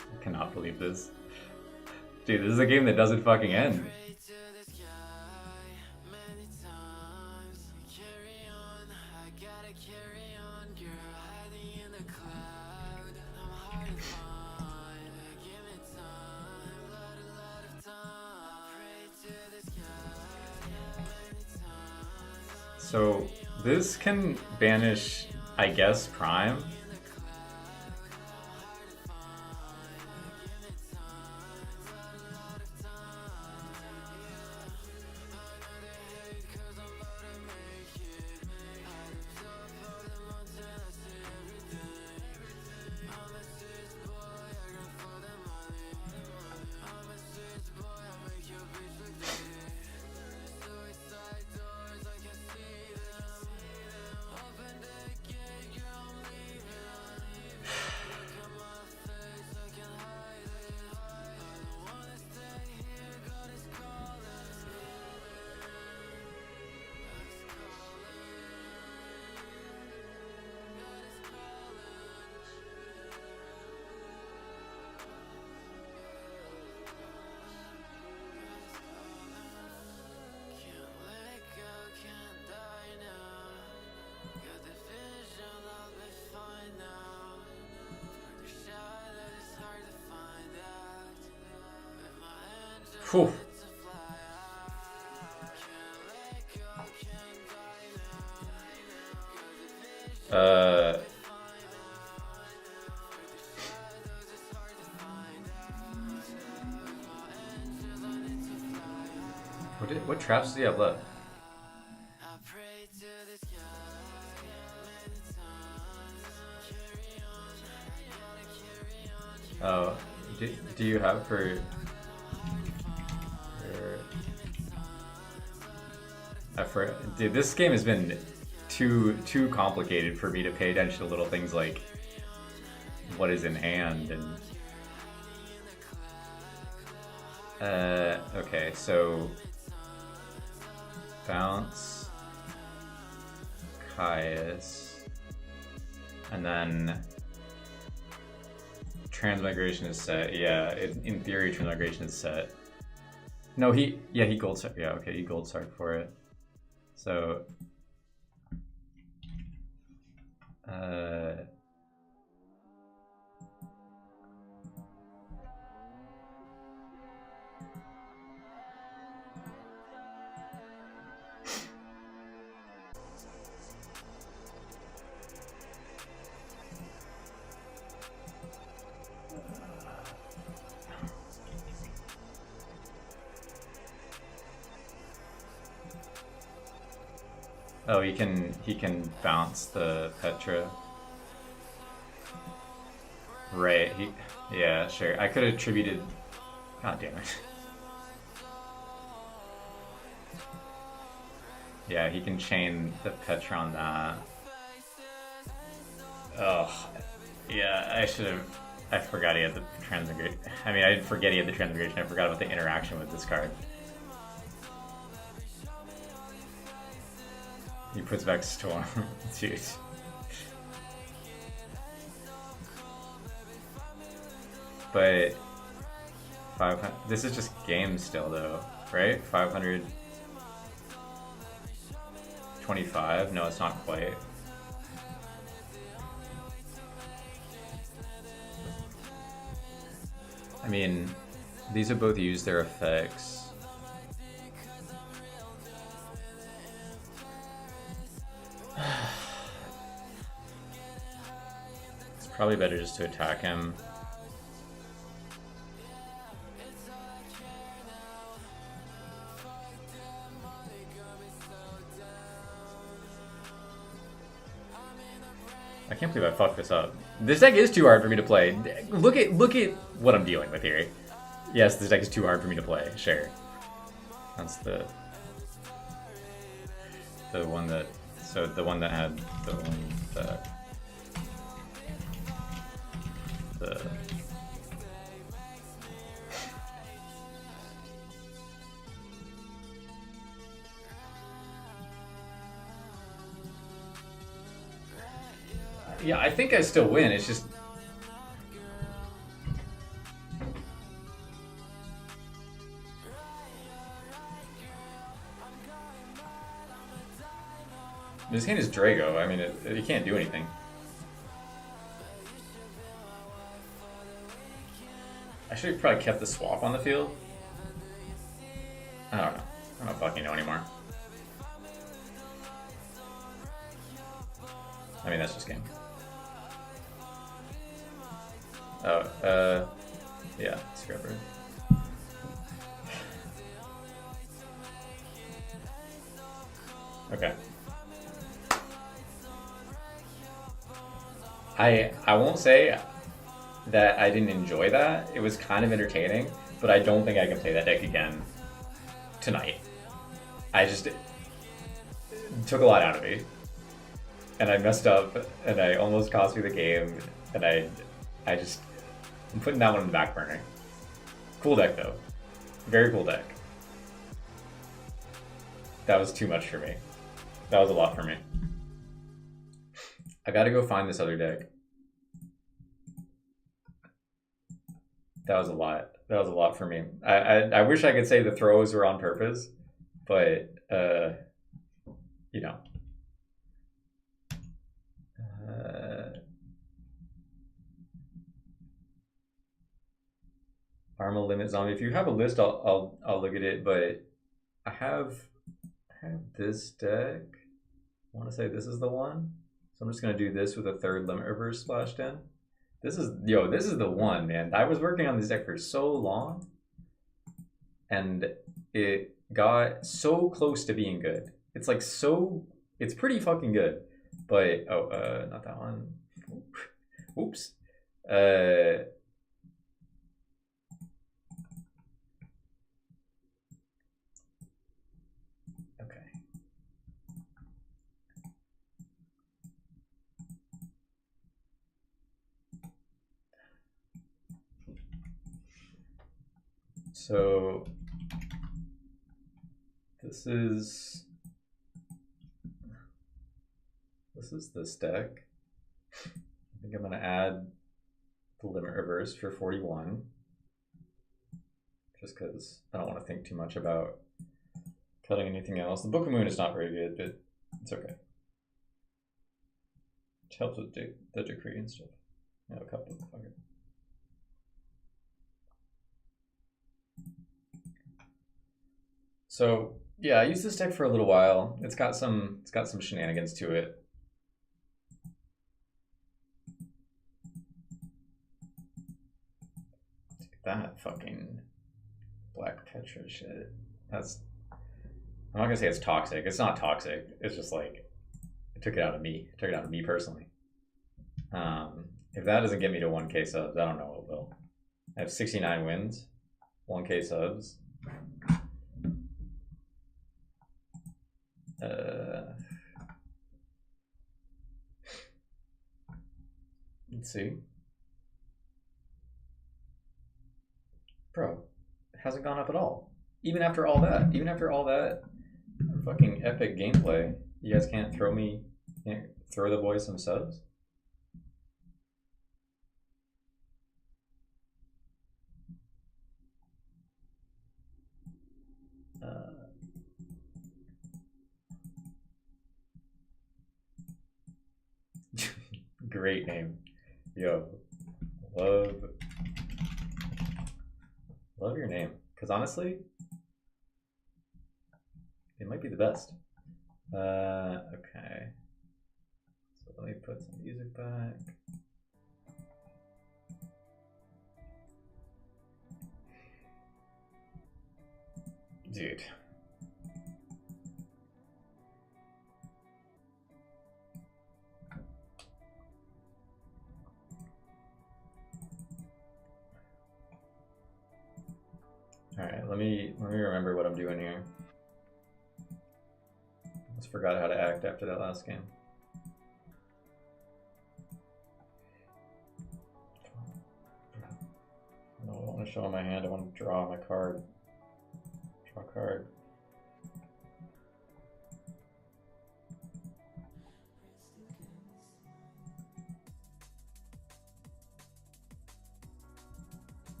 Speaker 1: I cannot believe this. Dude, this is a game that doesn't fucking end. So this can banish, I guess, Prime. Whew. What traps do you have left? Oh, do you have for dude, this game has been too complicated for me to pay attention to little things like what is in hand and Okay, so bounce Caius, and then transmigration is set. Yeah, in theory, transmigration is set. No, he gold star. Yeah, okay, he gold starred for it. So, oh, he can bounce the Petra. Right. Yeah, sure. I could have attributed. God damn it. Yeah, he can chain the Petra on that. Oh, yeah. I should have. I forgot he had the transmigration. I mean, I didn't forget he had the transmigration. I forgot about the interaction with this card. He puts back Storm. Dude. But 500. This is just game still, though, right? 525. No, it's not quite. I mean, these have both used their effects. It's probably better just to attack him. I can't believe I fucked this up. This deck is too hard for me to play. Look at what I'm dealing with here. Yes, this deck is too hard for me to play. Sure. That's the one that. So the one that had the one that the. Yeah, I think I still win. It's just. His hand is Drago. I mean, he can't do anything. I should have probably kept the swap on the field. I don't know. I don't fucking know anymore. I mean, that's just game. Oh, yeah, Scrubber. Okay. I won't say that I didn't enjoy that. It was kind of entertaining, but I don't think I can play that deck again tonight. I just took a lot out of me, and I messed up, and I almost cost me the game, and I'm putting that one in the back burner. Cool deck though, very cool deck. That was too much for me. That was a lot for me. I gotta go find this other deck. That was a lot. That was a lot for me. I wish I could say the throws were on purpose, but you know. Arma limit zombie. If you have a list, I'll look at it. But I have this deck. I want to say this is the one. So I'm just gonna do this with a third limit reverse splashed in. This is the one, man. I was working on this deck for so long, and it got so close to being good. It's like it's pretty fucking good. But not that one. Oops. So this is this deck. I think I'm gonna add the limit reverse for 41. Just because I don't want to think too much about cutting anything else. The Book of Moon is not very good, but it's okay. It helps with the decree and stuff. No, a couple of fucker. So yeah, I used this deck for a little while. It's got some shenanigans to it. That fucking Black Petra shit. That's, I'm not gonna say it's toxic. It's not toxic. It's just like it took it out of me. It took it out of me personally. If that doesn't get me to 1K subs, I don't know what will. I have 69 wins, 1K subs. Let's see. Bro, it hasn't gone up at all. Even after all that fucking epic gameplay, you guys can't throw the boy some subs? Great name. Yo, love your name. Because honestly, it might be the best. Okay. So let me put some music back. Dude. All right, let me remember what I'm doing here. Just forgot how to act after that last game. I don't want to show my hand. I want to draw my card. Draw a card.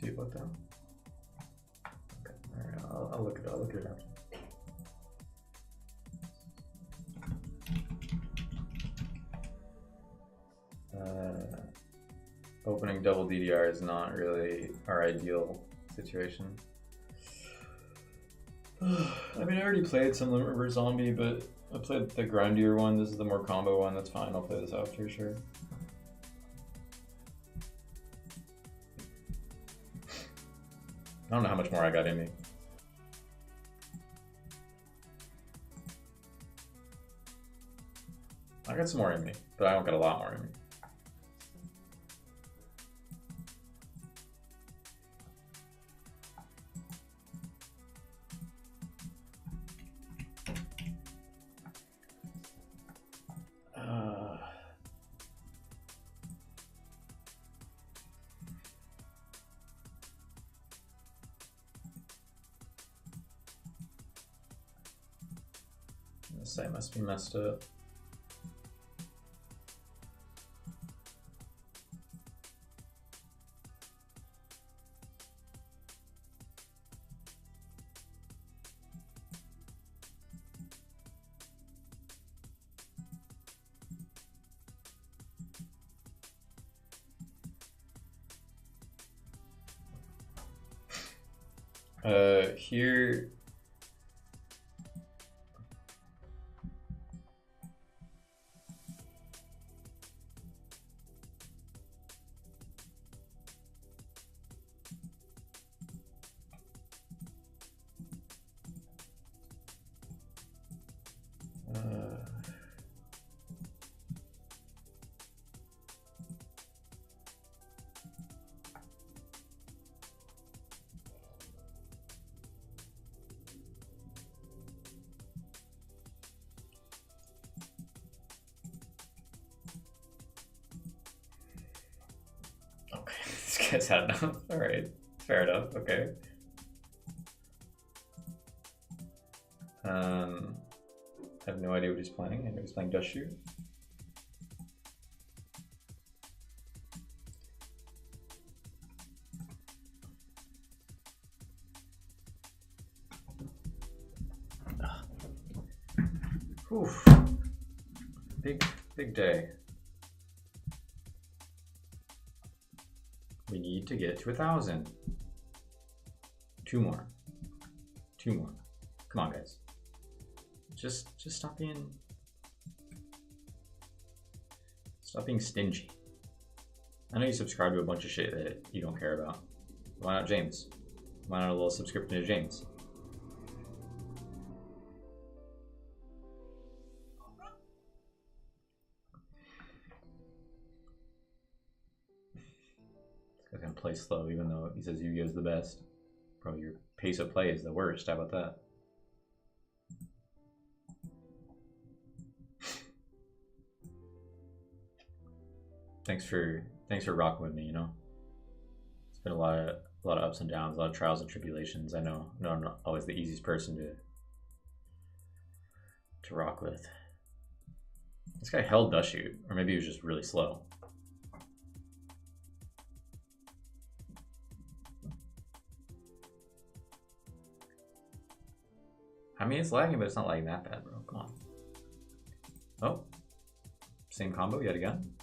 Speaker 1: See about that? Okay, all right. I'll look at it. I'll look at it after. Opening double DDR is not really our ideal situation. I mean, I already played some Limit Reverse Zombie, but I played the grindier one. This is the more combo one. That's fine. I'll play this after, sure. I don't know how much more I got in me. I got some more in me, but I don't got a lot more in me. This site must be messed up. Here. This guy's had enough. Alright, fair enough, okay. I have no idea what he's playing. I know he's playing Dust Shoot. Oof. Big day. We need to get to 1,000. 2 more. 2 more. Come on, guys. Just stop being stingy. I know you subscribe to a bunch of shit that you don't care about. Why not James? Why not a little subscription to James? This guy's gonna play slow even though he says Yu-Gi-Oh's the best. Bro, your pace of play is the worst. How about that? Thanks for rocking with me, you know. It's been a lot of ups and downs, a lot of trials and tribulations. I know I'm not always the easiest person to rock with. This guy held Dust Shoot, or maybe he was just really slow. I mean, it's lagging, but it's not lagging that bad, bro. Come on. Oh, same combo yet again.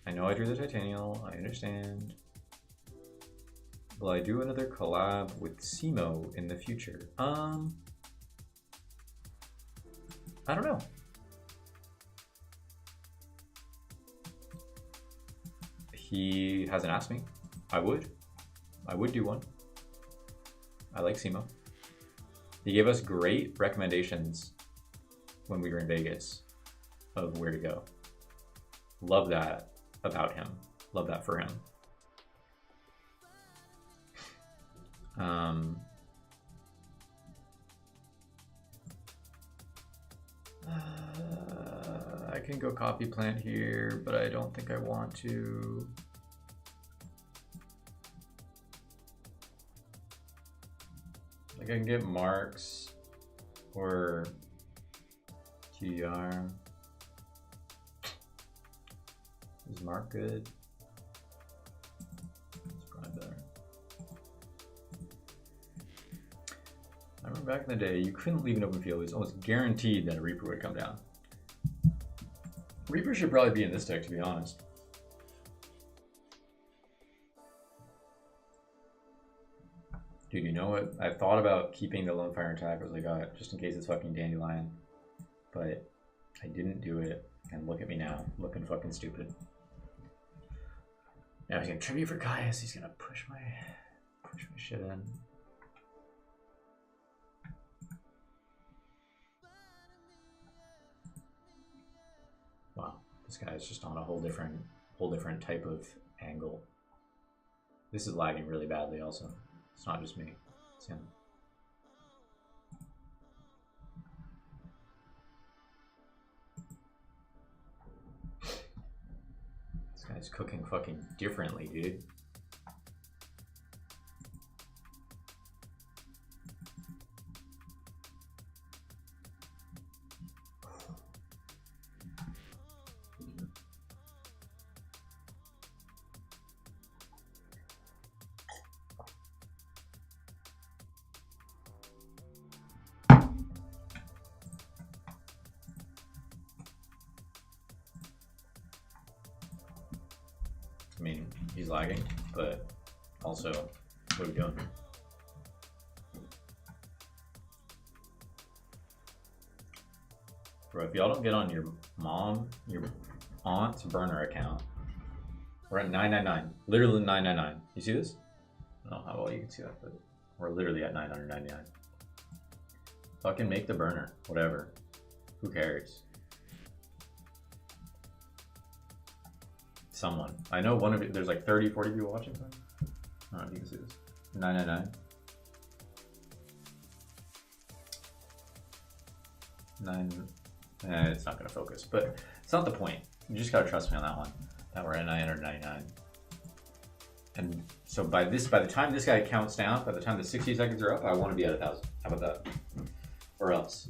Speaker 1: I know I drew the Titanial, I understand. Will I do another collab with Simo in the future? I don't know. He hasn't asked me. I would do one. I like Simo. He gave us great recommendations when we were in Vegas of where to go. Love that about him. Love that for him. I can go copy plant here, but I don't think I want to. Like I can get Marks or TR. Is Mark good? It's probably better. I remember back in the day, you couldn't leave an open field. It was almost guaranteed that a Reaper would come down. Reaper should probably be in this deck, to be honest. Dude, you know what? I thought about keeping the Lone Fire attack. I was like, oh, just in case it's fucking Dandelion. But I didn't do it. And look at me now, looking fucking stupid. Now he's gonna tribute for Caius. He's gonna push my shit in. Wow, this guy is just on a whole different type of angle. This is lagging really badly also. It's not just me, it's him. This guy's cooking fucking differently, dude. I mean, he's lagging, but also, what are we doing? Bro, if y'all don't get on your aunt's burner account, we're at 999, literally 999. You see this? I don't know how well you can see that, but we're literally at 999. Fucking make the burner, whatever. Who cares? Someone. I know one of you, there's like 30, 40 people watching. I don't know if you can see this. 999. 9. It's not going to focus, but it's not the point. You just got to trust me on that one. That we're at 999. And so by the time this guy counts down, by the time the 60 seconds are up, I want to be at 1,000. How about that? Or else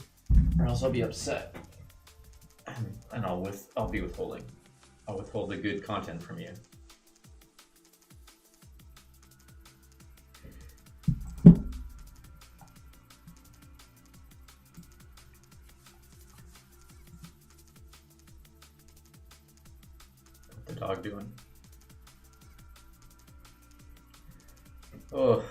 Speaker 1: I'll be upset. And I'll be withholding. I'll withhold the good content from you. What's the dog doing? Oh.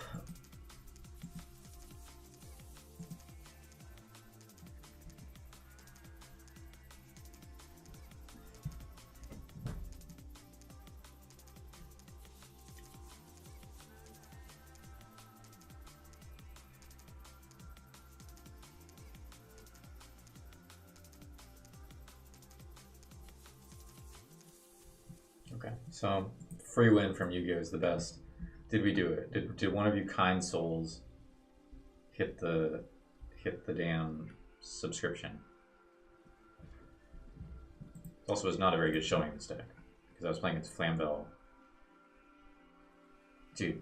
Speaker 1: Okay, so free win from Yu-Gi-Oh is the best. Did we do it? Did one of you kind souls hit the damn subscription? Also, was not a very good showing this deck because I was playing against Flamvel. Dude,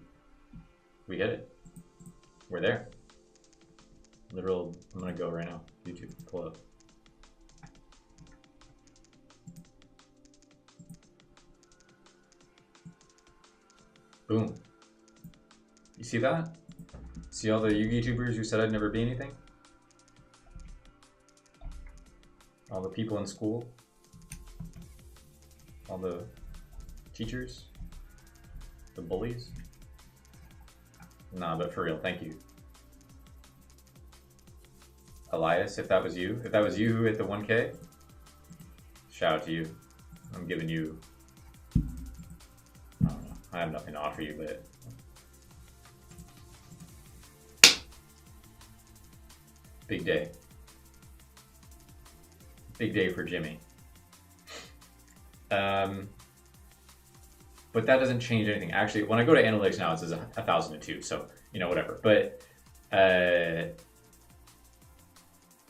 Speaker 1: we hit it. We're there. Literal. I'm gonna go right now. YouTube, pull up. Boom. You see that? See all the YouTubers who said I'd never be anything? All the people in school? All the teachers? The bullies? Nah, but for real, thank you. Elias, if that was you who hit the 1K, shout out to you. I'm giving you, I don't know, I have nothing to offer you, but big day. Big day for Jimmy. But that doesn't change anything. Actually, when I go to analytics now, it says 1,002, so, you know, whatever. But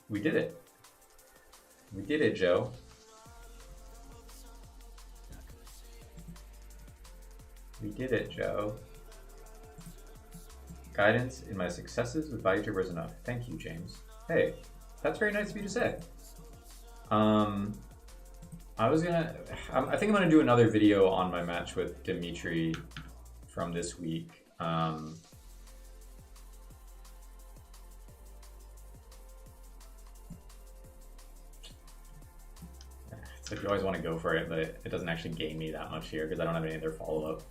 Speaker 1: we did it. We did it, Joe. We did it, Joe. Guidance in my successes with ValueTuber is enough. Thank you, James. Hey, that's very nice of you to say. I think I'm gonna do another video on my match with Dimitri from this week. It's like you always want to go for it, but it doesn't actually gain me that much here because I don't have any other follow-up.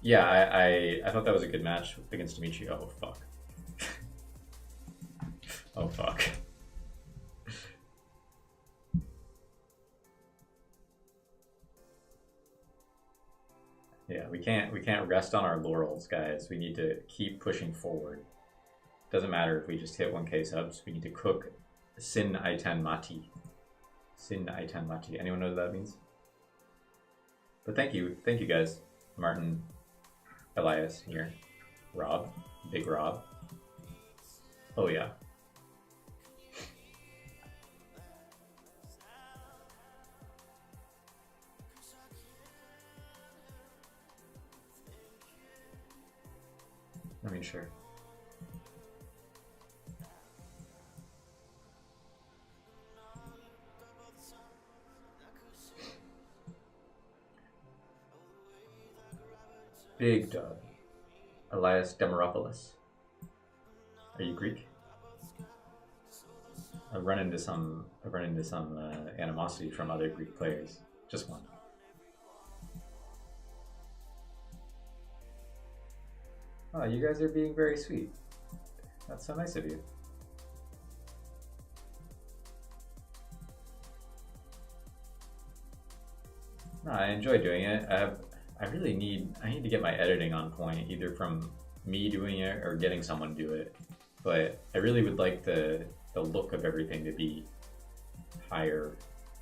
Speaker 1: Yeah, I thought that was a good match against Dimitri. Oh, fuck. Oh, fuck. Yeah, we can't rest on our laurels, guys. We need to keep pushing forward. Doesn't matter if we just hit 1K subs. We need to cook Sin Aitan Mati. Sin Aitan Mati. Anyone know what that means? But thank you guys. Martin, Elias here, Rob, Big Rob. Oh yeah. I mean, sure. Big dog. Elias Demoropoulos. Are you Greek? I've run into some animosity from other Greek players. Just one. Oh, you guys are being very sweet. That's so nice of you. No, I enjoy doing it. I need to get my editing on point, either from me doing it or getting someone do it. But I really would like the look of everything to be higher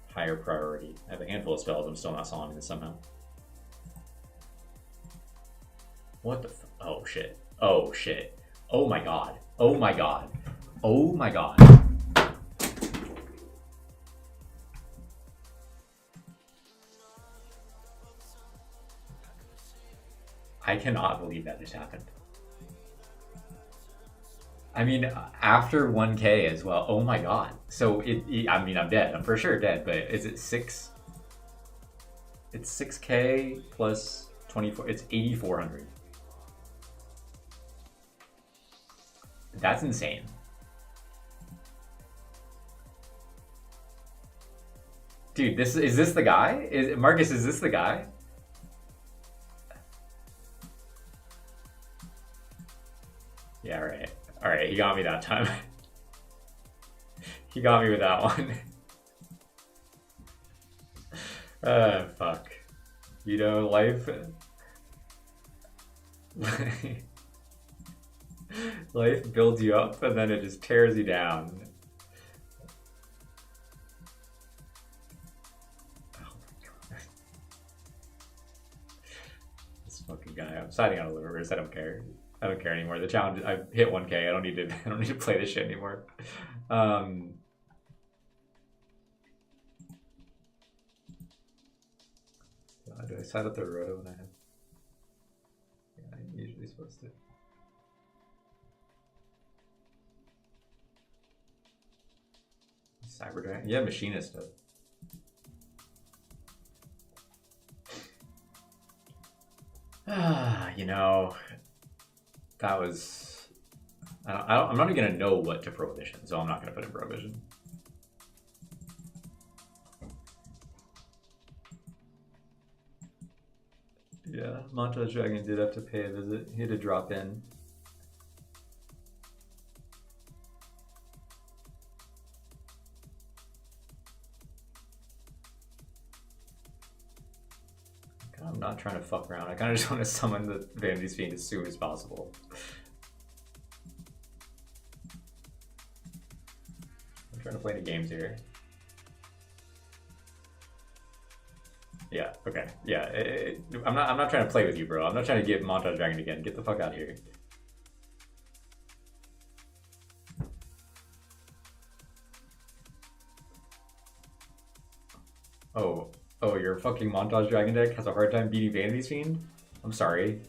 Speaker 1: priority. I have a handful of spells. I'm still not solving this somehow. What the? Oh shit! Oh shit! Oh my god! Oh my god! Oh my god. I cannot believe that just happened. I mean, after 1K as well. Oh my god. So I mean, I'm dead. I'm for sure dead. But is it 6? It's 6K plus 24. It's 8,400. That's insane. Dude, is this the guy? Marcus, is this the guy? Yeah, right. All right, he got me that time. He got me with that one. Fuck. You know, life builds you up and then it just tears you down. Oh my god. This fucking guy. I'm signing out of Liververse. I don't care. I don't care anymore. The challenge, I've hit 1K. I don't need to play this shit anymore. Do I side up the roto when I have? Yeah, I'm usually supposed to. Cyber Dragon? Yeah, Machinist stuff. You know, that was. I'm not even gonna know what to Prohibition, so I'm not gonna put in Prohibition. Yeah, Montage Dragon did have to pay a visit. He had to drop in. I'm not trying to fuck around. I kind of just want to summon the Vanity's Fiend as soon as possible. I'm trying to play any games here. Yeah, okay. Yeah, I'm not trying to play with you, bro. I'm not trying to get Montage Dragon again. Get the fuck out of here. Oh, your fucking Montage Dragon deck has a hard time beating Vanity's Fiend? I'm sorry.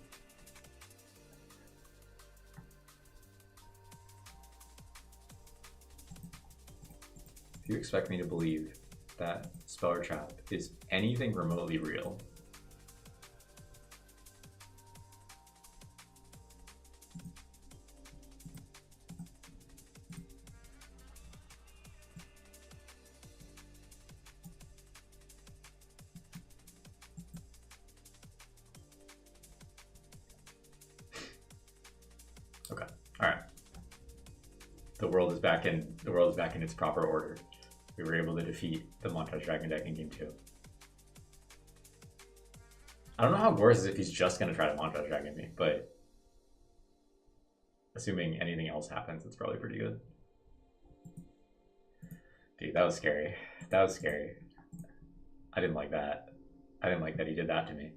Speaker 1: If you expect me to believe that Speller Trap is anything remotely real, okay, all right. The world is back in its proper order. We were able to defeat the Montage Dragon deck in game 2. I don't know how Gorse is if he's just gonna try to Montage Dragon me, but assuming anything else happens, it's probably pretty good. Dude, that was scary. That was scary. I didn't like that. I didn't like that he did that to me.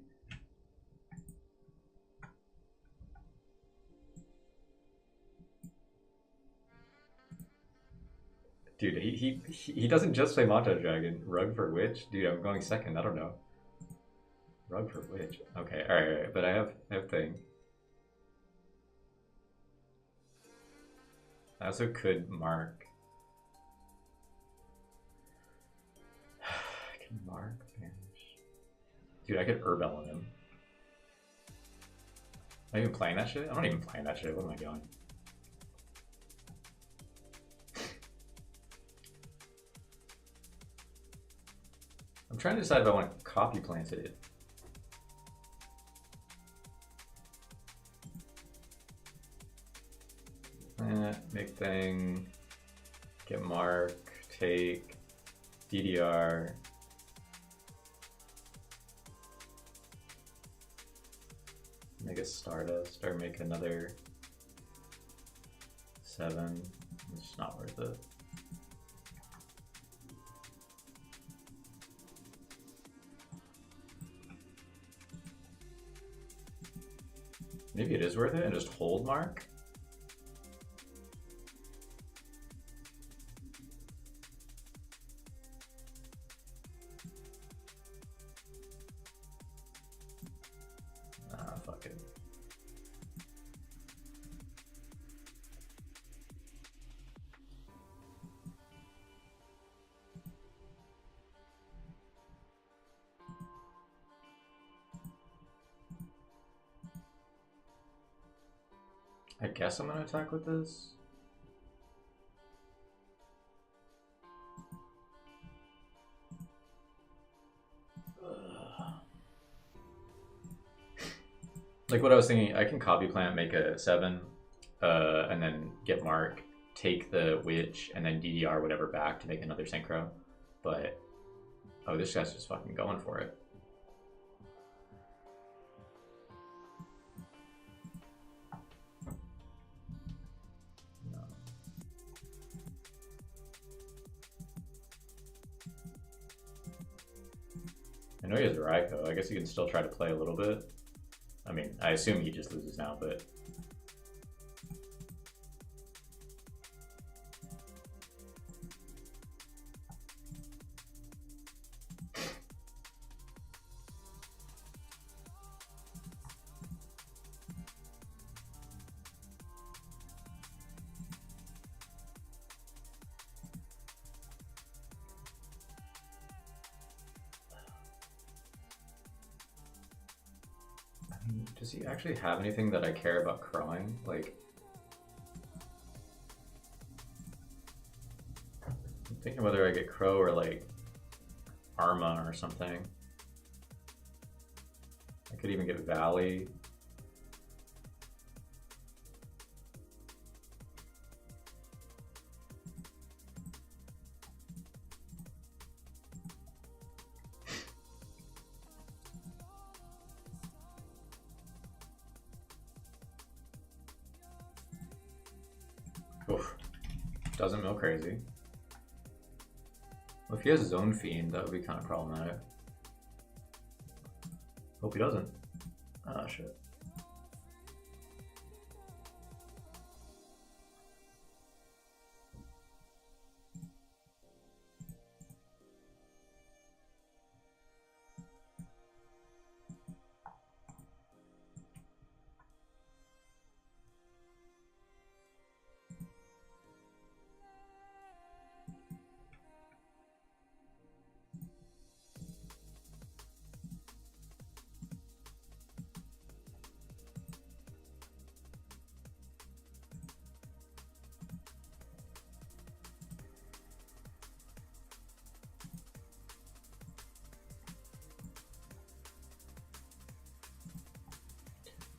Speaker 1: Dude, he doesn't just play Montage Dragon. Rug for Witch? Dude, I'm going second. I don't know. Rug for Witch. Okay, alright. But I have thing. I also could mark. I can mark, banish. Dude, I could Herbel on him. Am I even playing that shit? I'm not even playing that shit. What am I doing? I'm trying to decide if I want to copy plant it. Make thing, get mark, take, DDR. Make a Stardust or make another 7. It's just not worth it. Maybe it is worth it and just hold mark. I guess I'm gonna attack with this. Like what I was thinking, I can copy plant, make a 7, and then get Mark, take the witch, and then DDR whatever back to make another synchro. But oh, this guy's just fucking going for it. No. I know he has Raiko. I guess he can still try to play a little bit. I mean, I assume he just loses now, but does he actually have anything that I care about crawling? Like, I'm thinking whether I get Crow or like Arma or something. I could even get Valley. Oof. Doesn't mill crazy. Well, if he has Zone Fiend, that would be kind of problematic. Hope he doesn't. Ah, shit.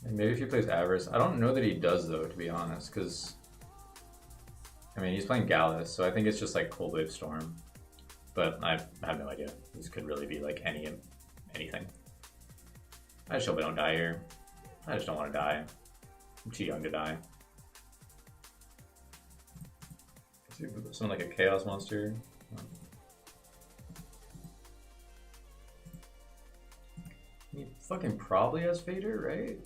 Speaker 1: And maybe if he plays Avarice, I don't know that he does though, to be honest, because I mean he's playing Gallus, so I think it's just like Cold Wave Storm. But I have no idea. This could really be like anything. I just hope I don't die here. I just don't want to die. I'm too young to die. Someone like a Chaos Monster. He fucking probably has Fader, right?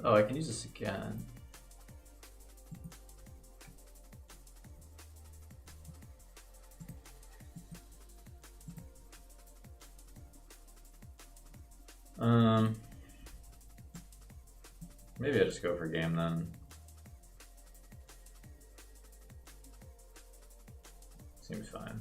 Speaker 1: Oh, I can use this again. Maybe I just go for game then. Seems fine.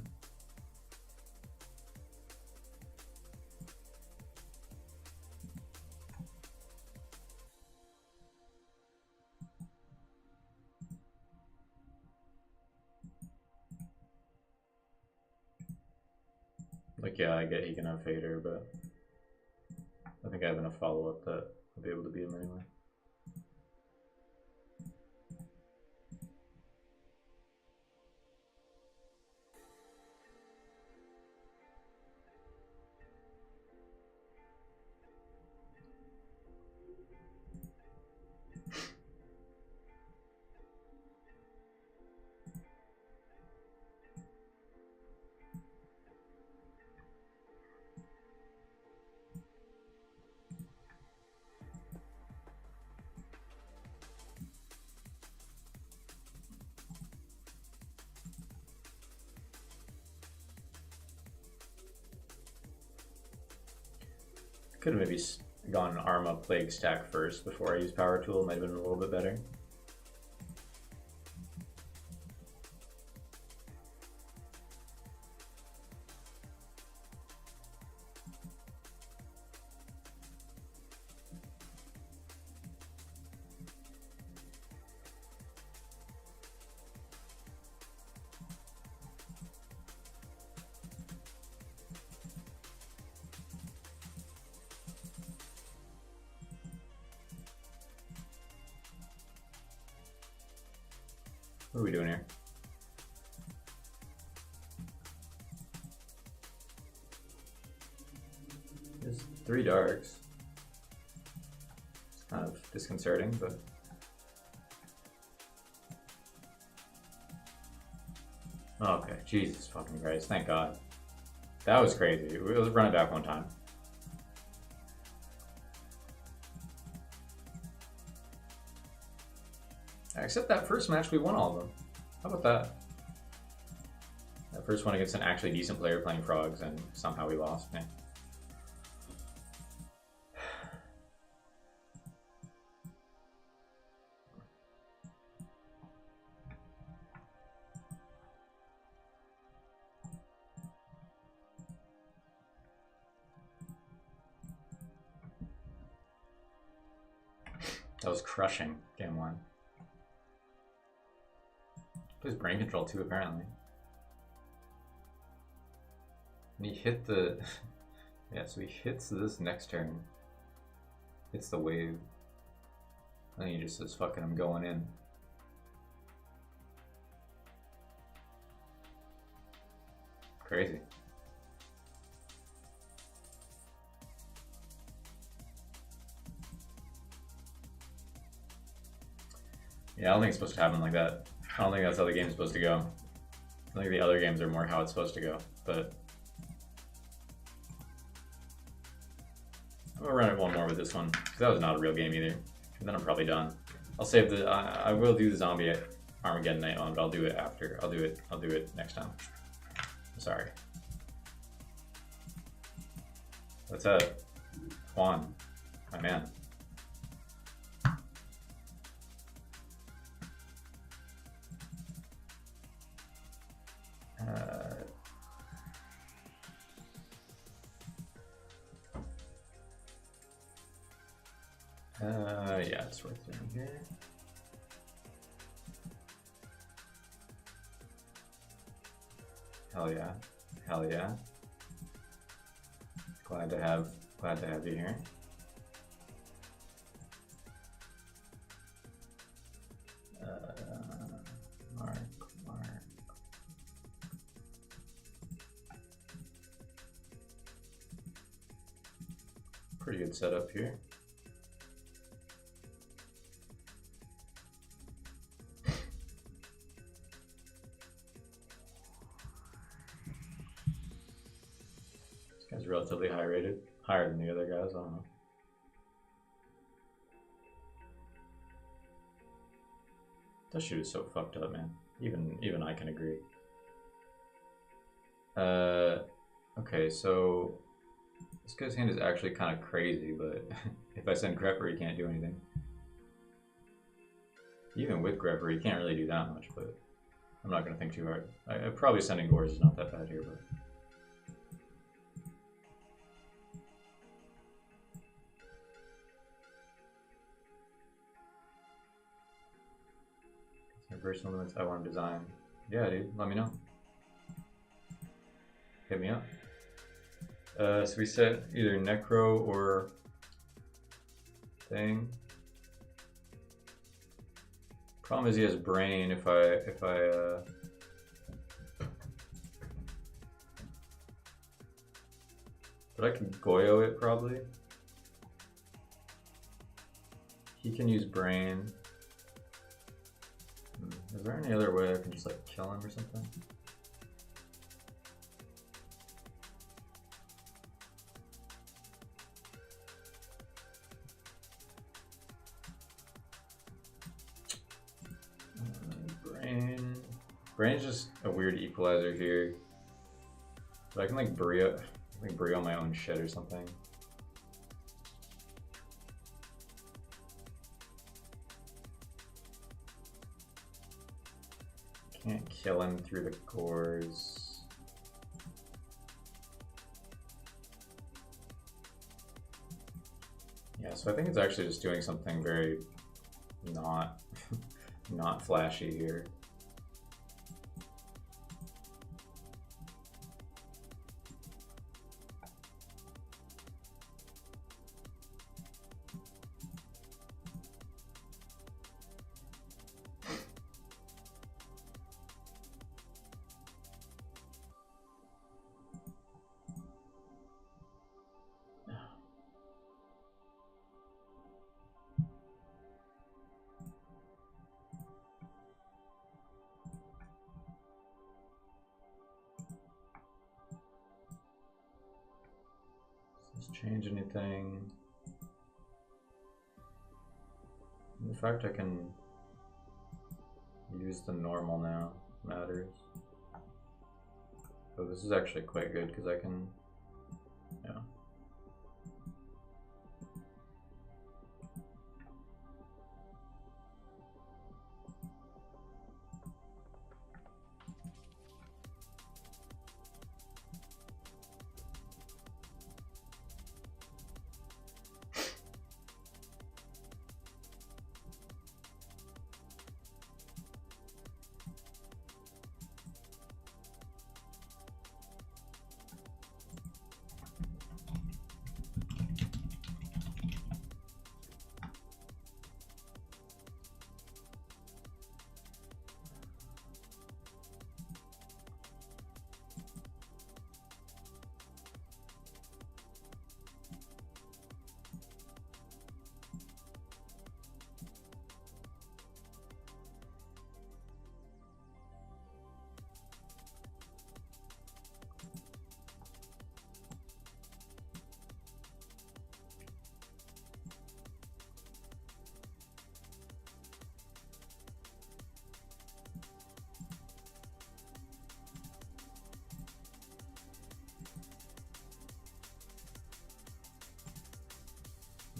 Speaker 1: Like, yeah, I get he can have Fader, but I think I have enough follow-up that I'll be able to beat him anyway. Could have maybe gone Arma Plague stack first before I use Power Tool. Might have been a little bit better. What are we doing here? There's 3 darks. It's kind of disconcerting, but... Okay, Jesus fucking Christ, thank God. That was crazy. Let's run it back one time. Except that first match, we won all of them. How about that? That first one against an actually decent player playing frogs, and somehow we lost. Man. That was crushing, game 1. Plays brain control too, apparently. And he hit the... yeah, so he hits this next turn. Hits the wave. And then he just says, fucking, I'm going in. Crazy. Yeah, I don't think it's supposed to happen like that. I don't think that's how the game's supposed to go. I think the other games are more how it's supposed to go, but... I'm gonna run it one more with this one, because that was not a real game either. And then I'm probably done. I'll save the... I will do the zombie Armageddon night one, but I'll do it after. I'll do it next time. I'm sorry. What's up? Juan, my man. Yeah, it's worth doing here. Hell yeah. Hell yeah. Glad to have you here. Mark. Pretty good setup here. This guy's relatively high rated, higher than the other guys, I don't know. That shit is so fucked up, man. Even I can agree. Okay, so this guy's hand is actually kind of crazy, but if I send Grepper, he can't do anything. Even with Grepper, he can't really do that much, but I'm not gonna think too hard. Probably sending Gores is not that bad here, but. Personal limits I want to design. Yeah, dude, let me know. Hit me up. So we set either Necro or thing. Problem is he has brain if I but I can Goyo it probably. He can use brain. Is there any other way I can just like kill him or something? Brain's just a weird equalizer here. But I can like brio my own shit or something. Can't kill him through the cores. Yeah, so I think it's actually just doing something very not flashy here. change anything. In fact, I can use the normal now. Matters. Oh, this is actually quite good because I can, yeah.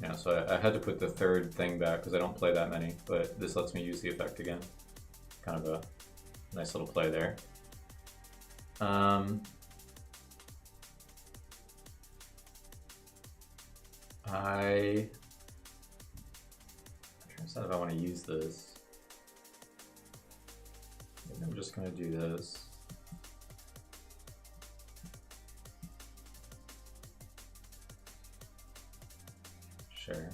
Speaker 1: Yeah, so I had to put the third thing back because I don't play that many, but this lets me use the effect again. Kind of a nice little play there. I'm trying to decide if I want to use this. Maybe I'm just going to do this. Sure.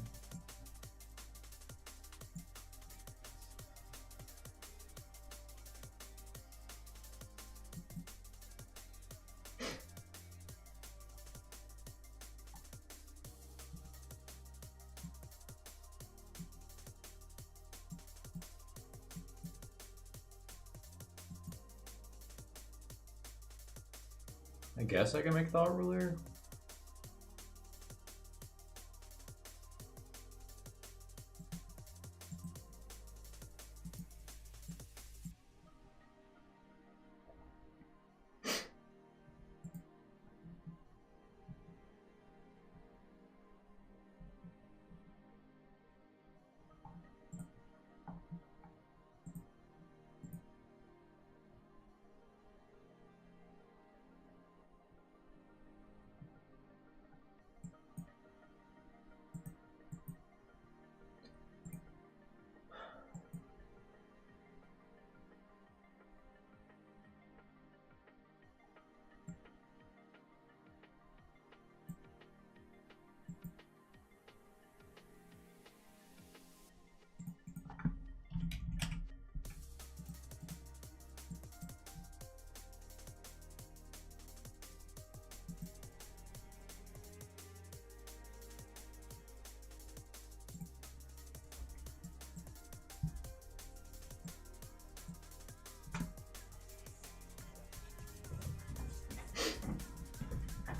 Speaker 1: I guess I can make Thought Ruler.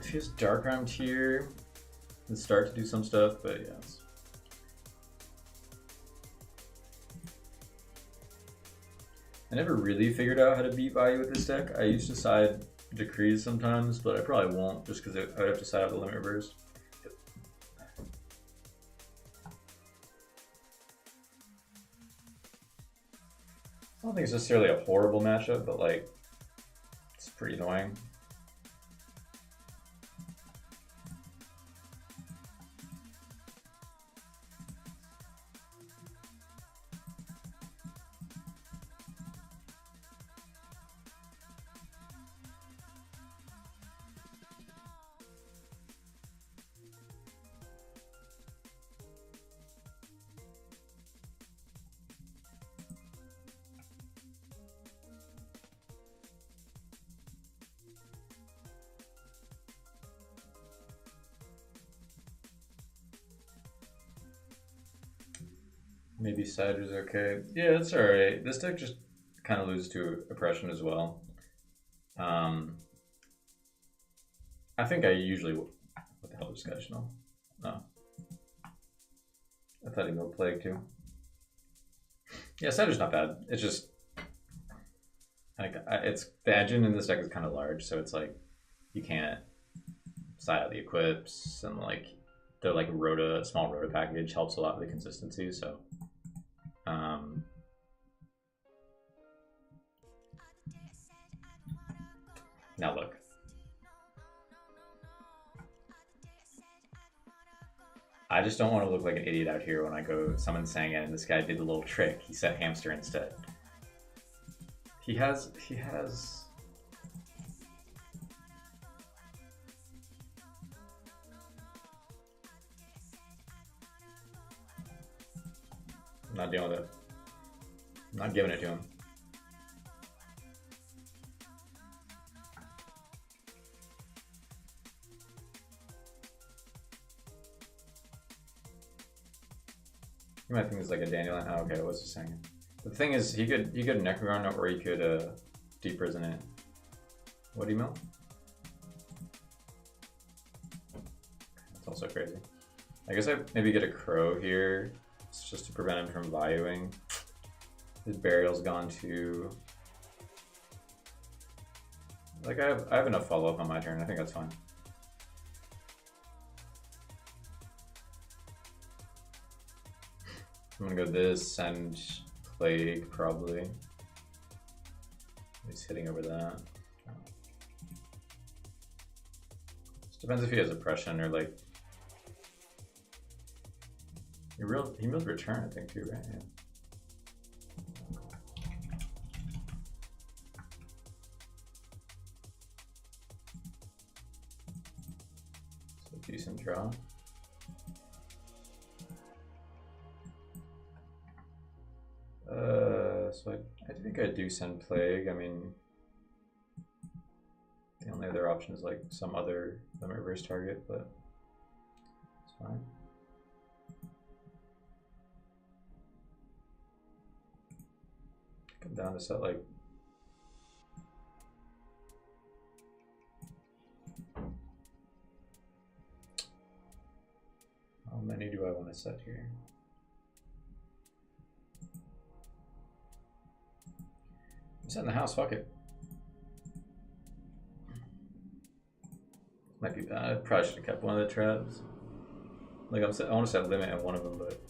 Speaker 1: Feels dark around here. And start to do some stuff, but yeah. I never really figured out how to beat value with this deck. I used to side decrees sometimes, but I probably won't just because I would have to side out the limit reverse. I don't think it's necessarily a horrible matchup, but like, it's pretty annoying. Maybe Cider's okay. Yeah, it's alright. This deck just kind of loses to oppression as well. I think I usually... What the hell color sketch, no. No. I thought he milled plague too. Yeah, Setter's not bad. It's just like it's the engine in this deck is kind of large, so it's like you can't side out the equips, and like the like small rota package helps a lot with the consistency. So, now look. I just don't want to look like an idiot out here when I go summon Sangan and this guy did the little trick. He set Hamster instead. He has... I'm not dealing with it. I'm not giving it to him. You might think it's like a dandelion. Oh, okay, it was just saying. The thing is, he could Necrogon it, or he could Deep Prison it. What do you mill? That's also crazy. I guess I maybe get a Crow here. It's just to prevent him from valuing. His Burial's gone too. Like I have enough follow up on my turn. I think that's fine. I'm gonna go this and Plague probably. He's hitting over that. Just depends if he has oppression or like. He milled return, I think too, right? Yeah. So decent draw. So I think I do send Plague. I mean, the only other option is like some other limit reverse target, but it's fine. Come down to set like how many do I want to set here? I'm setting the house, fuck it. Might be bad. I probably should have kept one of the traps. Like I want to set limit at one of them, but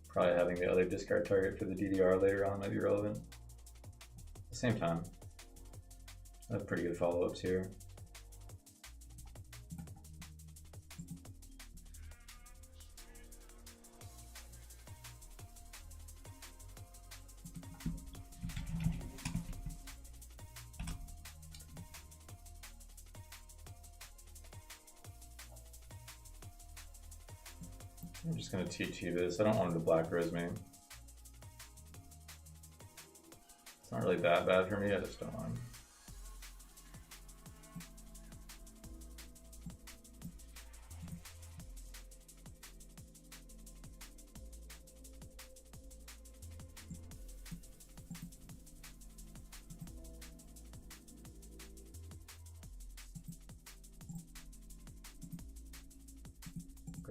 Speaker 1: probably having the other discard target for the DDR later on might be relevant. At the same time, I have pretty good follow-ups here. I'm just going to TT this. I don't want him to Black Rose me. It's not really that bad for me, I just don't want him.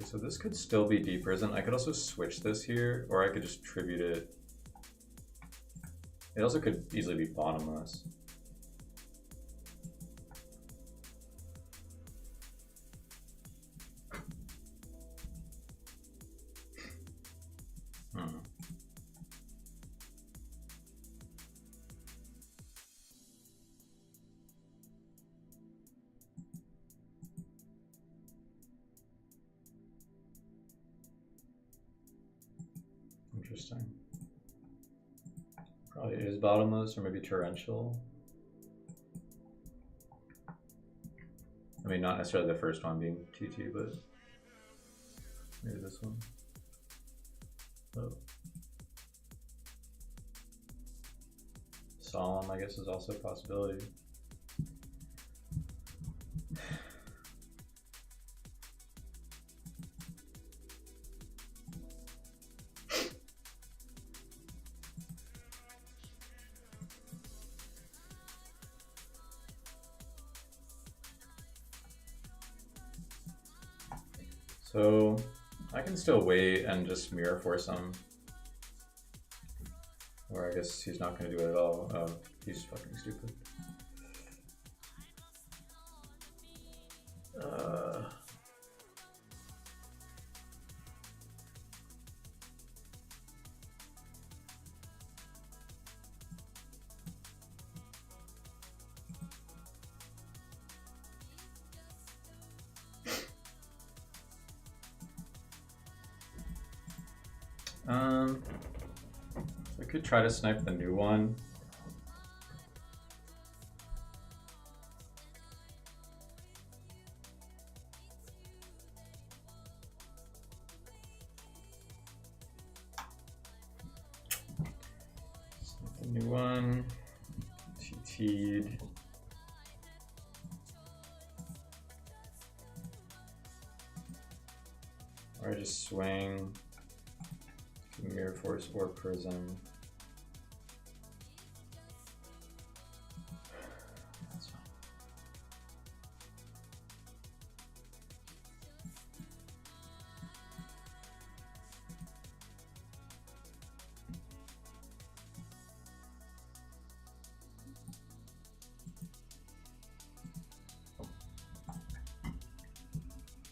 Speaker 1: So this could still be Deep Prison. I could also switch this here, or I could just tribute it. It also could easily be Bottomless. Interesting. Probably is Bottomless or maybe Torrential. I mean, not necessarily the first one being TT, but maybe this one. Oh. Solemn, I guess, is also a possibility. So I can still wait and just mirror force him. Or I guess he's not going to do it at all. Oh, he's fucking stupid. I could try to snipe the new one. Snipe the new one. TT'd. Or just swing. Mirror force or prism.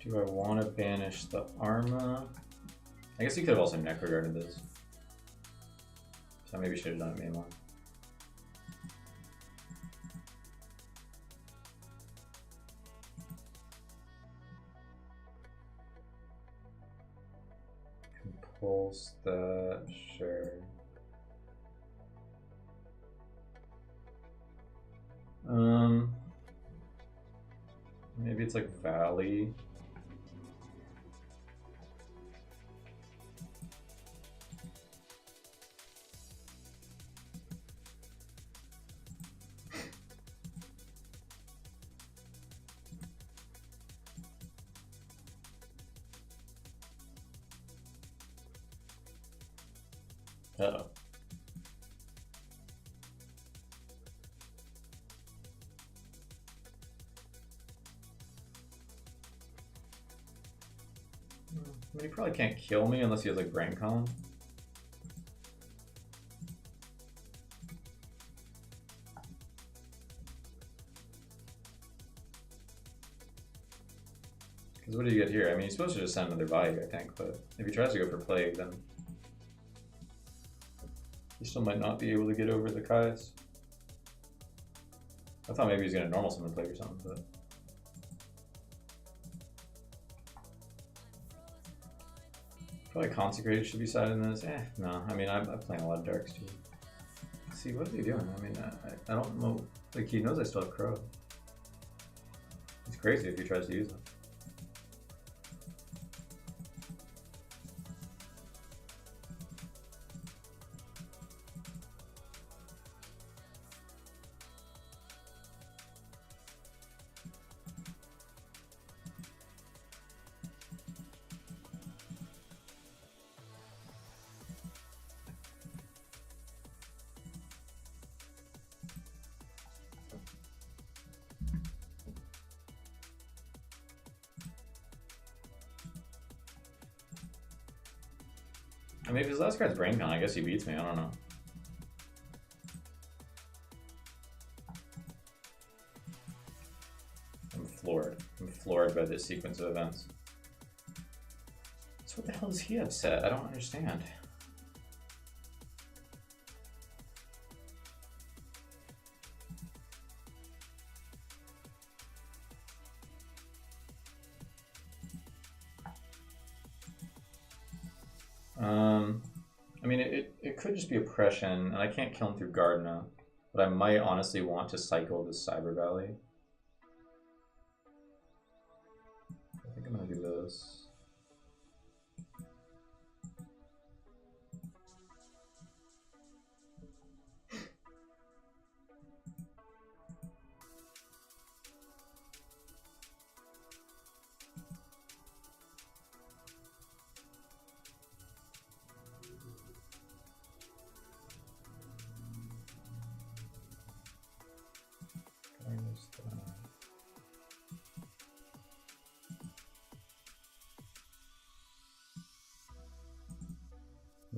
Speaker 1: Do I want to banish the Arma? I guess you could have also necroguarded this. So maybe should have done it main one. Compulse that, sure. Maybe it's like Valley. Uh-oh. I mean, he probably can't kill me unless he has like brain column. Because what do you get here? I mean, he's supposed to just send another body, I think, but if he tries to go for plague, then he still might not be able to get over the Kais. I thought maybe he's going to normal summon plague or something, but... Probably Consecrated should be side in this. No. I mean, I'm playing a lot of darks too. See, what is he doing? I mean, I don't know. Like, he knows I still have Crow. It's crazy if he tries to use them. I mean, if his last card's Brain Con, I guess he beats me. I don't know. I'm floored. I'm floored by this sequence of events. So what the hell does he have set? I don't understand. I mean, it could just be oppression, and I can't kill him through Gardna, but I might honestly want to cycle this Cyber Valley. I think I'm gonna do this.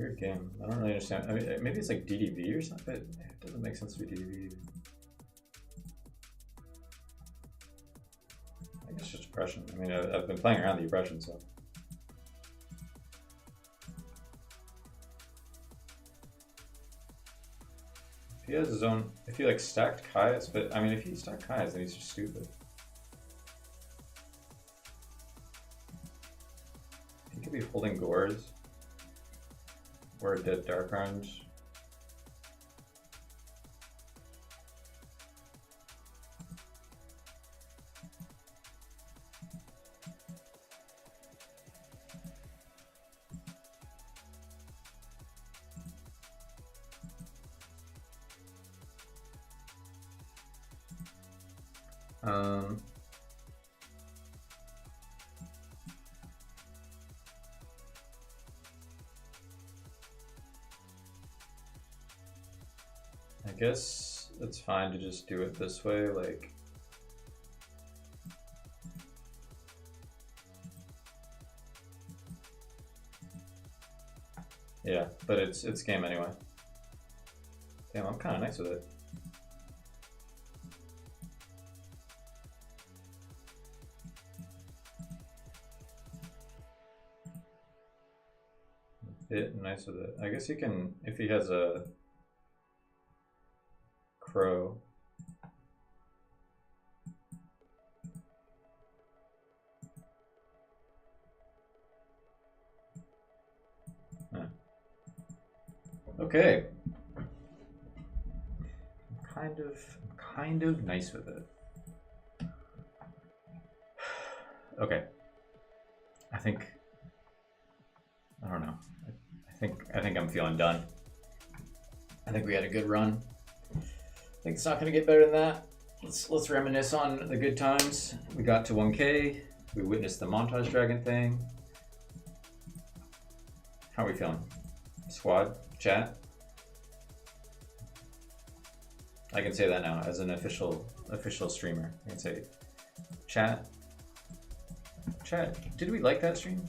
Speaker 1: Weird game. I don't really understand. I mean, maybe it's like DDV or something, but it doesn't make sense to be DDV. I think it's just oppression. I mean, I've been playing around the oppression, so. If he has his own, if he like stacked Kai's, but I mean, if he stacked Kai's, then he's just stupid. He could be holding Gores. Or a dead Dark Orange. I guess it's fine to just do it this way, like. Yeah, but it's game anyway. Damn, I'm kind of nice with it. Bit nice with it. I guess he can, if he has a crow. Huh. Okay. I'm kind of nice with it. Okay. I don't know. I think I'm feeling done. I think we had a good run. I think it's not gonna get better than that. Let's reminisce on the good times. We got to 1K. We witnessed the montage dragon thing. How are we feeling? Squad, chat. I can say that now as an official streamer. I can say, chat. Chat. Did we like that stream?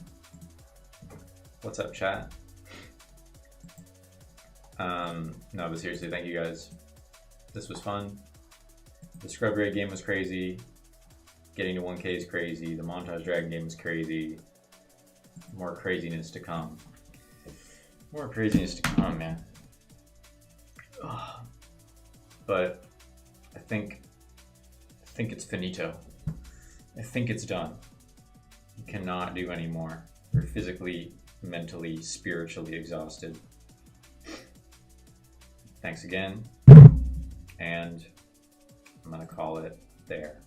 Speaker 1: What's up, chat? No, but seriously, thank you guys. This was fun. The Scrub Raid game was crazy. Getting to 1K is crazy. The Montage Dragon game is crazy. More craziness to come. More craziness to come, man. Ugh. But I think it's finito. I think it's done. You cannot do any more. We're physically, mentally, spiritually exhausted. Thanks again. And I'm gonna call it there.